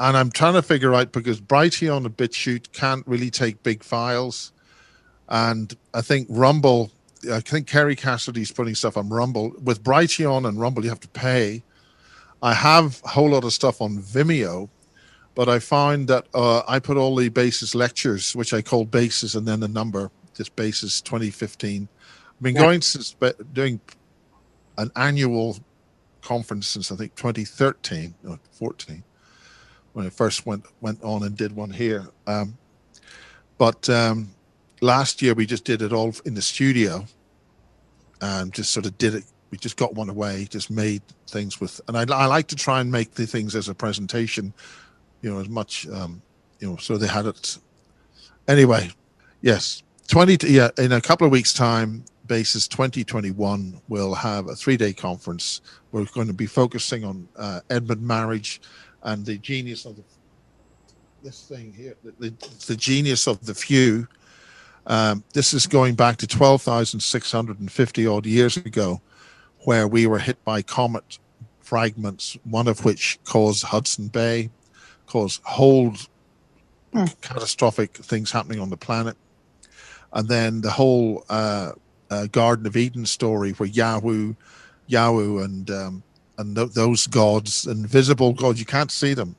And I'm trying to figure out, because Brighteon and BitChute can't really take big files. And I think Rumble, I think Kerry Cassidy's putting stuff on Rumble. With Brighteon and Rumble, you have to pay. I have a whole lot of stuff on Vimeo, but I find that I put all the Basis lectures, which I call Basis and then the number, just Basis 2015. I've been going since doing an annual conference since I think 2013 or 14 when I first went on and did one here. But last year we just did it all in the studio and just sort of did it. We just got one away, just made things with, and I like to try and make the things as a presentation, you know, as much, you know, so they had it. Anyway, yes, in a couple of weeks' time, basis 2021, we'll have a 3-day conference. We're going to be focusing on Edmund marriage and the genius of this thing here, the genius of the few. This is going back to 12,650 odd years ago, where we were hit by comet fragments, one of which caused Hudson Bay, caused whole catastrophic things happening on the planet. And then the whole Garden of Eden story, where Yahweh and those gods, invisible gods, you can't see them.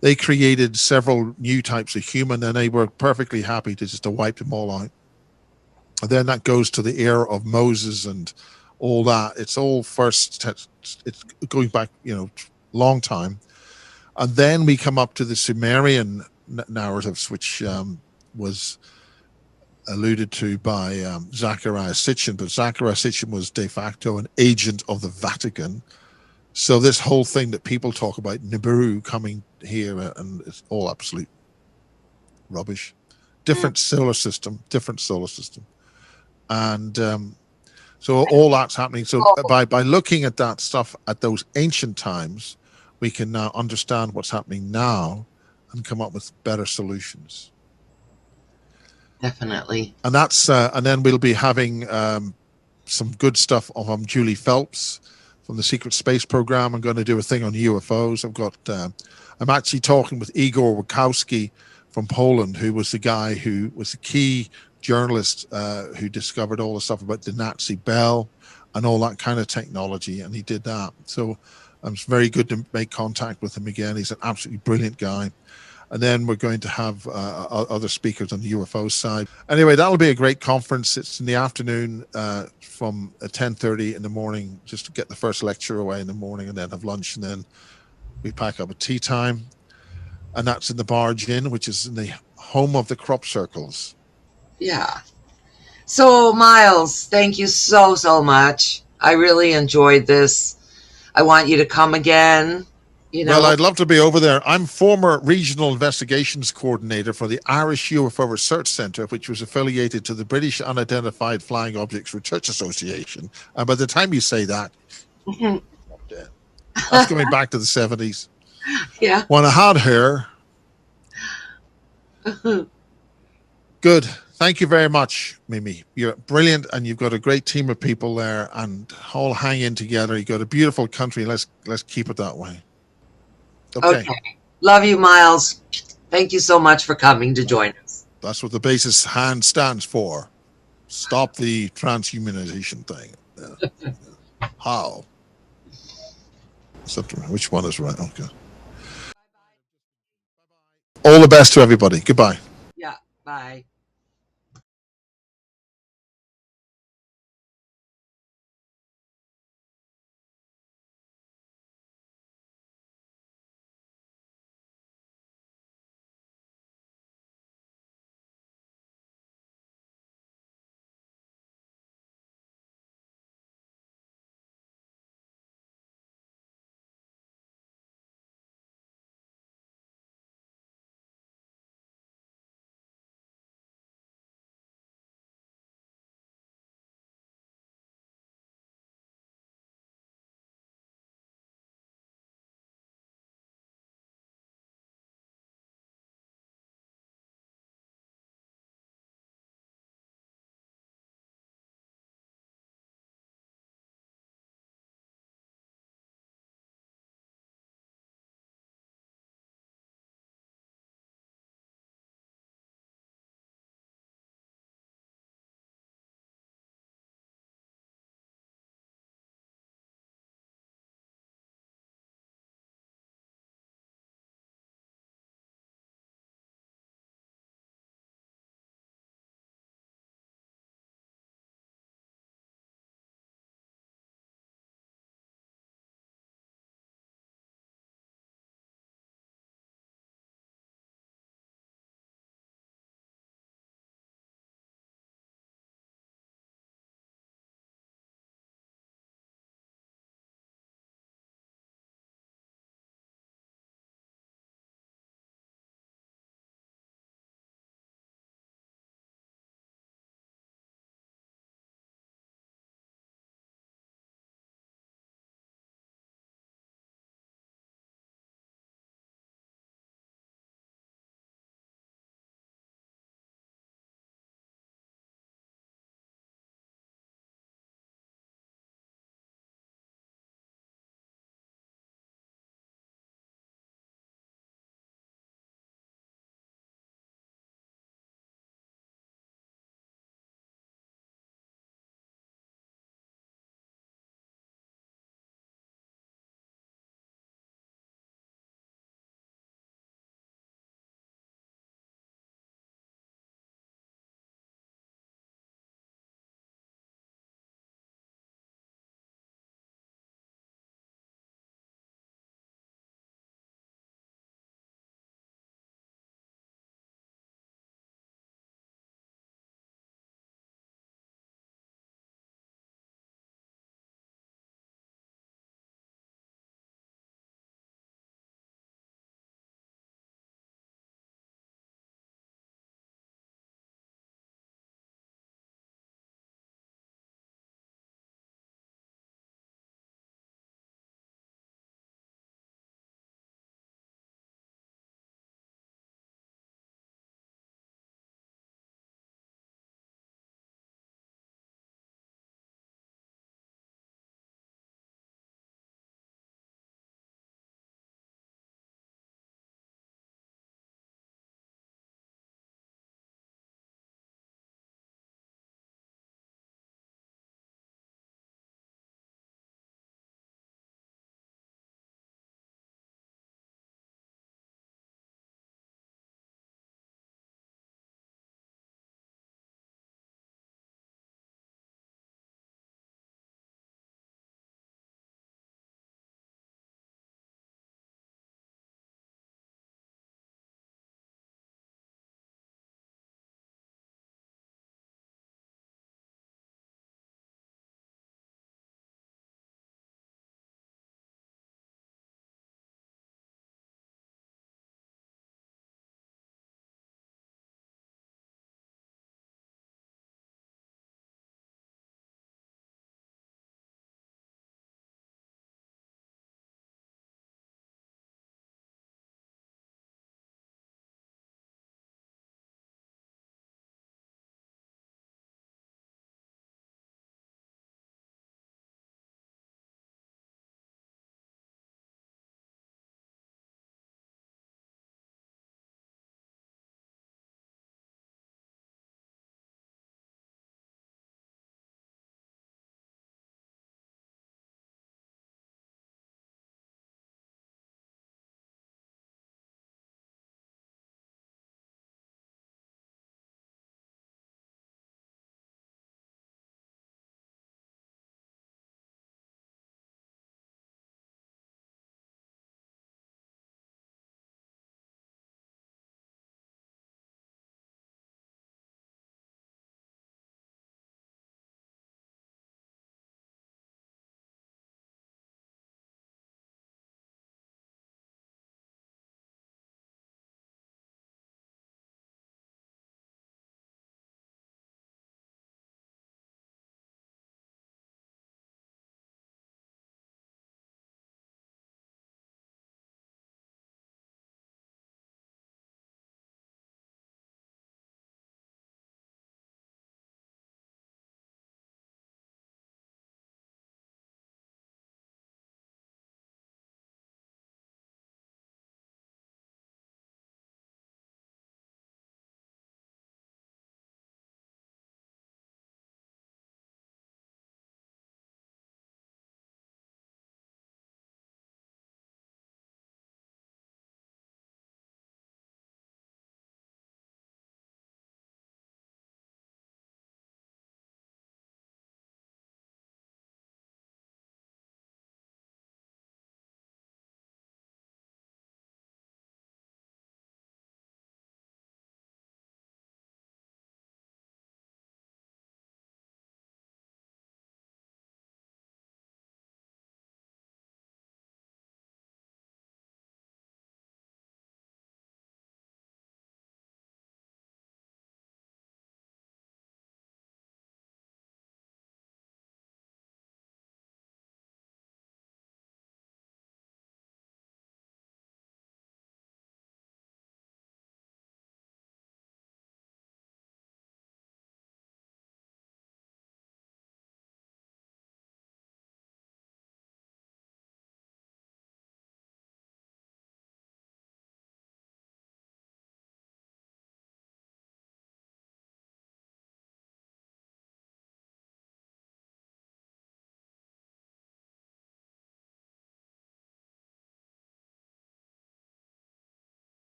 They created several new types of human, and they were perfectly happy to wipe them all out. And then that goes to the era of Moses and all that. It's all first, it's going back, you know, long time. And then we come up to the Sumerian narratives, which was alluded to by Zecharia Sitchin, but Zecharia Sitchin was de facto an agent of the Vatican. So this whole thing that people talk about, Nibiru coming here, and it's all absolute rubbish. Different solar system. And so all that's happening. So by looking at that stuff at those ancient times, we can now understand what's happening now and come up with better solutions. Definitely. And that's and then we'll be having some good stuff on Julie Phelps from the Secret Space Program. I'm going to do a thing on UFOs. I'm actually talking with Igor Wachowski from Poland, who was the guy who was the key journalist who discovered all the stuff about the Nazi Bell and all that kind of technology, and he did that. So it's very good to make contact with him again. He's an absolutely brilliant guy. And then we're going to have other speakers on the UFO side. Anyway, that'll be a great conference. It's in the afternoon from 10:30 in the morning, just to get the first lecture away in the morning, and then have lunch, and then we pack up at tea time. And that's in the Barge Inn, which is in the home of the crop circles. Yeah. So, Miles, thank you so much. I really enjoyed this. I want you to come again. You know, well, I'd love to be over there. I'm former regional investigations coordinator for the Irish UFO Research Centre, which was affiliated to the British Unidentified Flying Objects Research Association. And by the time you say that, I'm dead. That's going back to the 70s. Yeah. When I had her. Good. Thank you very much, Mimi. You're brilliant, and you've got a great team of people there, and all hang in together. You've got a beautiful country. Let's keep it that way. Okay. Love you, Miles. Thank you so much for coming to join us. That's what the basis HAND stands for. Stop the transhumanization thing. Yeah. How? Which one is right? Okay. All the best to everybody. Goodbye. Yeah. Bye.